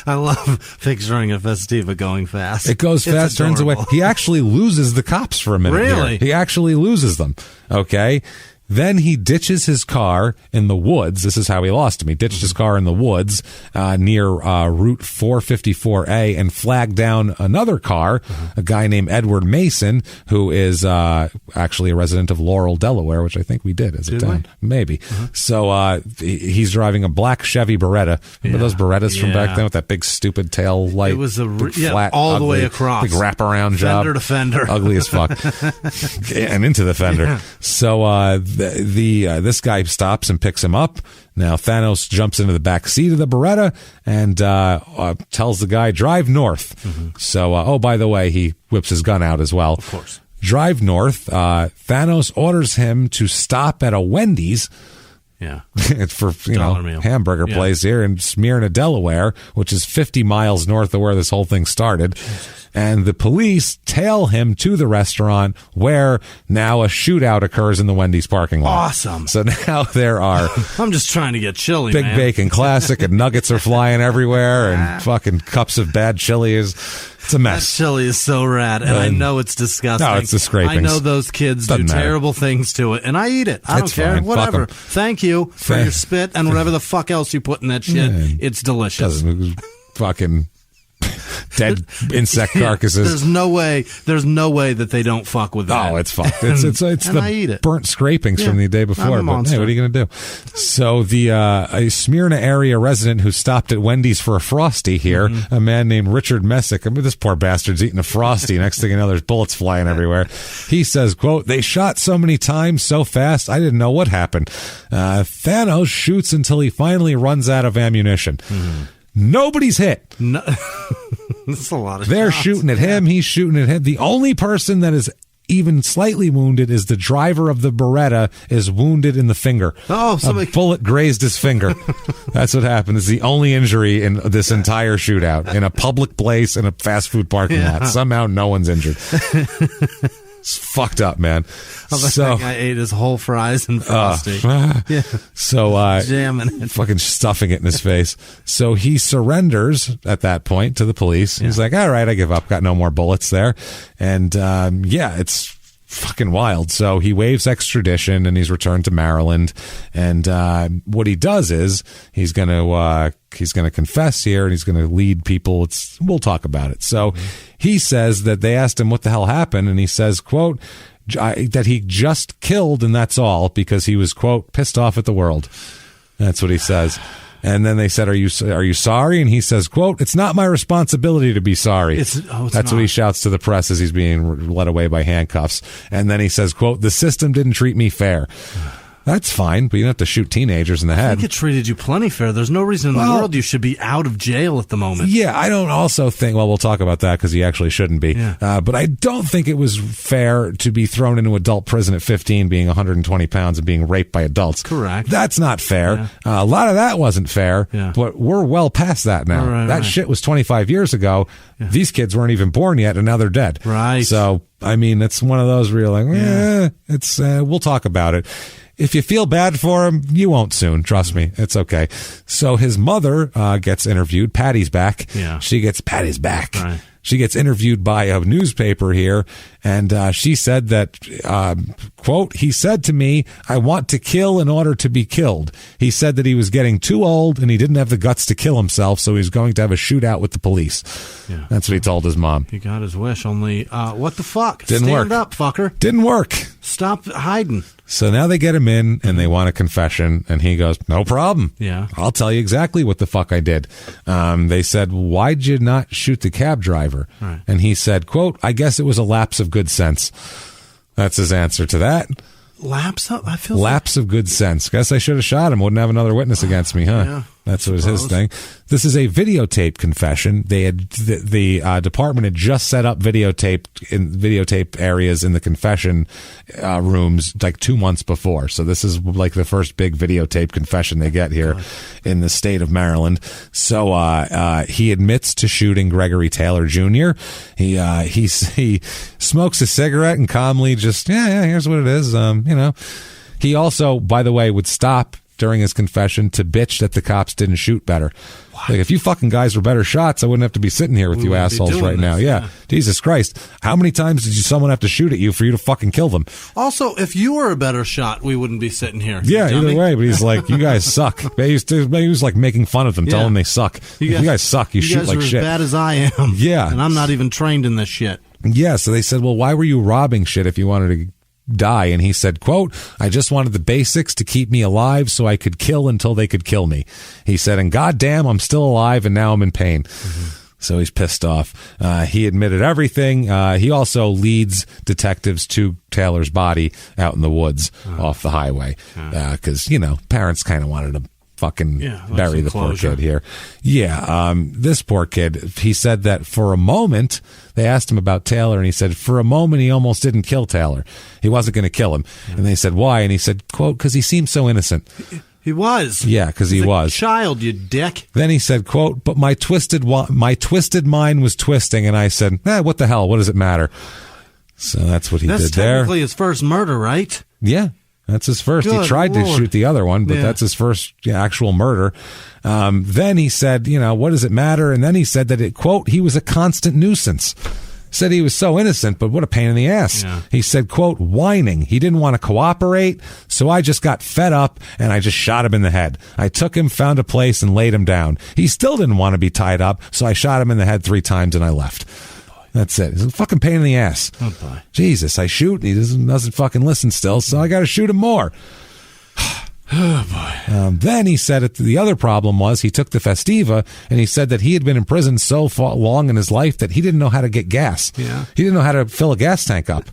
I love picturing a Festiva going fast. It goes fast, turns away. He actually loses the cops for a minute. Really? He actually loses them. Okay. Then he ditches his car in the woods. This is how he lost him. He ditched his car in the woods near Route 454A and flagged down another car, a guy named Edward Mason, who is actually a resident of Laurel, Delaware, which I think we did as a town. Maybe. So he's driving a black Chevy Beretta. Remember those Berettas from back then with that big stupid tail light? It was flat, all ugly, the way across. Big wraparound job. Fender to fender. Ugly as fuck. And into the fender. Yeah. So this guy stops and picks him up. Now Thanos jumps into the back seat of the Beretta and tells the guy, drive north. Mm-hmm. So, by the way, he whips his gun out as well. Of course. Drive north. Thanos orders him to stop at a Wendy's. Yeah. It's for, hamburger place here in Smyrna, Delaware, which is 50 miles north of where this whole thing started. Jesus. And the police tail him to the restaurant where now a shootout occurs in the Wendy's parking lot. Awesome. So now there are... I'm just trying to get chili, Big man. Bacon Classic and nuggets are flying everywhere and fucking cups of bad chili It's a mess. That chili is so rad, and I know it's disgusting. No, it's the scrapings. I know those kids do terrible things to it, and I eat it. I don't care. Fine. Whatever. Thank you for your spit and whatever the fuck else you put in that shit. It's delicious. Fucking... dead insect carcasses. There's no way that they don't fuck with that. Oh, it's fucked. It's the burnt scrapings from the day before. But hey, what are you going to do? So a Smyrna area resident who stopped at Wendy's for a Frosty here, a man named Richard Messick. I mean, this poor bastard's eating a Frosty. Next thing you know, there's bullets flying everywhere. He says, quote, "They shot so many times so fast, I didn't know what happened. Thanos shoots until he finally runs out of ammunition." Nobody's hit. No. That's a lot of They're shots. shooting at him. He's shooting at him. The only person that is even slightly wounded is the driver of the Beretta is wounded in the finger. Oh, a bullet grazed his finger. That's what happened. It's the only injury in this entire shootout in a public place in a fast food parking lot. Somehow no one's injured. It's fucked up, man. That guy ate his whole fries and Frosty. Jamming it. Fucking stuffing it in his face. So he surrenders at that point to the police. He's like, all right, I give up. Got no more bullets there. And it's fucking wild. So he waives extradition and he's returned to Maryland. And what he does is he's going to confess here and he's going to lead people. We'll talk about it. So he says that they asked him what the hell happened, and he says, quote, that he just killed and that's all, because he was, quote, pissed off at the world. That's what he says. And then they said, are you sorry? And he says, quote, "It's not my responsibility to be sorry." That's what he shouts to the press as he's being led away by handcuffs. And then he says, quote, "The system didn't treat me fair." That's fine, but you don't have to shoot teenagers in the head. I think it treated you plenty fair. There's no reason in the world you should be out of jail at the moment. Yeah, I don't also think, well, we'll talk about that because he actually shouldn't be. Yeah. But I don't think it was fair to be thrown into adult prison at 15, being 120 pounds and being raped by adults. Correct. That's not fair. Yeah. A lot of that wasn't fair, but we're well past that now. That shit was 25 years ago. Yeah. These kids weren't even born yet, and now they're dead. Right. So, I mean, it's one of those where you're like, we'll talk about it. If you feel bad for him, you won't soon. Trust me. It's okay. So his mother gets interviewed. Patty's back. Yeah. Patty's back. Right. She gets interviewed by a newspaper here, and she said that, quote, "He said to me, 'I want to kill in order to be killed.' He said that he was getting too old and he didn't have the guts to kill himself, so he was going to have a shootout with the police." Yeah. That's what he told his mom. He got his wish, only, what the fuck? Didn't work. Stand up, fucker. Didn't work. Stop hiding. So now they get him in, and they want a confession, and he goes, "No problem. Yeah. I'll tell you exactly what the fuck I did." They said, "Why'd you not shoot the cab driver?" Right. And he said, quote, "I guess it was a lapse of good sense." That's his answer to that. Lapse of good sense. Guess I should have shot him. Wouldn't have another witness against me, huh? Yeah, That's what was his thing. This is a videotape confession. They had the department had just set up videotape areas in the confession rooms like 2 months before. So this is like the first big videotape confession they get here in the state of Maryland. So he admits to shooting Gregory Taylor Jr. He smokes a cigarette and calmly just here's what it is. He also, by the way, would stop during his confession to bitch that the cops didn't shoot better. What? Like, if you fucking guys were better shots, I wouldn't have to be sitting here with you assholes right now. Yeah. Jesus Christ. How many times did someone have to shoot at you for you to fucking kill them? Also, if you were a better shot, we wouldn't be sitting here. Yeah, either way. But he's like, you guys suck. He was like making fun of them, telling them they suck. You guys suck. You shoot like shit. You guys are as bad as I am. Yeah. And I'm not even trained in this shit. Yeah, so they said, well, why were you robbing shit if you wanted to die? And he said, quote, "I just wanted the basics to keep me alive so I could kill until they could kill me." He said, "And goddamn, I'm still alive and now I'm in pain." Mm-hmm. So he's pissed off. He admitted everything. He also leads detectives to Taylor's body out in the woods off the highway because, parents kind of wanted to fucking bury the poor kid here. Yeah, this poor kid, he said that for a moment, they asked him about Taylor, and he said, for a moment, he almost didn't kill Taylor. He wasn't going to kill him. Yeah. And they said, why? And he said, quote, "Because he seemed so innocent." He was. Yeah, because he was. Child, you dick. Then he said, quote, "But my twisted mind was twisting," and I said, what the hell? What does it matter? So that's what he did there. That's technically his first murder, right? Yeah. That's his first. He tried to shoot the other one, but that's his first actual murder. Then he said, what does it matter? And then he said that, quote, "he was a constant nuisance." Said he was so innocent, but what a pain in the ass. Yeah. He said, quote, whining. He didn't want to cooperate, so I just got fed up and I just shot him in the head. I took him, found a place, and laid him down. He still didn't want to be tied up, so I shot him in the head 3 times and I left. That's it. It's a fucking pain in the ass. Oh, boy. Jesus, I shoot. He doesn't fucking listen still, so I got to shoot him more. Oh, boy. Then he said the other problem was he took the Festiva, and he said that he had been in prison so long in his life that he didn't know how to get gas. Yeah. He didn't know how to fill a gas tank up.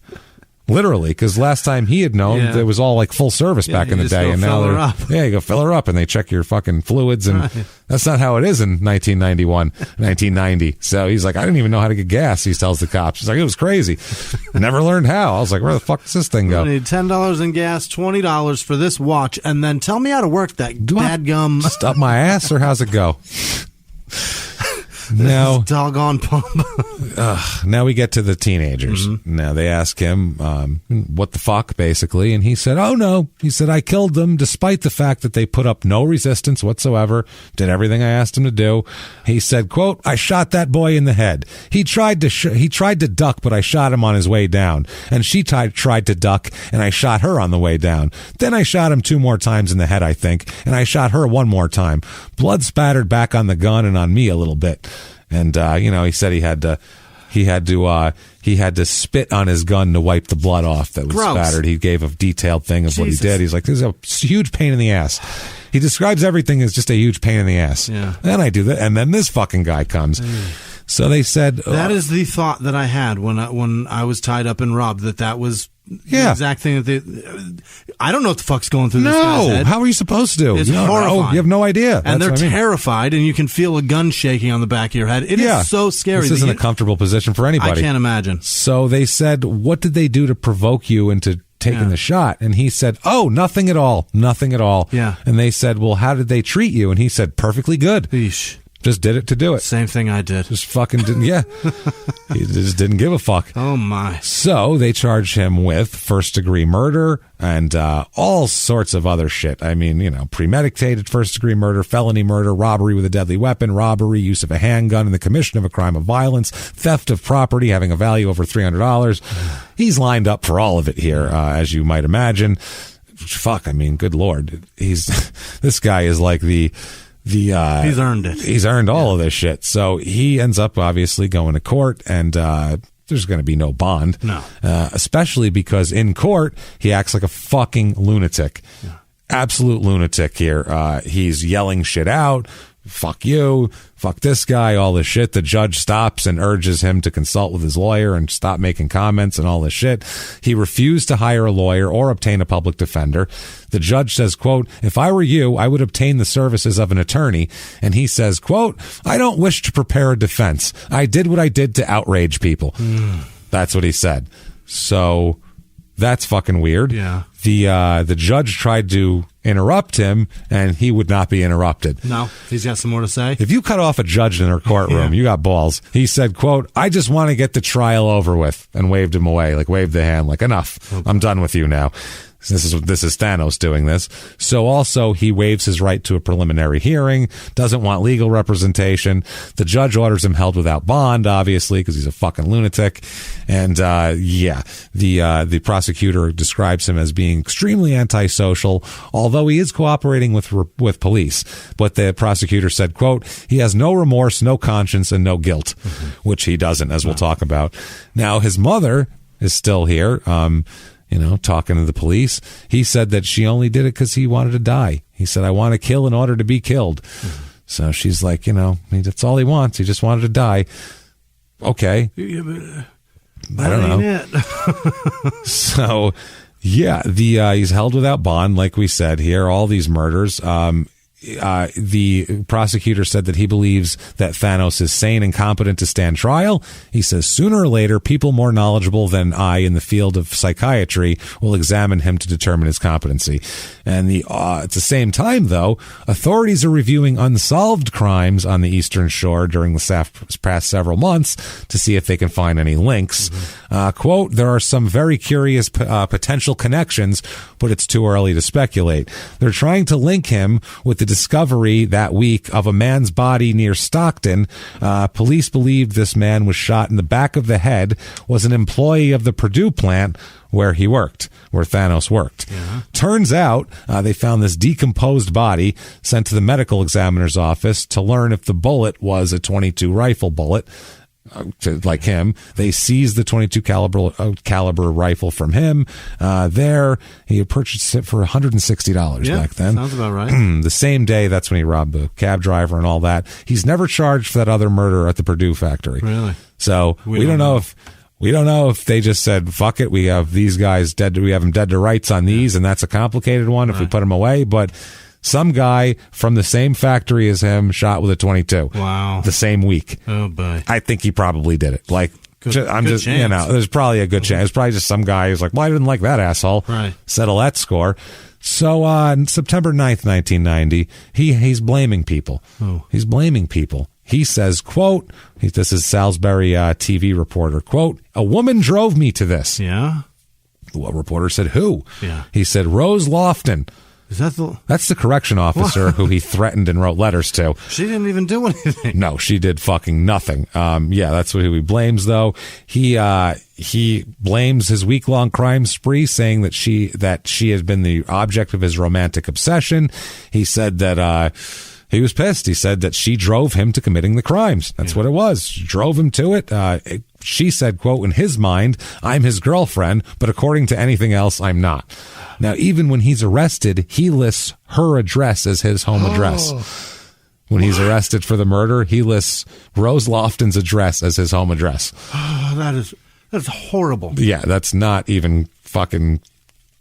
Literally, because last time he had known, it was all like full service back in the day, and now you go fill her up, and they check your fucking fluids, and that's not how it is in 1990. So he's like, I didn't even know how to get gas. He tells the cops, he's like, it was crazy. Never learned how. I was like, where the fuck does this thing go? I need $10 in gas, $20 for this watch, and then tell me how to work that dadgum. Just up my ass, or how's it go? Now, doggone pump. Now we get to the teenagers. Mm-hmm. Now they ask him, what the fuck, basically. And he said, oh, no. He said, I killed them despite the fact that they put up no resistance whatsoever, did everything I asked him to do. He said, quote, I shot that boy in the head. He tried to duck, but I shot him on his way down. And she tried to duck, and I shot her on the way down. Then I shot him 2 more times in the head, I think, and I shot her 1 more time. Blood spattered back on the gun and on me a little bit. And he said he had to spit on his gun to wipe the blood off that was spattered. He gave a detailed thing of what he did. He's like, this is a huge pain in the ass. He describes everything as just a huge pain in the ass. Yeah. Then I do that, and then this fucking guy comes. So they said that is the thought that I had when I was tied up and robbed. That was the exact thing that I don't know what the fuck's going through this guy's head. How are you supposed to? It's horrifying. You have no idea. And they're terrified, and you can feel a gun shaking on the back of your head. It is so scary. This isn't a comfortable position for anybody. I can't imagine. So they said, what did they do to provoke you into taking the shot? And he said, oh, nothing at all. Nothing at all. Yeah. And they said, well, how did they treat you? And he said, perfectly good. Eesh. Just did it to do it. Same thing I did. Just fucking didn't, He just didn't give a fuck. Oh, my. So they charged him with first-degree murder and all sorts of other shit. I mean, premeditated first-degree murder, felony murder, robbery with a deadly weapon, robbery, use of a handgun, and the commission of a crime of violence, theft of property having a value over $300. He's lined up for all of it here, as you might imagine. Fuck, I mean, good Lord. This guy is like he's earned it. He's earned all of this shit. So he ends up obviously going to court, and there's going to be no bond. No. Especially because in court, he acts like a fucking lunatic. Yeah. Absolute lunatic here. He's yelling shit out. Fuck you, fuck this guy, all this shit. The judge stops and urges him to consult with his lawyer and stop making comments and all this shit. He refused to hire a lawyer or obtain a public defender. The judge says, quote, if I were you, I would obtain the services of an attorney. And he says, quote, I don't wish to prepare a defense. I did what I did to outrage people. That's what he said. So that's fucking weird. Yeah. The judge tried to interrupt him, and he would not be interrupted. No, he's got some more to say. If you cut off a judge in her courtroom, you got balls. He said, quote, I just want to get the trial over with, and waved him away, like waved the hand, like enough. Okay. I'm done with you now. This is Thanos doing this. So also he waives his right to a preliminary hearing, doesn't want legal representation. The judge orders him held without bond, obviously, because he's a fucking lunatic. And the prosecutor describes him as being extremely antisocial, although he is cooperating with police. But the prosecutor said, quote, he has no remorse, no conscience, and no guilt, which he doesn't, as we'll talk about. Now, his mother is still here. Talking to the police. He said that she only did it because he wanted to die. He said, I want to kill in order to be killed. So she's like, that's all he wants. He just wanted to die. Okay. Yeah, but I don't know. So, he's held without bond, like we said here, all these murders. The prosecutor said that he believes that Thanos is sane and competent to stand trial. He says sooner or later, people more knowledgeable than I in the field of psychiatry will examine him to determine his competency. And at the same time, though, authorities are reviewing unsolved crimes on the Eastern Shore during the past several months to see if they can find any links. Quote, there are some very curious potential connections, but it's too early to speculate. They're trying to link him with the discovery that week of a man's body near Stockton. Police believed this man was shot in the back of the head, was an employee of the Purdue plant where Thanos worked. Yeah. Turns out they found this decomposed body, sent to the medical examiner's office to learn if the bullet was a .22 rifle bullet. Like him, they seized the .22 caliber rifle from him. He had purchased it for $160 back then. Sounds about right. The same day, that's when he robbed the cab driver and all that. He's never charged for that other murder at the Purdue factory. Really? So we don't know if they just said, fuck it, we have these guys dead. We have them dead to rights on these, and that's a complicated one if we put them away. But some guy from the same factory as him shot with a .22. Wow. The same week. Oh, boy. I think he probably did it. Like, good chance. There's probably a good chance. It's probably just some guy who's like, well, I didn't like that asshole. Right. Settle that score. So on September 9th, 1990, he's blaming people. Oh. He's blaming people. He says, quote, this is Salisbury TV reporter, quote, a woman drove me to this. Yeah? The reporter said, who? Yeah. He said, Rose Lofton. Is that That's the correction officer who he threatened and wrote letters to. She didn't even do anything. No, she did fucking nothing. That's who he blames, though. He blames his week-long crime spree, saying that she has been the object of his romantic obsession. He said that he was pissed. He said that she drove him to committing the crimes. That's what it was. She drove him to it. She said, quote, in his mind, I'm his girlfriend, but according to anything else, I'm not. Now, even when he's arrested, he lists her address as his home address. When he's arrested for the murder, he lists Rose Lofton's address as his home address. That's horrible. Yeah, that's not even fucking...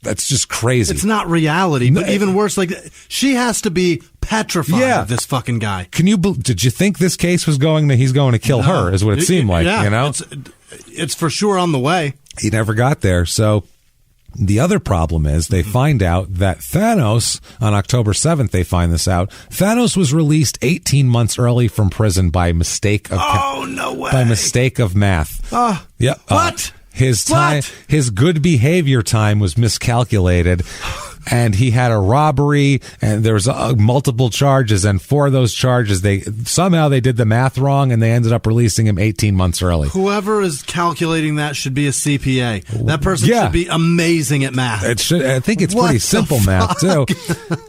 That's just crazy. It's not reality, but even worse, like, she has to be petrified of this fucking guy. Did you think this case was he's going to kill her, is what it seemed like, you know? It's for sure on the way. He never got there, so... The other problem is they find out that Thanos, on October 7th, they find this out, Thanos was released 18 months early from prison by mistake of... no way. By mistake of math. Yeah. What? His good behavior time was miscalculated. And he had a robbery, and there was multiple charges, and for those charges, they did the math wrong, and they ended up releasing him 18 months early. Whoever is calculating that should be a CPA. That person should be amazing at math. I think it's pretty simple math, too.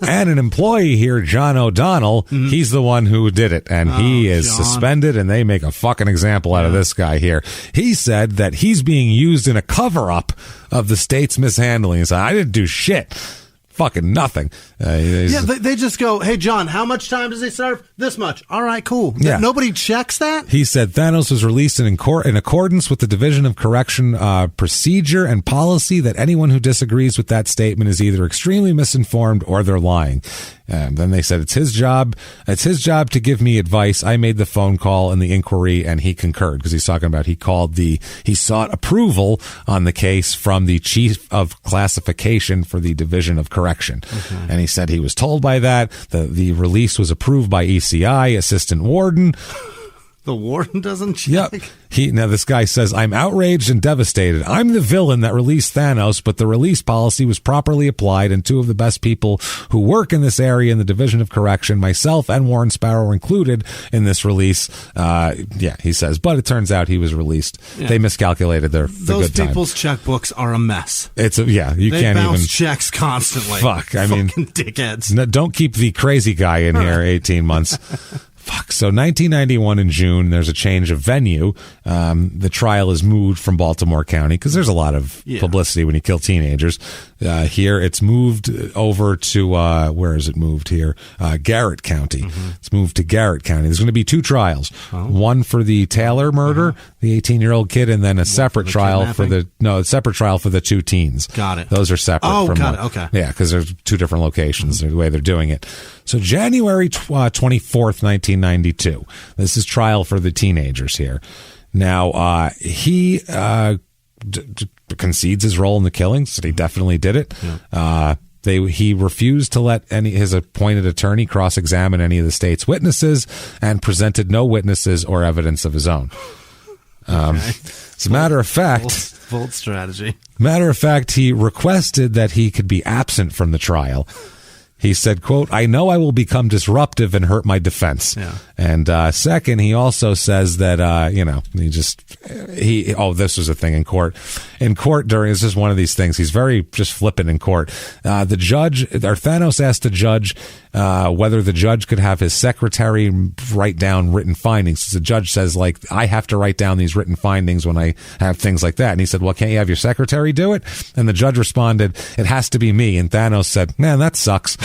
And an employee here, John O'Donnell, he's the one who did it, and he is suspended, and they make a fucking example out of this guy here. He said that he's being used in a cover-up of the state's mishandling. He said, I didn't do shit. Fucking nothing. They just go, hey, John, how much time does he serve? This much. All right, cool. Yeah. Nobody checks that? He said Thanos was released in accordance with the Division of Correction procedure and policy, that anyone who disagrees with that statement is either extremely misinformed or they're lying. And then they said it's his job. It's his job to give me advice. I made the phone call and the inquiry, and he concurred, because he's talking about he sought approval on the case from the chief of classification for the Division of Correction. Okay. And he said he was told by that. The release was approved by ECI, assistant warden. The warden doesn't check? Yep. Now this guy says, I'm outraged and devastated. I'm the villain that released Thanos, but the release policy was properly applied, and two of the best people who work in this area in the Division of Correction, myself and Warren Sparrow, were included in this release. He says, but it turns out he was released. Yeah. They miscalculated the Those good time. people's checkbooks are a mess. You can't bounce even checks constantly. Fuck, I mean, dickheads. Don't keep the crazy guy in here 18 months. Fuck. So 1991 in June, there's a change of venue. The trial is moved from Baltimore County, because there's a lot of publicity when you kill teenagers. Here, it's moved over to, where is it moved here? Garrett County. Mm-hmm. It's moved to Garrett County. There's going to be two trials. Oh. One for the Taylor murder, the 18-year-old kid, and then a separate trial for the two teens. Got it. Those are separate. Okay. Yeah, because there's two different locations, the way they're doing it. So January 24th, 1992. This is trial for the teenagers here. Now, he concedes his role in the killings, that he definitely did it. Yeah. He refused to let his appointed attorney cross-examine any of the state's witnesses, and presented no witnesses or evidence of his own. As a matter of fact... Bold strategy. Matter of fact, he requested that he could be absent from the trial. He said, quote, I know I will become disruptive and hurt my defense. Yeah. And second, he also says that, this was a thing in court. In court this is one of these things. He's very just flippant in court. Thanos asked the judge whether the judge could have his secretary write down written findings. The judge says, like, I have to write down these written findings when I have things like that. And he said, well, can't you have your secretary do it? And the judge responded, it has to be me. And Thanos said, man, that sucks.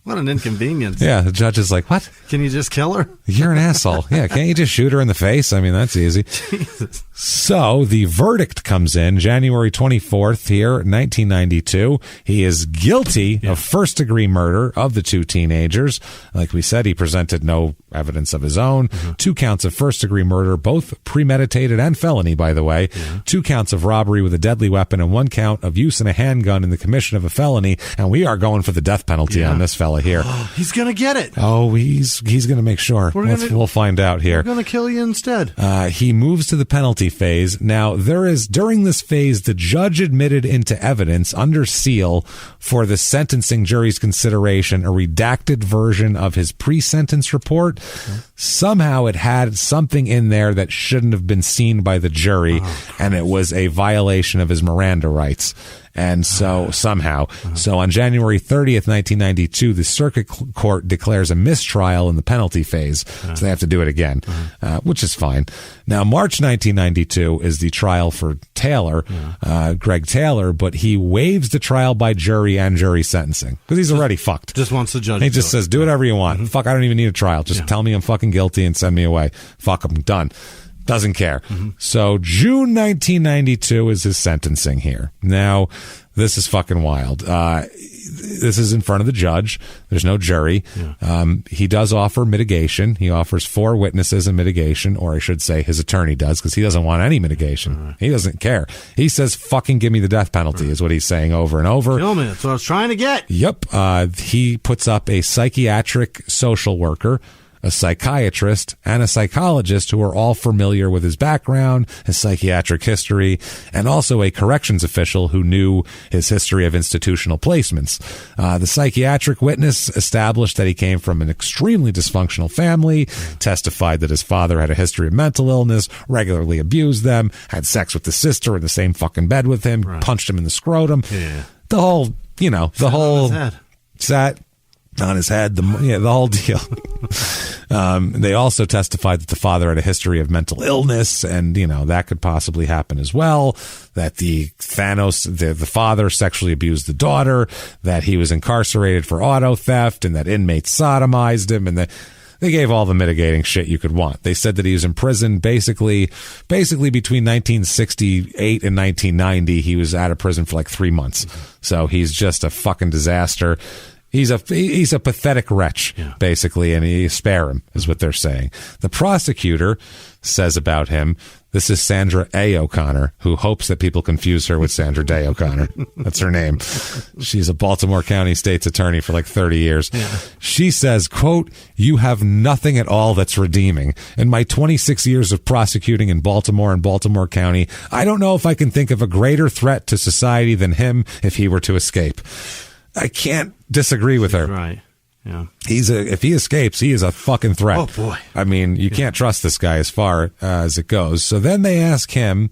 What an inconvenience. Yeah, the judge is like, what? Can you just kill her? You're an asshole. Yeah, can't you just shoot her in the face? I mean, that's easy. Jesus. So the verdict comes in January 24th here, 1992. He is guilty of first-degree murder of the two teenagers. Like we said, he presented no evidence of his own. 2 counts of first-degree murder, both premeditated and felony, by the way. 2 counts of robbery with a deadly weapon, and 1 count of use in a handgun in the commission of a felony. And we are going for the death penalty on this fella here. He's going to get it. Oh, he's going to make sure. We'll find out here. We're going to kill you instead. He moves to the penalty phase. Now, during this phase, the judge admitted into evidence under seal for the sentencing jury's consideration a redacted version of his pre-sentence report. Somehow it had something in there that shouldn't have been seen by the jury, and it was a violation of his Miranda rights. And so so on January 30th, 1992, the circuit court declares a mistrial in the penalty phase. So they have to do it again, which is fine. Now, March 1992 is the trial for Taylor, Greg Taylor, but he waives the trial by jury and jury sentencing because he's already fucked. Just wants the judge. He just says, do whatever you want. Fuck, I don't even need a trial. Just tell me I'm fucking guilty and send me away. Fuck, I'm done. Doesn't care. So June 1992 is his sentencing here. Now, this is fucking wild. This is in front of the judge. There's no jury. He does offer mitigation. He offers 4 witnesses in mitigation, or I should say his attorney does, because he doesn't want any mitigation. He doesn't care. He says, fucking give me the death penalty, is what he's saying over and over. Kill me. That's what I was trying to get. Yep. He puts up a psychiatric social worker, a psychiatrist, and a psychologist who are all familiar with his background, his psychiatric history, and also a corrections official who knew his history of institutional placements. The psychiatric witness established that he came from an extremely dysfunctional family, testified that his father had a history of mental illness, regularly abused them, had sex with the sister in the same fucking bed with him, punched him in the scrotum. The whole, sat on his head, the whole deal. They also testified that the father had a history of mental illness, and that could possibly happen as well. That the father sexually abused the daughter, that he was incarcerated for auto theft, and that inmates sodomized him, and that they gave all the mitigating shit you could want. They said that he was in prison basically between 1968 and 1990. He was out of prison for like 3 months. So he's just a fucking disaster. He's a pathetic wretch, basically, and you spare him, is what they're saying. The prosecutor says about him, this is Sandra A. O'Connor, who hopes that people confuse her with Sandra Day O'Connor. That's her name. She's a Baltimore County State's attorney for like 30 years. She says, quote, you have nothing at all that's redeeming. In my 26 years of prosecuting in Baltimore and Baltimore County, I don't know if I can think of a greater threat to society than him if he were to escape. I can't disagree with her. Right. Yeah. If he escapes, he is a fucking threat. Oh boy. I mean, you can't trust this guy as far as it goes. So then they ask him,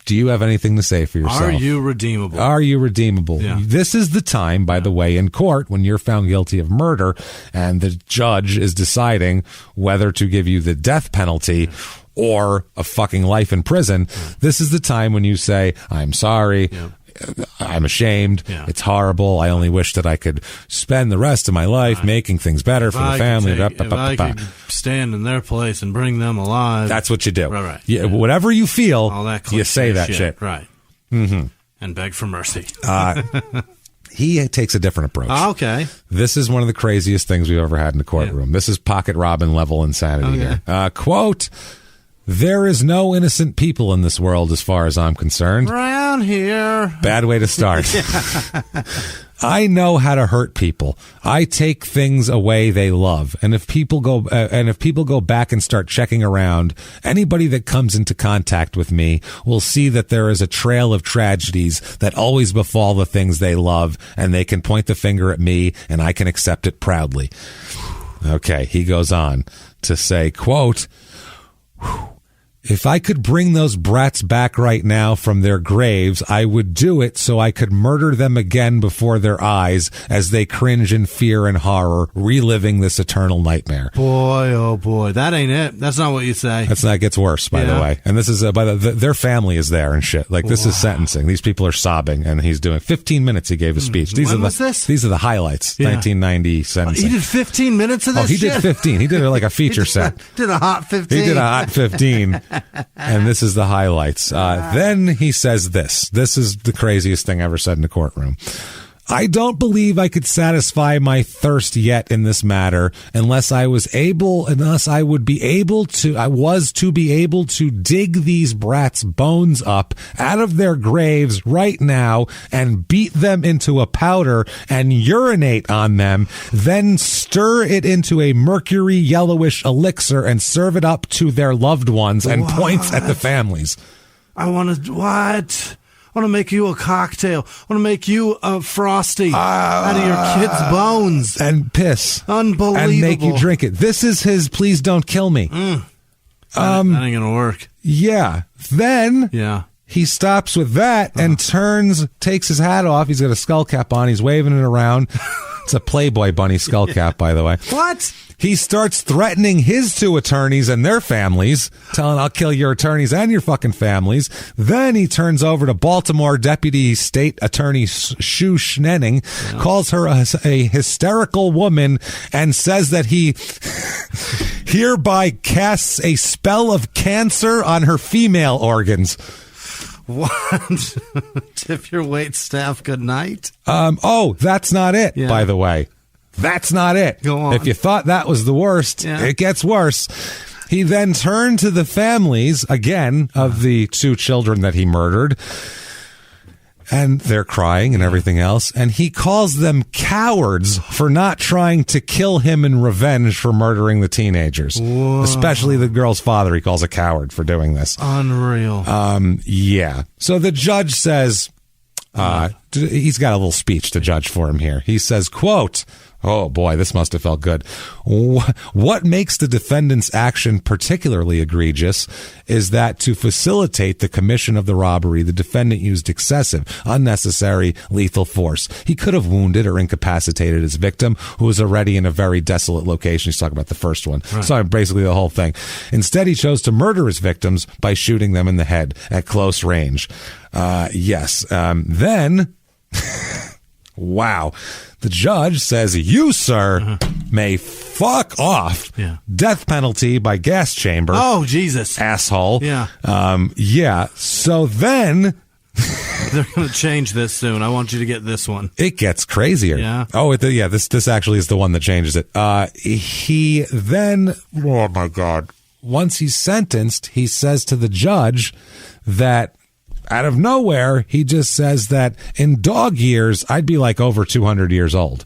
do you have anything to say for yourself? Are you redeemable? Are you redeemable? Yeah. This is the time, by the way, in court when you're found guilty of murder and the judge is deciding whether to give you the death penalty or a fucking life in prison. This is the time when you say, I'm sorry. I'm ashamed. It's horrible. I only wish that I could spend the rest of my life making things better for the family. If I could stand in their place and bring them alive. That's what you do. Right. Whatever you feel, all that you say that shit. Right. And beg for mercy. He takes a different approach. Okay. This is one of the craziest things we've ever had in the courtroom. This is Pocket Robin level insanity here. Quote, there is no innocent people in this world as far as I'm concerned. Around here. Bad way to start. I know how to hurt people. I take things away they love. And if people go back and start checking around, anybody that comes into contact with me will see that there is a trail of tragedies that always befall the things they love, and they can point the finger at me and I can accept it proudly. Okay, he goes on to say, quote, if I could bring those brats back right now from their graves, I would do it so I could murder them again before their eyes as they cringe in fear and horror, reliving this eternal nightmare. Boy, oh boy, that ain't it. That's not what you say. That gets worse, by the way. And this is their family is there and shit. Like, this is sentencing. These people are sobbing, and he's doing 15 minutes. He gave a speech. These was this? These are the highlights. 1990 sentencing. He did 15 minutes of this. Oh, he did 15. He did it like a feature set. Did a hot 15. He did a hot 15. And this is the highlights. Then he says this. This is the craziest thing ever said in the courtroom. I don't believe I could satisfy my thirst yet in this matter unless I was to be able to dig these brats' bones up out of their graves right now and beat them into a powder and urinate on them, then stir it into a mercury yellowish elixir and serve it up to their loved ones, and points at the families. I want to make you a cocktail. I want to make you a Frosty out of your kid's bones. And piss. Unbelievable. And make you drink it. This is his please don't kill me. That ain't going to work. Yeah. Then he stops with that and takes his hat off. He's got a skull cap on. He's waving it around. It's a Playboy bunny skull cap, by the way. What? He starts threatening his two attorneys and their families, telling, I'll kill your attorneys and your fucking families. Then he turns over to Baltimore Deputy State Attorney Sue Schnenning, calls her a hysterical woman, and says that he hereby casts a spell of cancer on her female organs. What? Tip your wait staff good night? That's not it, by the way. That's not it. Go on. If you thought that was the worst, it gets worse. He then turned to the families, again, of the two children that he murdered, and they're crying and everything else, and he calls them cowards for not trying to kill him in revenge for murdering the teenagers. Whoa. Especially the girl's father, he calls a coward for doing this. Unreal. Yeah. So the judge says, he's got a little speech to judge for him here. He says, quote, oh boy, this must have felt good. What makes the defendant's action particularly egregious is that to facilitate the commission of the robbery, the defendant used excessive, unnecessary, lethal force. He could have wounded or incapacitated his victim, who was already in a very desolate location. He's talking about the first one. Right. So basically the whole thing. Instead, he chose to murder his victims by shooting them in the head at close range. Yes. Then... Wow. The judge says, you, sir, may fuck off. Yeah. Death penalty by gas chamber. Oh, Jesus. Asshole. Yeah. Yeah. So then... They're going to change this soon. I want you to get this one. It gets crazier. Yeah. Oh, this actually is the one that changes it. He then... Oh, my God. Once he's sentenced, he says to the judge that... Out of nowhere, he just says that in dog years, I'd be like over 200 years old.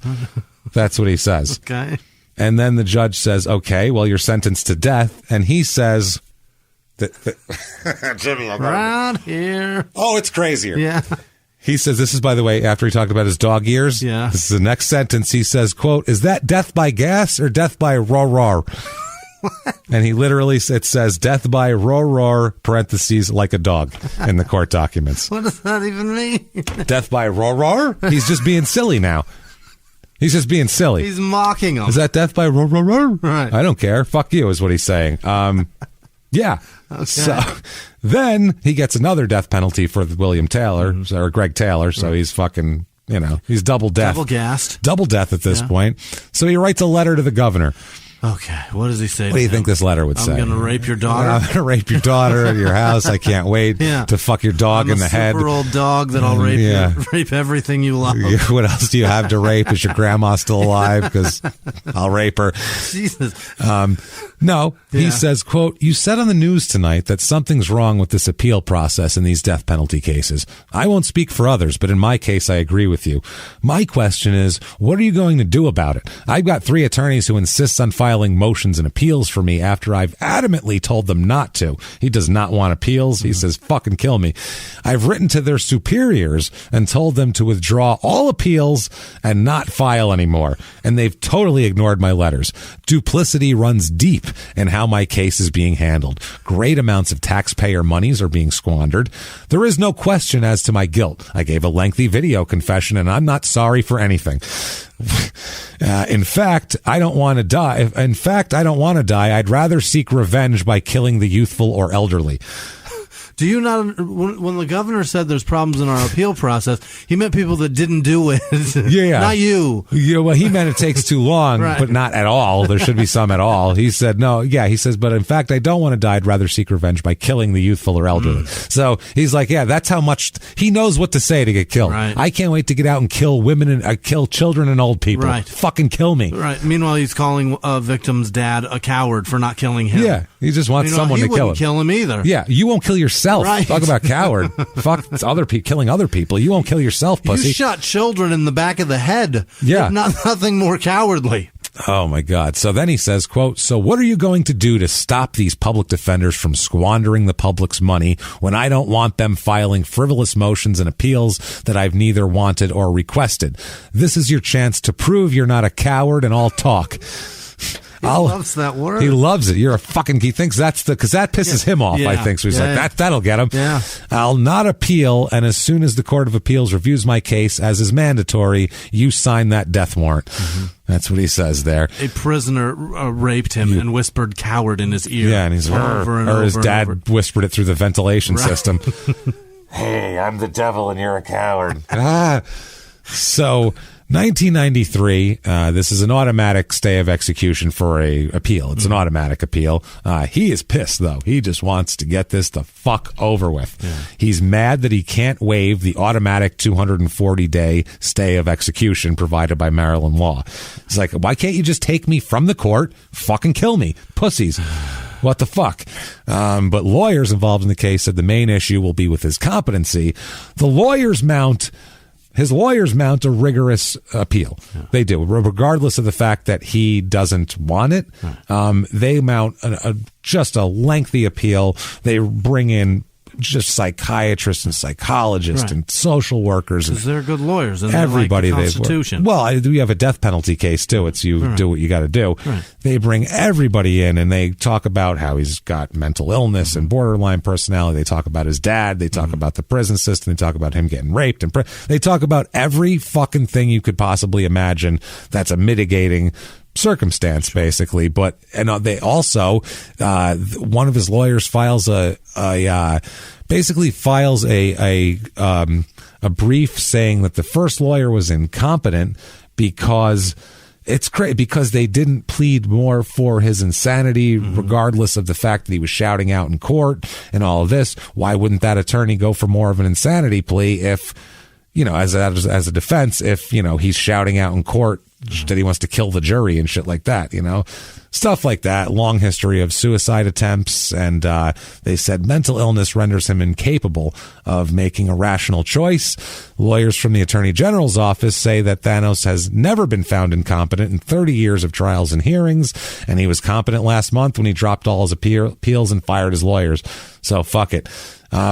That's what he says. Okay. And then the judge says, okay, well, you're sentenced to death. And he says, Jimmie, around here. Oh, it's crazier. Yeah. He says, this is, by the way, after he talked about his dog years. Yeah. This is the next sentence. He says, quote, is that death by gas or death by roar? And he literally, it says death by roar, parentheses, like a dog in the court documents. What does that even mean? Death by roar? He's just being silly now. He's just being silly. He's mocking him. Is that death by roar? Right. I don't care. Fuck you is what he's saying. Yeah. Okay. So then he gets another death penalty for William Taylor, or Greg Taylor. So he's fucking, he's double death. Double gassed. Double death at this point. So he writes a letter to the governor. Okay, what does he say? What do you think this letter would say? I'm going to rape your daughter. I'm going to rape your daughter at your house. I can't wait to fuck your dog in the head. Super old dog that I'll rape everything you love. What else do you have to rape? Is your grandma still alive? Because I'll rape her. Jesus. No, he says, quote, "You said on the news tonight that something's wrong with this appeal process in these death penalty cases. I won't speak for others, but in my case, I agree with you. My question is, what are you going to do about it? I've got 3 attorneys who insist on filing motions and appeals for me after I've adamantly told them not to. He does not want appeals. He says, fucking kill me. I've written to their superiors and told them to withdraw all appeals and not file anymore. And they've totally ignored my letters. Duplicity runs deep in how my case is being handled. Great amounts of taxpayer monies are being squandered. There is no question as to my guilt. I gave a lengthy video confession and I'm not sorry for anything. In fact, I don't want to die. I'd rather seek revenge by killing the youthful or elderly." Do you not, when the governor said there's problems in our appeal process, he meant people that didn't do it. Yeah. Not you. Yeah, well, he meant it takes too long, right. But not at all. There should be some at all. He said, no, yeah, he says, but in fact, I don't want to die. I'd rather seek revenge by killing the youthful or elderly. So he's like, yeah, that's how much he knows what to say to get killed. Right. I can't wait to get out and kill women and kill children and old people. Right. Fucking kill me. Right. Meanwhile, he's calling a victim's dad a coward for not killing him. Yeah. He just wants someone to kill him. He wouldn't kill him either. Yeah. You won't kill yourself. Right. Talk about coward. Fuck killing other people. You won't kill yourself, pussy. You shot children in the back of the head. Yeah. Nothing more cowardly. Oh, my God. So then he says, quote, "So what are you going to do to stop these public defenders from squandering the public's money when I don't want them filing frivolous motions and appeals that I've neither wanted or requested? This is your chance to prove you're not a coward and all talk." He loves that word. He loves it. You're a fucking. He thinks because that pisses him off. I think so. He's like that'll get him. Yeah. "I'll not appeal, and as soon as the Court of Appeals reviews my case, as is mandatory, you sign that death warrant." Mm-hmm. That's what he says there. A prisoner raped him and whispered "coward" in his ear. Yeah, and he's or his dad whispered it through the ventilation system. "Hey, I'm the devil, and you're a coward." So. 1993, this is an automatic stay of execution for a appeal. It's an automatic appeal. He is pissed, though. He just wants to get this the fuck over with. Yeah. He's mad that he can't waive the automatic 240-day stay of execution provided by Maryland law. He's like, why can't you just take me from the court, fucking kill me? Pussies. What the fuck? But lawyers involved in the case said the main issue will be with his competency. His lawyers mount a rigorous appeal. Yeah. They do, regardless of the fact that he doesn't want it. Right. They mount just a lengthy appeal. They bring in just psychiatrists and psychologists and social workers. Because they're good lawyers. And everybody like the Constitution. We have a death penalty case, too. It's you do what you got to do. Right. They bring everybody in, and they talk about how he's got mental illness and borderline personality. They talk about his dad. They talk about the prison system. They talk about him getting raped. And they talk about every fucking thing you could possibly imagine that's a mitigating circumstance, basically. But they also one of his lawyers files a brief saying that the first lawyer was incompetent because it's crazy, because they didn't plead more for his insanity, regardless of the fact that he was shouting out in court and all of this. Why wouldn't that attorney go for more of an insanity plea if, as a defense, if, he's shouting out in court that he wants to kill the jury and shit like that, stuff like that. Long history of suicide attempts. And they said mental illness renders him incapable of making a rational choice. Lawyers from the Attorney General's office say that Thanos has never been found incompetent in 30 years of trials and hearings. And he was competent last month when he dropped all his appeals and fired his lawyers. So fuck it.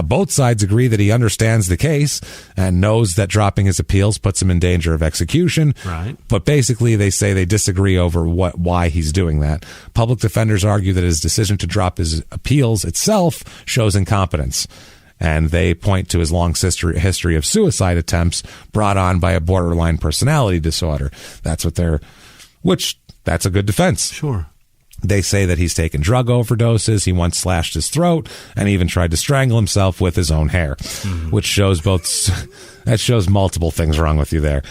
Both sides agree that he understands the case and knows that dropping his appeals puts him in danger of execution. Right. But basically, they say they disagree over why he's doing that. Public defenders argue that his decision to drop his appeals itself shows incompetence. And they point to his long history of suicide attempts brought on by a borderline personality disorder. That's a good defense. Sure. They say that he's taken drug overdoses. He once slashed his throat and even tried to strangle himself with his own hair, which shows multiple things wrong with you there.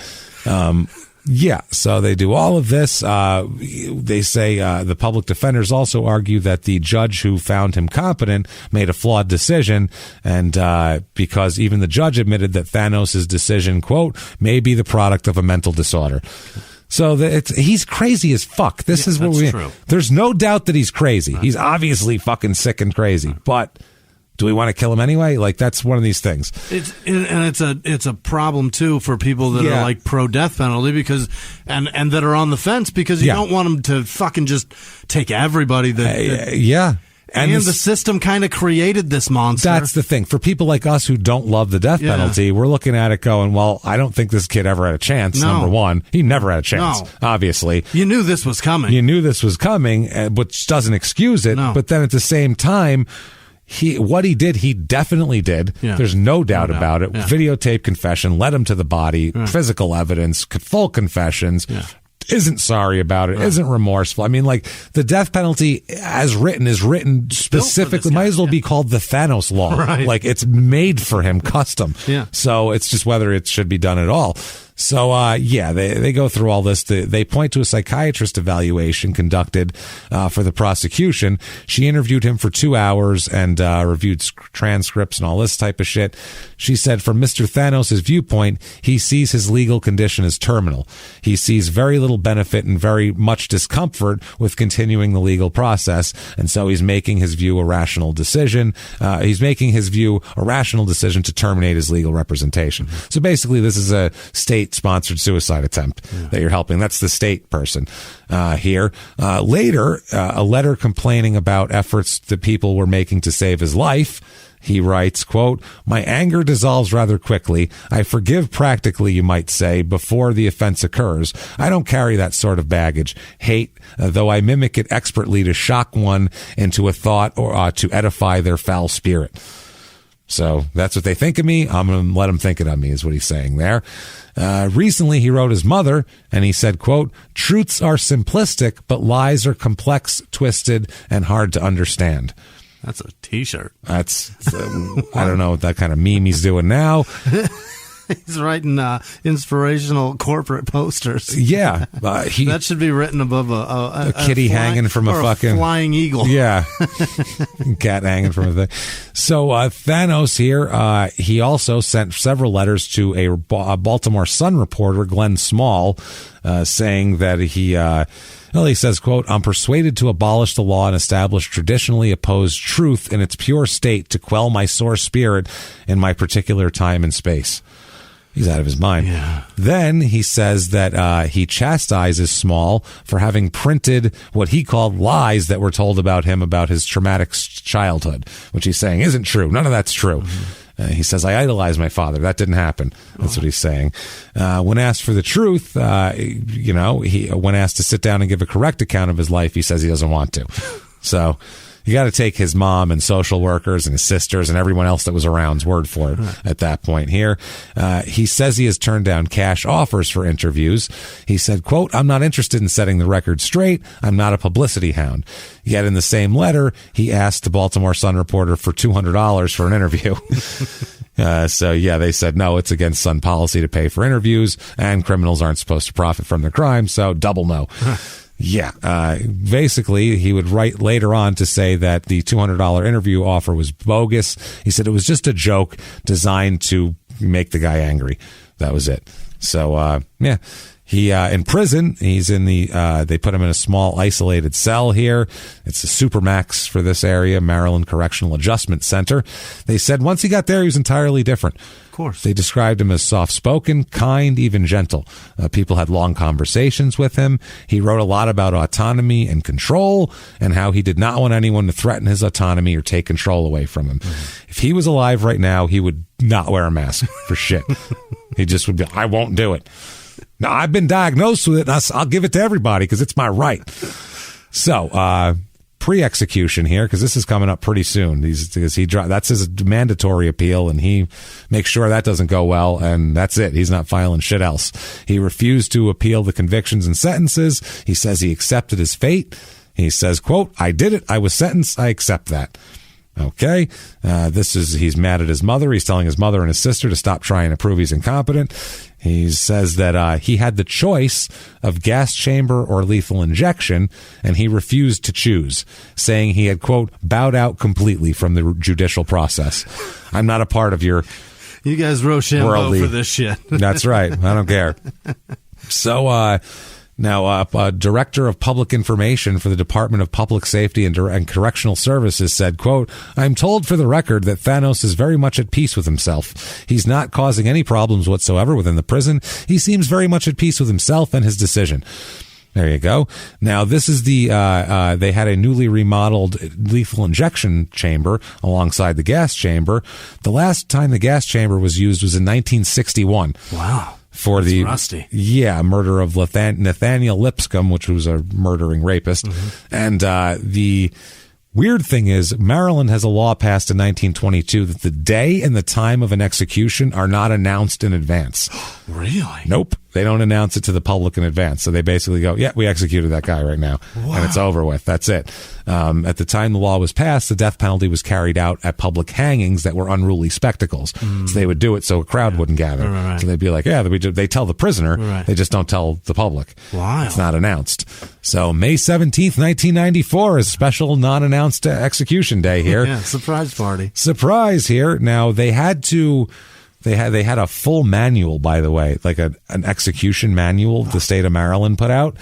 Yeah, so they do all of this. They say the public defenders also argue that the judge who found him competent made a flawed decision, and because even the judge admitted that Thanos' decision, quote, may be the product of a mental disorder. So he's crazy as fuck. This is what true. There's no doubt that he's crazy. He's obviously fucking sick and crazy, but do we want to kill him anyway? Like, that's one of these things. It's a problem too for people that are like pro death penalty because and that are on the fence because you don't want them to fucking just take everybody that And the system kind of created this monster. That's the thing. For people like us who don't love the death penalty, we're looking at it going, well, I don't think this kid ever had a chance, number one. He never had a chance, obviously. You knew this was coming. Which doesn't excuse it. No. But then at the same time, what he did, he definitely did. Yeah. There's no doubt about it. Yeah. Videotape confession, led him to the body, physical evidence, full confessions. Yeah. Isn't sorry about it, isn't remorseful. I mean, like, the death penalty as written is written specifically, might as well be called the Thanos law. Right. Like, it's made for him, custom. Yeah. So it's just whether it should be done at all. So, they go through all this. They point to a psychiatrist evaluation conducted for the prosecution. She interviewed him for 2 hours and reviewed transcripts and all this type of shit. She said, from Mr. Thanos' viewpoint, he sees his legal condition as terminal. He sees very little benefit and very much discomfort with continuing the legal process, and so he's making his view a rational decision. To terminate his legal representation. So basically, this is a state-sponsored suicide attempt that you're helping. That's the state person here. Later, a letter complaining about efforts that people were making to save his life. He writes, quote, my anger dissolves rather quickly. I forgive practically, you might say, before the offense occurs. I don't carry that sort of baggage. Hate, though I mimic it expertly to shock one into a thought or to edify their foul spirit. So that's what they think of me. I'm going to let them think it of me, is what he's saying there. Recently, he wrote his mother, and he said, quote, truths are simplistic, but lies are complex, twisted, and hard to understand. That's a T-shirt. That's, I don't know what that kind of meme he's doing now. He's writing inspirational corporate posters. Yeah. That should be written above a kitty hanging from a fucking flying eagle. Yeah. Cat hanging from a thing. So Thanos here, he also sent several letters to a Baltimore Sun reporter, Glenn Small, saying that he says, quote, I'm persuaded to abolish the law and establish traditionally opposed truth in its pure state to quell my sore spirit in my particular time and space. He's out of his mind. Yeah. Then he says that he chastises Small for having printed what he called lies that were told about him about his traumatic childhood, which he's saying isn't true. None of that's true. Mm-hmm. He says, I idolized my father. That didn't happen. That's what he's saying. When asked for the truth, when asked to sit down and give a correct account of his life, he says he doesn't want to. So you got to take his mom and social workers and his sisters and everyone else that was around's word for it at that point here. He says he has turned down cash offers for interviews. He said, quote, I'm not interested in setting the record straight. I'm not a publicity hound. Yet in the same letter, he asked the Baltimore Sun reporter for $200 for an interview. They said, no, it's against Sun policy to pay for interviews, and criminals aren't supposed to profit from their crimes, so double no. Yeah. Basically, he would write later on to say that the $200 interview offer was bogus. He said it was just a joke designed to make the guy angry. That was it. So, he, in prison, he's in they put him in a small isolated cell here. It's a supermax for this area, Maryland Correctional Adjustment Center. They said once he got there, he was entirely different. Of course. They described him as soft-spoken, kind, even gentle. People had long conversations with him. He wrote a lot about autonomy and control and how he did not want anyone to threaten his autonomy or take control away from him. Mm-hmm. If he was alive right now, he would not wear a mask for shit. He just would be, I won't do it. Now, I've been diagnosed with it, and I'll give it to everybody because it's my right. So, pre-execution here, because this is coming up pretty soon. That's his mandatory appeal, and he makes sure that doesn't go well, and that's it. He's not filing shit else. He refused to appeal the convictions and sentences. He says he accepted his fate. He says, quote, I did it. I was sentenced. I accept that. Okay. He's mad at his mother. He's telling his mother and his sister to stop trying to prove he's incompetent. He says that he had the choice of gas chamber or lethal injection, and he refused to choose, saying he had, quote, bowed out completely from the judicial process. I'm not a part of your You guys Rochambeau for this shit. That's right. I don't care. So, now, Director of Public Information for the Department of Public Safety and Correctional Services said, quote, I'm told for the record that Thanos is very much at peace with himself. He's not causing any problems whatsoever within the prison. He seems very much at peace with himself and his decision. There you go. Now, this is they had a newly remodeled lethal injection chamber alongside the gas chamber. The last time the gas chamber was used was in 1961. Wow. For That's rusty. Murder of Nathaniel Lipscomb, which was a murdering rapist. Mm-hmm. And the weird thing is, Maryland has a law passed in 1922 that the day and the time of an execution are not announced in advance. Really? Nope. They don't announce it to the public in advance. So they basically go, yeah, we executed that guy right now. Wow. And it's over with. That's it. At the time the law was passed, the death penalty was carried out at public hangings that were unruly spectacles. So they would do it so a crowd wouldn't gather. Right. So they'd be like, yeah, they tell the prisoner. Right. They just don't tell the public. Wow. It's not announced. So May 17th, 1994 is special non-announced execution day here. Yeah, surprise party. Surprise here. Now, they had a full manual, by the way, like an execution manual the state of Maryland put out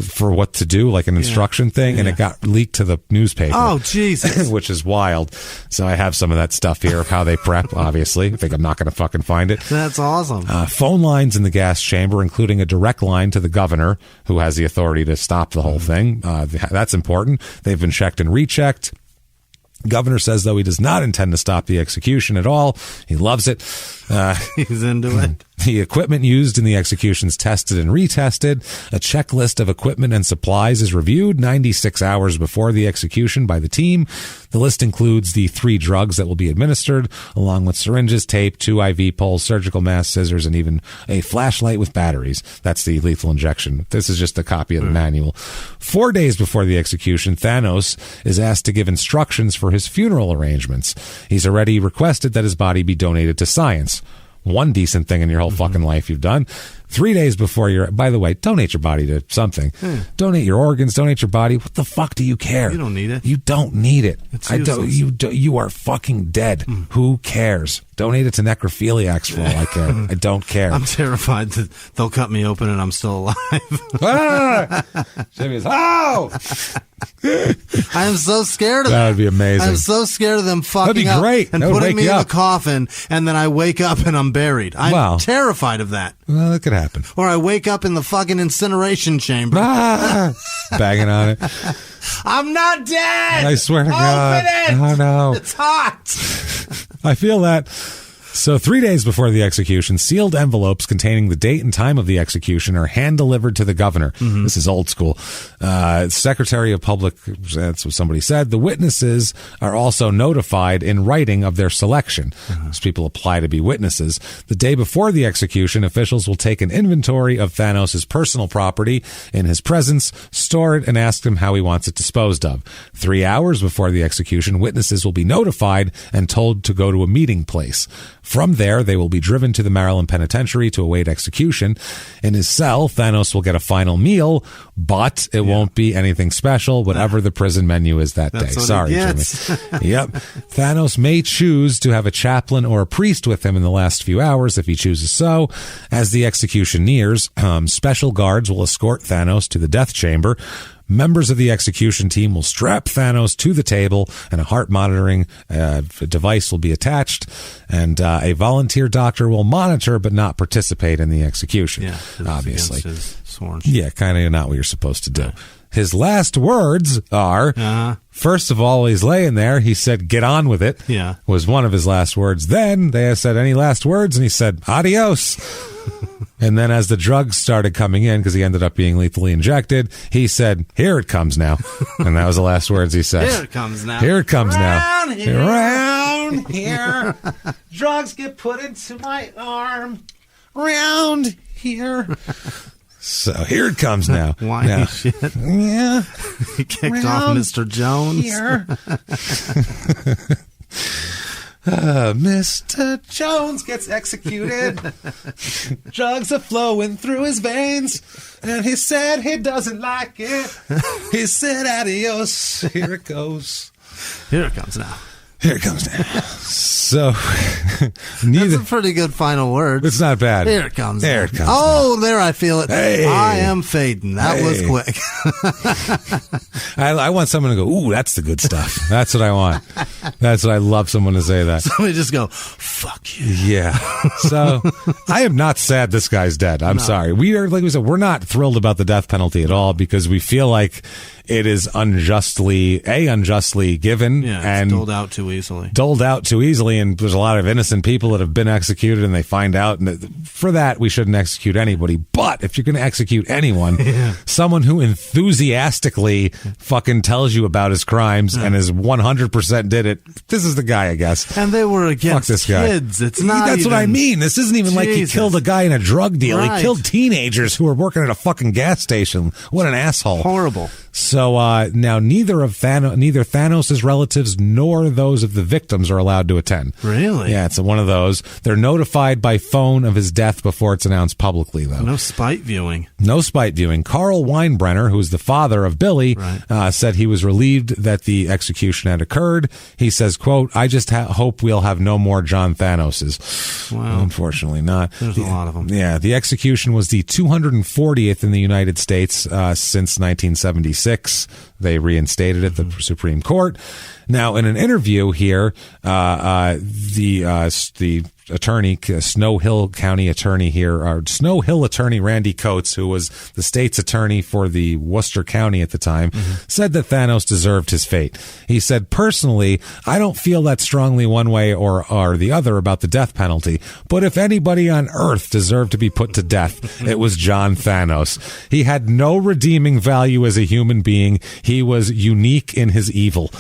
for what to do, like an instruction thing, and it got leaked to the newspaper. Oh, Jesus. Which is wild. So I have some of that stuff here of how they prep, obviously. I think I'm not going to fucking find it. That's awesome. Phone lines in the gas chamber, including a direct line to the governor, who has the authority to stop the whole thing. That's important. They've been checked and rechecked. Governor says, though, he does not intend to stop the execution at all. He loves it. He's into it. The equipment used in the executions tested and retested. A checklist of equipment and supplies is reviewed 96 hours before the execution by the team. The list includes the 3 drugs that will be administered, along with syringes, tape, 2 IV poles, surgical masks, scissors, and even a flashlight with batteries. That's the lethal injection. This is just a copy of the manual. 4 days before the execution, Thanos is asked to give instructions for his funeral arrangements. He's already requested that his body be donated to science. One decent thing in your whole fucking life you've done. 3 days before by the way, donate your body to something. Donate your organs, donate your body. What the fuck do you care? You don't need it. You don't need it. It's useless. You are fucking dead. Who cares? Donate it to necrophiliacs for all I care. I don't care. I'm terrified that they'll cut me open and I'm still alive. Jimmie's, I am so scared of that. That would be amazing. I'm so scared of them fucking up and putting me in a coffin, and then I wake up and I'm buried. I'm terrified of that. Well, it could happen. Or I wake up in the fucking incineration chamber. Banging on it. I'm not dead! I swear to God. Open it! Oh, no. It's hot! I feel that. So 3 days before the execution, sealed envelopes containing the date and time of the execution are hand-delivered to the governor. This is old school. Secretary of Public, that's what somebody said. The witnesses are also notified in writing of their selection. As people apply to be witnesses. The day before the execution, officials will take an inventory of Thanos' personal property in his presence, store it, and ask him how he wants it disposed of. 3 hours before the execution, witnesses will be notified and told to go to a meeting place. From there, they will be driven to the Maryland Penitentiary to await execution. In his cell, Thanos will get a final meal, but it won't be anything special, whatever the prison menu is that day. Sorry, Jimmie. Yep. Thanos may choose to have a chaplain or a priest with him in the last few hours if he chooses so. As the execution nears, special guards will escort Thanos to the death chamber. Members of the execution team will strap Thanos to the table, and a heart monitoring device will be attached, and a volunteer doctor will monitor but not participate in the execution. Yeah, obviously. Yeah, kind of not what you're supposed to do. Yeah. His last words are, first of all, he's laying there. He said, "Get on with it." Yeah, was one of his last words. Then they said, "Any last words?" And he said, "Adios." And then as the drugs started coming in, because he ended up being lethally injected, he said, "Here it comes now." And that was the last words he said. Here it comes now. Here it comes now. Round here. Drugs get put into my arm. Round here. So here it comes now. Whiny shit. Yeah. He kicked off Mr. Jones. Here. Mr. Jones gets executed. Drugs are flowing through his veins. And he said he doesn't like it. He said adios. Here it goes. Here it comes now. Here it comes now. So, that's a pretty good final word. It's not bad. Here it comes. There it comes. Oh, now. There I feel it. Hey. I am fading. That was quick. I want someone to go, ooh, that's the good stuff. That's what I want. That's what I love someone to say that. Somebody just go, fuck you. Yeah. So, I am not sad this guy's dead. I'm sorry. We are, like we said, we're not thrilled about the death penalty at all because we feel like it is unjustly given and doled out too easily. And there's a lot of innocent people that have been executed and they find out. And for that, we shouldn't execute anybody. But if you're going to execute anyone, someone who enthusiastically fucking tells you about his crimes and is 100% did it, this is the guy, I guess. And they were against this guy. Kids. It's not That's even, what I mean. This isn't even like he killed a guy in a drug deal. Right. He killed teenagers who were working at a fucking gas station. What an asshole. Horrible. So now neither Thanos' relatives nor those of the victims are allowed to attend. Really? Yeah, it's one of those. They're notified by phone of his death before it's announced publicly, though. No spite viewing. No spite viewing. Carl Weinbrenner, who is the father of Billy, said he was relieved that the execution had occurred. He says, quote, I just hope we'll have no more John Thanoses. Well, unfortunately not. There's a lot of them. Yeah, the execution was the 240th in the United States since 1976. They reinstated it, the Supreme Court. Now, in an interview here, the attorney, Snow Hill County attorney here, or Snow Hill attorney Randy Coates, who was the state's attorney for the Worcester County at the time, said that Thanos deserved his fate. He said, personally, I don't feel that strongly one way or the other about the death penalty, but if anybody on earth deserved to be put to death, it was John Thanos. He had no redeeming value as a human being. He was unique in his evil.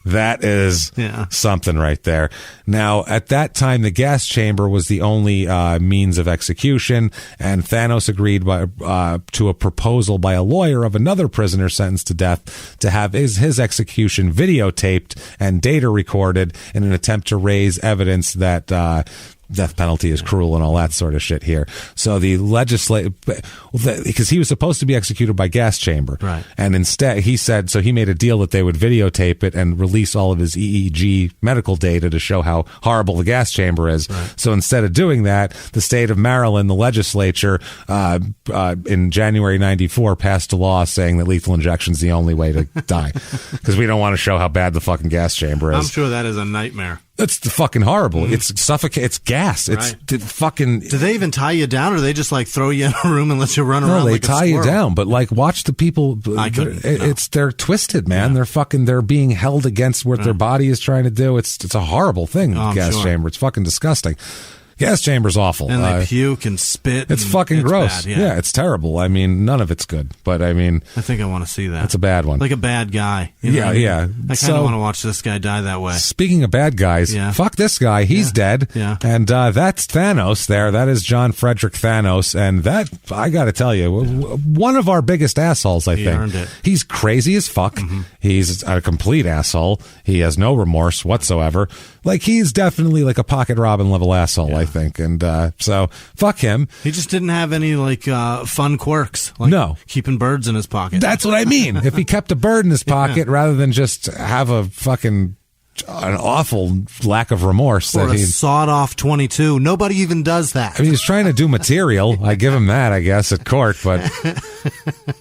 That is something right there. Now, at that time, the gas chamber was the only means of execution, and Thanos agreed to a proposal by a lawyer of another prisoner sentenced to death to have his execution videotaped and data recorded in an attempt to raise evidence that death penalty is cruel and all that sort of shit here. So the because he was supposed to be executed by gas chamber. Right. And instead, he said, so he made a deal that they would videotape it and release all of his EEG medical data to show how horrible the gas chamber is. Right. So instead of doing that, the state of Maryland, the legislature, in January 94, passed a law saying that lethal injection is the only way to die. Because we don't want to show how bad the fucking gas chamber is. I'm sure that is a nightmare. It's fucking horrible. It's suffocate. It's gas. It's fucking. Do they even tie you down, or they just like throw you in a room and let you run around? No, they like tie you down. But like, watch the people. They're twisted, man. Yeah. They're being held against what their body is trying to do. It's a horrible thing. Gas chamber. It's fucking disgusting. Gas chamber's awful. And they puke and spit. It's fucking gross. Bad, yeah, it's terrible. I mean, none of it's good. But I mean, I think I want to see that. It's a bad one. Like a bad guy. You know yeah, what I mean? yeah. I kind of want to watch this guy die that way. Speaking of bad guys, fuck this guy. He's dead. Yeah. And that's Thanos there. That is John Frederick Thanos. And that, I got to tell you, one of our biggest assholes, I think. He earned it. He's crazy as fuck. Mm-hmm. He's a complete asshole. He has no remorse whatsoever. Like, he's definitely like a pocket Robin level asshole, I think. And so, fuck him. He just didn't have any, like, fun quirks. Like keeping birds in his pocket. That's what I mean. If he kept a bird in his pocket rather than just have a fucking an awful lack of remorse. Or a sawed-off 22. Nobody even does that. I mean, he's trying to do material. I give him that, I guess, at court, but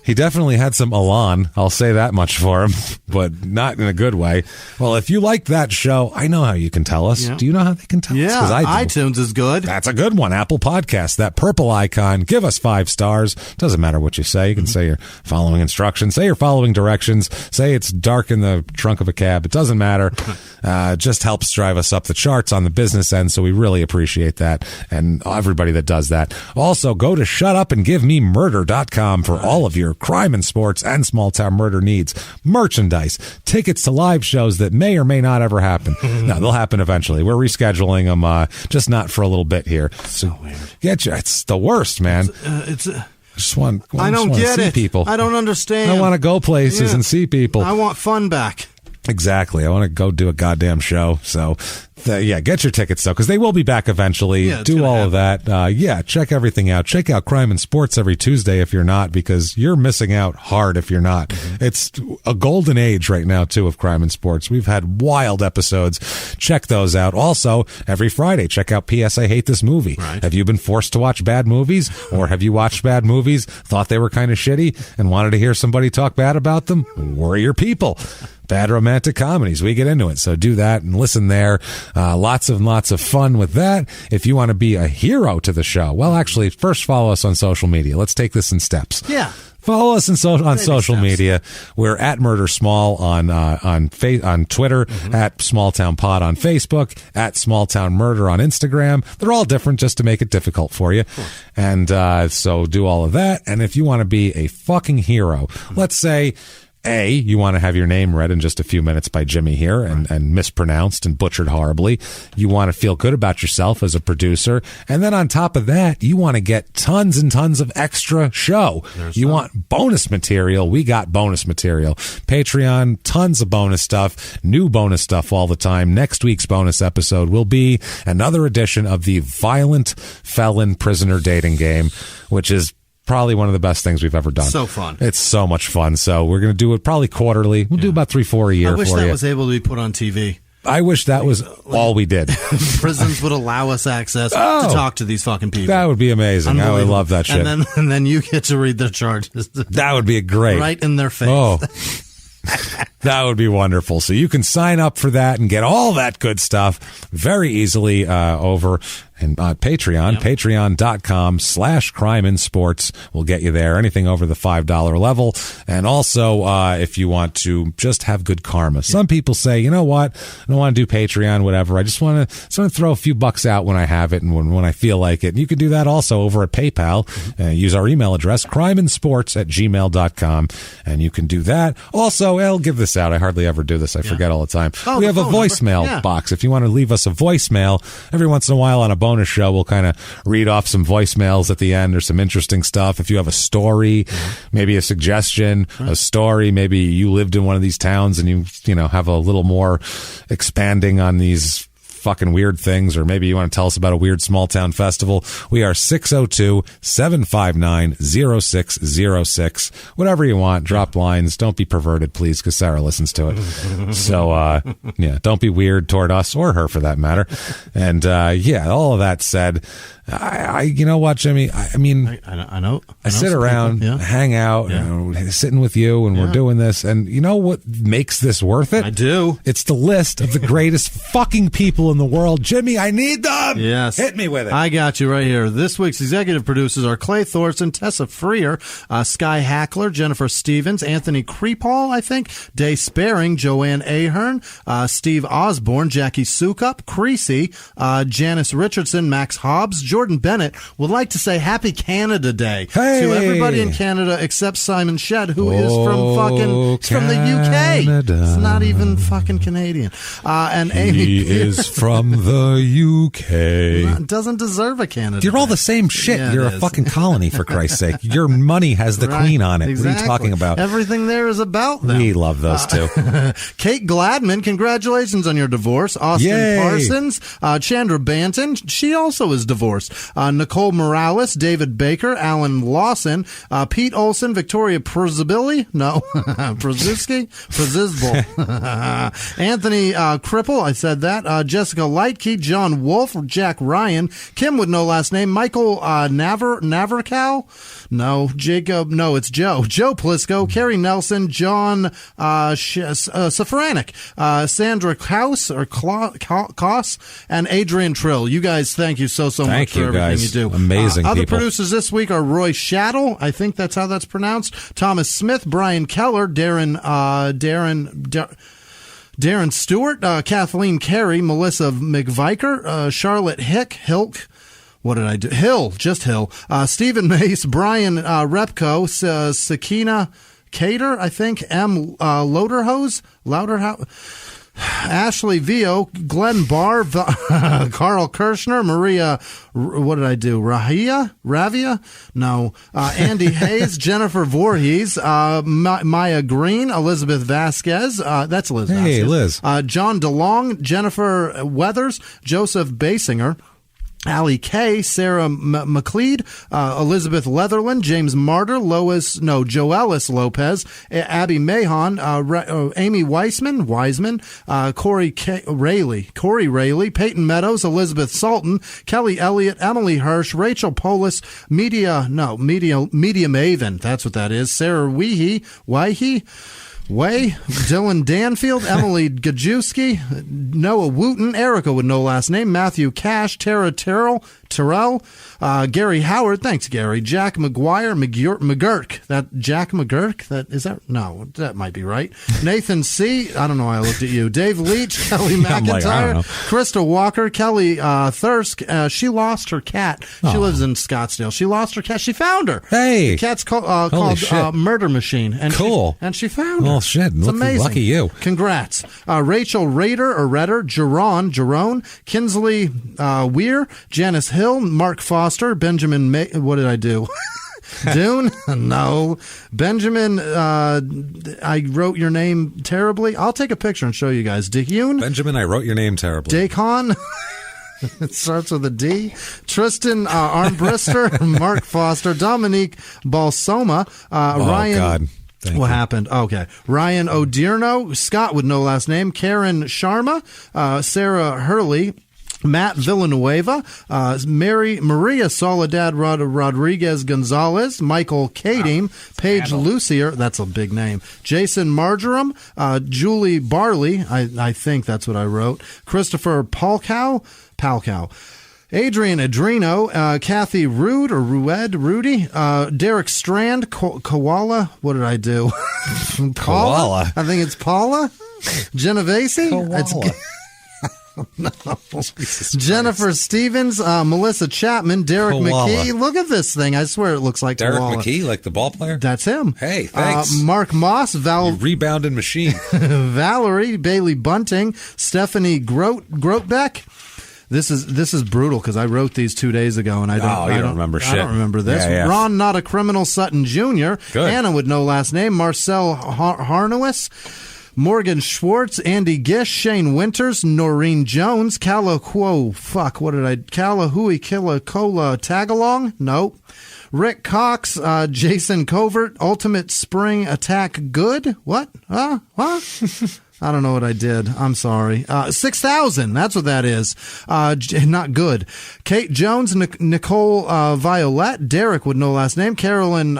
he definitely had some elan. I'll say that much for him, but not in a good way. Well, if you like that show, I know how you can tell us. Yeah. Do you know how they can tell us? Yeah, iTunes is good. That's a good one. Apple Podcast, that purple icon. Give us 5 stars. Doesn't matter what you say. You can say you're following instructions, say you're following directions, say it's dark in the trunk of a cab. It doesn't matter. Just helps drive us up the charts on the business end, so we really appreciate that, and everybody that does that. Also, go to shutupandgivememurder.com for all of your crime and sports and small-town murder needs. Merchandise, tickets to live shows that may or may not ever happen. No, they'll happen eventually. We're rescheduling them, just not for a little bit here. So weird. It's the worst, man. I don't get see it. People. I don't understand. I want to go places and see people. I want fun back. Exactly. I want to go do a goddamn show. So, get your tickets, though, because they will be back eventually. Do all of that. Check everything out. Check out Crime and Sports every Tuesday if you're not, because you're missing out hard if you're not. Mm-hmm. It's a golden age right now, too, of Crime and Sports. We've had wild episodes. Check those out. Also, every Friday, check out P.S. I Hate This Movie. Right. Have you been forced to watch bad movies, or have you watched bad movies, thought they were kind of shitty, and wanted to hear somebody talk bad about them? We're your people. Bad romantic comedies. We get into it. So do that and listen there. Lots of fun with that. If you want to be a hero to the show, well, actually, first follow us on social media. Let's take this in steps. Yeah. Follow us on social media. We're at Murder Small on Twitter, at Small Town Pod on Facebook, at Small Town Murder on Instagram. They're all different just to make it difficult for you. And so do all of that. And if you want to be a fucking hero, let's say, you want to have your name read in just a few minutes by Jimmie here and mispronounced and butchered horribly. You want to feel good about yourself as a producer. And then on top of that, you want to get tons and tons of extra show. You want bonus material. We got bonus material. Patreon, tons of bonus stuff, new bonus stuff all the time. Next week's bonus episode will be another edition of the Violent Felon Prisoner Dating Game, which is probably one of the best things we've ever done. So fun. It's so much fun. So we're going to do it probably quarterly. We'll do about 3-4 a year for you. I wish that was able to be put on TV. I wish that was all we did. Prisons would allow us access to talk to these fucking people. That would be amazing. I would love that shit. And then you get to read their charges. That would be great. Right in their face. Oh. That would be wonderful. So you can sign up for that and get all that good stuff very easily over and Patreon, patreon.com/crime in sports will get you there. Anything over the $5 level. And also, if you want to just have good karma. Some people say, you know what? I don't want to do Patreon, whatever. I just want to throw a few bucks out when I have it and when I feel like it. And you can do that also over at PayPal. Use our email address, crimeinsports@gmail.com. And you can do that. Also, I'll give this out. I hardly ever do this. I forget all the time. We have a voicemail box. If you want to leave us a voicemail, every once in a while on a bonus show, we'll kind of read off some voicemails at the end or some interesting stuff. If you have a story, maybe a suggestion, a story, maybe you lived in one of these towns and you have a little more expanding on these fucking weird things, or maybe you want to tell us about a weird small town festival, we are 602-759-0606. Whatever you want, drop lines. Don't be perverted, please, because Sarah listens to it. So, don't be weird toward us or her for that matter. And, all of that said, you know what, Jimmie? I mean, I know. I sit around, hang out, sitting with you, and we're doing this. And you know what makes this worth it? I do. It's the list of the greatest fucking people in the world. Jimmie, I need them. Yes. Hit me with it. I got you right here. This week's executive producers are Clay Thorson, Tessa Freer, Sky Hackler, Jennifer Stevens, Anthony Creepall, I think, Day Sparing, Joanne Ahern, Steve Osborne, Jackie Sukup, Creasy, Janice Richardson, Max Hobbs, Jordan Bennett would like to say Happy Canada Day to everybody in Canada except Simon Shedd, who is from the UK. It's not even fucking Canadian. And Amy is from the UK. Doesn't deserve a Canada. You're all the same shit. Yeah, You're a fucking colony, for Christ's sake. Your money has the queen on it. Exactly. What are you talking about? Everything there is about them. We love those two. Kate Gladman, congratulations on your divorce. Austin Parsons, Chandra Banton, she also is divorced. Nicole Morales, David Baker, Alan Lawson, Pete Olson, Victoria Przybili, Anthony Cripple, I said that, Jessica Lightkey, John Wolf, Jack Ryan, Kim with no last name, Michael Navarcal, no, Jacob, no, it's Joe Plisco, Carrie Nelson, John Safranik, Sandra Koss, and Adrian Trill. You guys, thank you so much for everything you do. Amazing Other people. producers this week are Roy Shaddle, I think that's how that's pronounced, Thomas Smith, Brian Keller, Darren Stewart, Kathleen Carey, Melissa McViker, Charlotte Hilk. What did I do? Hill, Stephen Mace, Brian Repko, Sakina Cater, I think, M. Louderhouse. Ashley Vio, Glenn Barr, Carl Kirshner, Maria, what did I do? Ravia? No. Andy Hayes, Jennifer Voorhees, Maya Green, Elizabeth Vasquez. That's Liz Vasquez. Hey, Liz. John DeLong, Jennifer Weathers, Joseph Basinger, Allie Kay, Sarah McLeod, Elizabeth Leatherland, James Martyr, Joelis Lopez, Abby Mahon, Amy Wiseman, Corey Rayleigh, Peyton Meadows, Elizabeth Sultan, Kelly Elliott, Emily Hirsch, Rachel Polis, Media Maven, that's what that is, Sarah Waihe, Dylan Danfield, Emily Gajewski, Noah Wooten, Erica with no last name, Matthew Cash, Tara Terrell, Gary Howard, thanks Gary, Jack McGurk, that might be right, Nathan C, I don't know why I looked at you, Dave Leach, Kelly McIntyre, Krista Walker, Kelly Thirsk, she lost her cat, she lives in Scottsdale, she lost her cat, she found her, the cat's called Murder Machine, and cool, she found her. Oh shit! It's amazing. Lucky you. Congrats, Rachel Redder, Jerome, Kinsley Weir, Janice Hill, Mark Foster, Benjamin. What did I do? Dune? No. Benjamin. I wrote your name terribly. I'll take a picture and show you guys. Dehune. Benjamin, I wrote your name terribly. Dacon. It starts with a D. Tristan Armbrister, Mark Foster, Dominique Balsoma, Ryan. God. What happened? Okay. Ryan Odierno, Scott with no last name, Karen Sharma, Sarah Hurley, Matt Villanueva, Maria Soledad Rodriguez Gonzalez, Michael Kadim, Paige Lucier, that's a big name, Jason Marjoram, Julie Barley, I think that's what I wrote, Christopher Palcow, Adrian Adreno, Kathy Rudy, Derek Strand, Koala, what did I do? Koala? I think it's Paula? Genovese? Koala. No. Jennifer Stevens, Melissa Chapman, Derek McKee. Look at this thing. I swear it looks like Derek Koala. McKee, like the ball player? That's him. Hey, thanks. Mark Moss, rebounding machine. Valerie, Bailey Bunting, Stephanie Grotbeck. This is brutal because I wrote these 2 days ago and I don't remember shit. I don't remember this. Yeah. Ron, not a criminal, Sutton Jr. Good. Anna with no last name. Marcel Harnowis. Morgan Schwartz, Andy Gish, Shane Winters, Noreen Jones, Calahui Killacola Tagalong? Nope. Rick Cox, Jason Covert, Ultimate Spring Attack Good? What? What? I don't know what I did. I'm sorry. 6,000. That's what that is. Not good. Kate Jones, Nicole Violet, Derek with no last name, Carolyn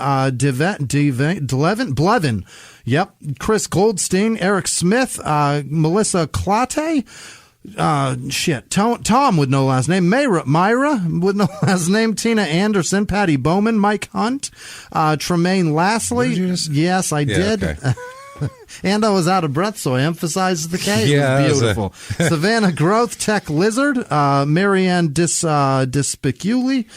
Blevin. Yep. Chris Goldstein, Eric Smith, Melissa Clate. Tom with no last name, Myra with no last name, Tina Anderson, Patty Bowman, Mike Hunt, Tremaine Lastly. Yes, I did. Okay. And I was out of breath, so I emphasized the K. It was beautiful. Savannah Growth, Tech Lizard, Marianne Dispiculi,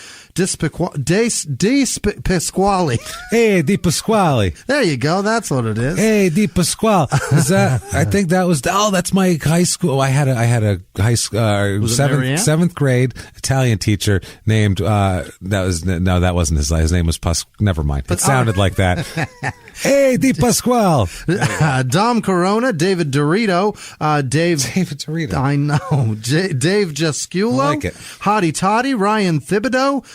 Pasquale. Hey, Di Pasquale. There you go. That's what it is. Hey, Di Pasquale. Is that? I think that was. Oh, that's my high school. I had a high school seventh grade Italian teacher named. That wasn't his. His name was Never mind. It sounded like that. Hey, Di Pasquale. Dom Corona, David Dorito, David Dorito. I know. Dave Jesculo. I like it. Hottie Toddy, Ryan Thibodeau,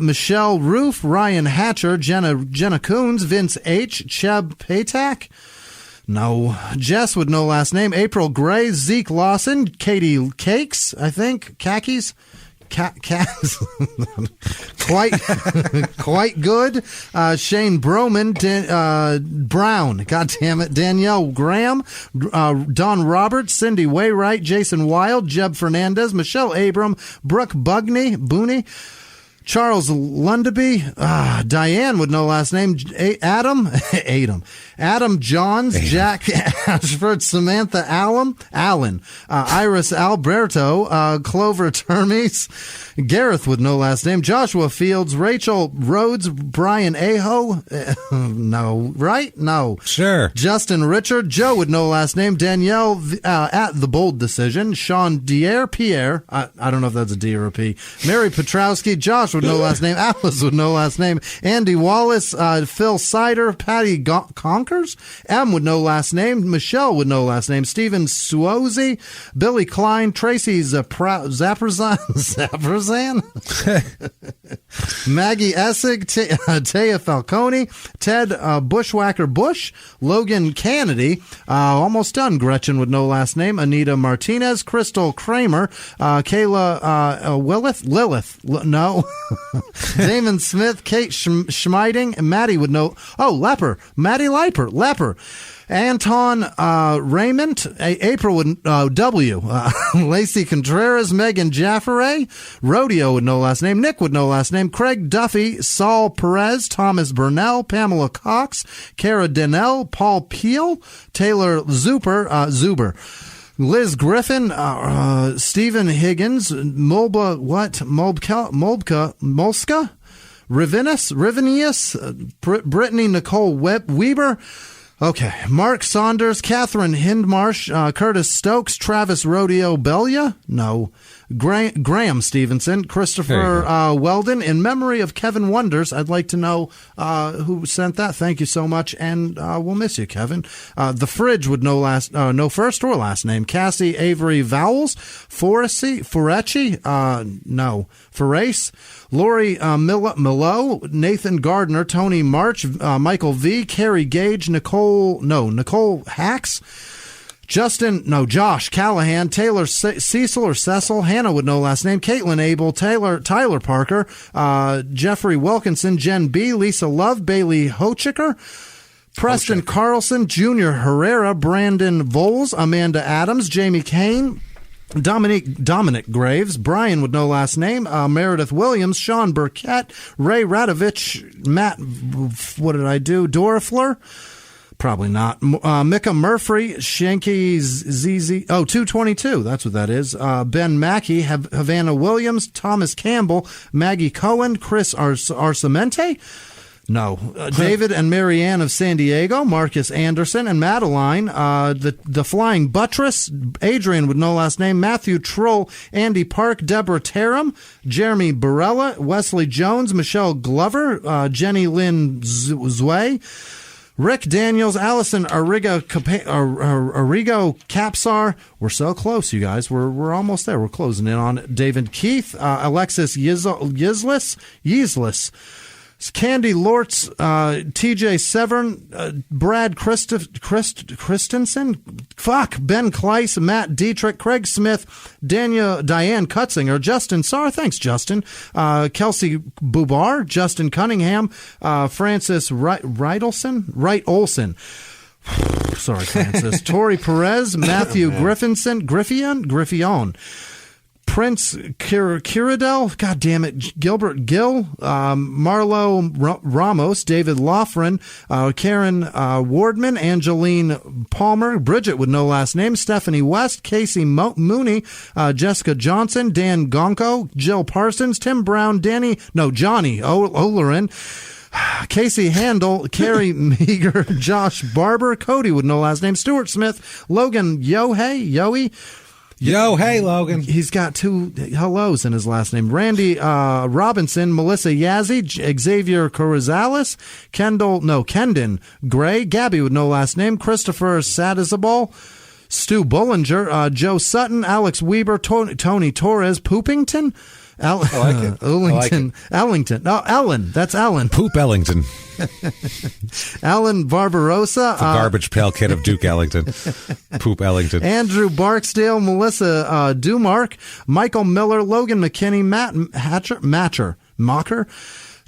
Michelle Roof, Ryan Hatcher, Jenna Coons, Vince H, Cheb Patak. No. Jess with no last name, April Gray, Zeke Lawson, Katie Cakes, I think. Khakis. Quite good. Shane Broman, Brown, God damn it, Danielle Graham, Don Roberts, Cindy Waywright, Jason Wild, Jeb Fernandez, Michelle Abram, Brooke Booney, Charles Lundaby, Diane with no last name, Adam Johns, Jack Ashford, Samantha Allen, Iris Alberto, Clover Termes, Gareth with no last name, Joshua Fields, Rachel Rhodes, Brian Aho, no, right? No. Sure. Justin Richard, Joe with no last name, Danielle at The Bold Decision, Sean Pierre, I don't know if that's a D or a P, Mary Petrowski, Josh with no last name, Alice with no last name, Andy Wallace, Phil Sider, Patty Conkers, M with no last name, Michelle with no last name, Stephen Suozi, Billy Klein, Tracy Zaprazan, Maggie Essig, Taya Falcone, Ted Bushwhacker Bush, Logan Kennedy, almost done, Gretchen with no last name, Anita Martinez, Crystal Kramer, Kayla Lilith, no, Damon Smith, Kate Schmeiding, Maddie with no, Maddie Leper, Anton Raymond, April with W, Lacey Contreras, Megan Jafferay, Rodeo with no last name, Nick with no last name, Craig Duffy, Saul Perez, Thomas Burnell, Pamela Cox, Kara Dennell, Paul Peel, Taylor Zuber, Liz Griffin, Stephen Higgins, Molska, Rivinius, Brittany Nicole Weber. Okay, Mark Saunders, Catherine Hindmarsh, Curtis Stokes, Travis Rodeo Belia, no, Graham Stevenson, Christopher Weldon. In memory of Kevin Wonders, I'd like to know who sent that. Thank you so much, and we'll miss you, Kevin. The Fridge with no first or last name. Cassie Avery Vowles, Forecci, no, Ferace. Lori Milo, Nathan Gardner, Tony March, Michael V, Carrie Gage, Nicole Hacks, Josh Callahan, Taylor Cecil or Cecil, Hannah with no last name, Caitlin Abel, Tyler Parker, Jeffrey Wilkinson, Jen B, Lisa Love, Bailey Hochiker, Preston Carlson, Junior Herrera, Brandon Voles, Amanda Adams, Jamie Kane, Dominic Graves, Brian with no last name, Meredith Williams, Sean Burkett, Ray Radovich, Matt, Dora Fleur? Probably not. Micah Murphy, Shanky ZZ, 222, that's what that is. Ben Mackey, Havana Williams, Thomas Campbell, Maggie Cohen, Chris Arcemente, no. David and Marianne of San Diego, Marcus Anderson and Madeline, the Flying Buttress, Adrian with no last name, Matthew Troll, Andy Park, Deborah Taram, Jeremy Barella, Wesley Jones, Michelle Glover, Jenny Lynn Zway, Rick Daniels, Allison Arrigo Capsar. We're so close, you guys. We're almost there. We're closing in on it. David Keith, Alexis Yizlis, Candy Lortz, TJ Severn, Brad Christensen, Ben Kleiss, Matt Dietrich, Craig Smith, Diane Cutzinger, Justin Sarr, thanks Justin, Kelsey Bubar, Justin Cunningham, Francis Wright Olson. Sorry, Francis. Tori Perez, Matthew Griffion. Prince Kiradel, God damn it, Gilbert Gill, Marlo Ramos, David Loughran, Karen Wardman, Angeline Palmer, Bridget with no last name, Stephanie West, Casey Mooney, Jessica Johnson, Dan Gonko, Jill Parsons, Tim Brown, Johnny Olerin, Casey Handel, Carrie Meager, Josh Barber, Cody with no last name, Stuart Smith, Logan Yohei, Yo, hey, Logan. He's got two hellos in his last name. Randy Robinson, Melissa Yazzie, Xavier Corrales, Kendon Gray, Gabby with no last name, Christopher Sadizabal, Stu Bullinger, Joe Sutton, Alex Weber, Tony Torres, Poopington, Ellington. No, Ellen. That's Ellen. Poop Ellington. Alan Barbarossa. The garbage pail kid of Duke Ellington. Poop Ellington. Andrew Barksdale, Melissa Dumark, Michael Miller, Logan McKinney, Matt Mocker,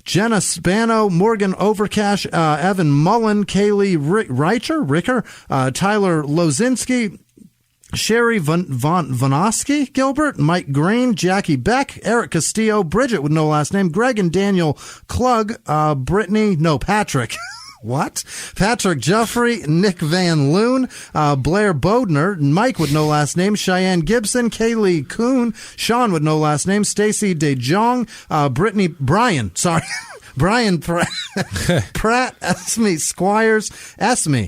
Jenna Spano, Morgan Overcash, Evan Mullen, Kaylee Ricker, Tyler Lozinski, Sherry Vanosky Gilbert, Mike Green, Jackie Beck, Eric Castillo, Bridget with no last name, Greg and Daniel Klug, Patrick. What? Patrick Jeffrey, Nick Van Loon, Blair Bodner, Mike with no last name, Cheyenne Gibson, Kaylee Kuhn, Sean with no last name, Stacy DeJong, Brian Pratt, Esme Squires, Esme,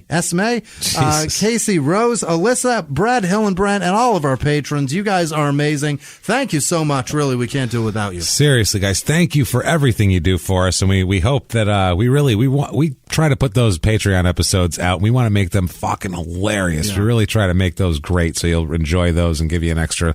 Casey Rose, Alyssa, Brad Hillenbrand, and all of our patrons. You guys are amazing. Thank you so much. Really, we can't do it without you. Seriously, guys, thank you for everything you do for us, and we hope that we try to put those Patreon episodes out. We want to make them fucking hilarious. Yeah. We really try to make those great, so you'll enjoy those and give you an extra.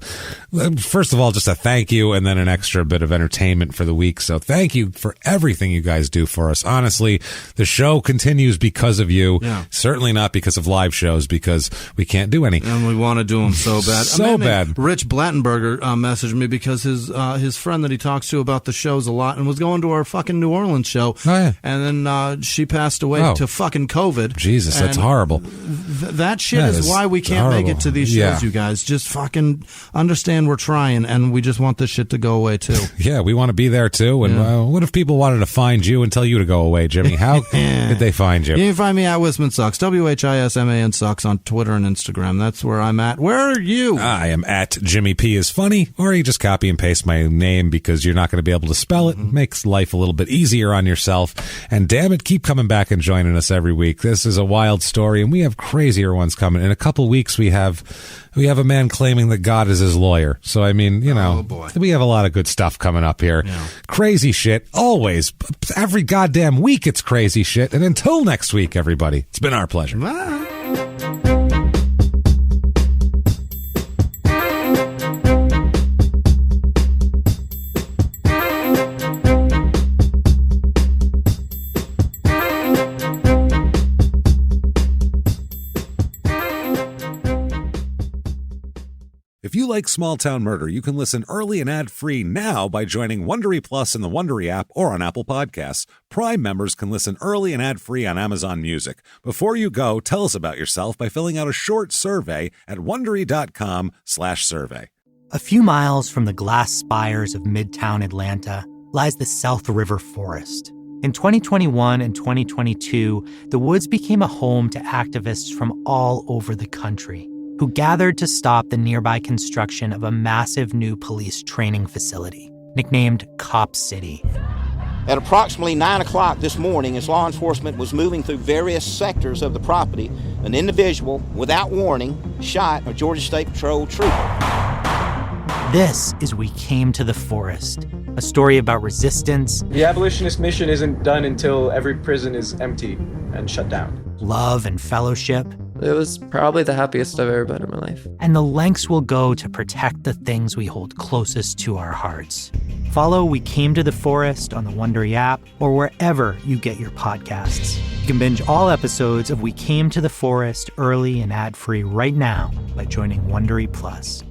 First of all, just a thank you, and then an extra bit of entertainment for the week. So thank you for everything you guys do for us. Honestly, the show continues because of you. Yeah. Certainly not because of live shows, because we can't do any. And we want to do them so bad. Bad. Rich Blattenberger messaged me because his friend that he talks to about the shows a lot and was going to our fucking New Orleans show. Oh, yeah. And then she passed away to fucking COVID. Jesus, that's horrible. That shit is why we can't make it to these shows, you guys. Just fucking understand we're trying, and we just want this shit to go away, too. Yeah, we want to be there, too. And what if people wanted to find you and tell you to go away, Jimmie? How did they find you? You can find me at Whisman Sucks, WHISMAN Sucks on Twitter and Instagram. That's where I'm at. Where are you? I am at Jimmie P is funny, or you just copy and paste my name because you're not going to be able to spell it. It makes life a little bit easier on yourself. And damn it, keep coming back and joining us every week. This is a wild story, and we have crazier ones coming. In a couple weeks, we have a man claiming that God is his lawyer. So, I mean, we have a lot of good stuff coming up here. Yeah. Crazy shit, always. Every goddamn week it's crazy shit. And until next week, everybody, it's been our pleasure. Bye. If you like Small Town Murder, you can listen early and ad-free now by joining Wondery Plus in the Wondery app or on Apple Podcasts. Prime members can listen early and ad-free on Amazon Music. Before you go, tell us about yourself by filling out a short survey at Wondery.com/survey. A few miles from the glass spires of Midtown Atlanta lies the South River Forest. In 2021 and 2022, the woods became a home to activists from all over the country, who gathered to stop the nearby construction of a massive new police training facility, nicknamed Cop City. At approximately 9 o'clock this morning, as law enforcement was moving through various sectors of the property, an individual, without warning, shot a Georgia State Patrol trooper. This is We Came to the Forest, a story about resistance. The abolitionist mission isn't done until every prison is empty and shut down. Love and fellowship. It was probably the happiest I've ever been in my life. And the lengths we'll go to protect the things we hold closest to our hearts. Follow We Came to the Forest on the Wondery app or wherever you get your podcasts. You can binge all episodes of We Came to the Forest early and ad-free right now by joining Wondery Plus.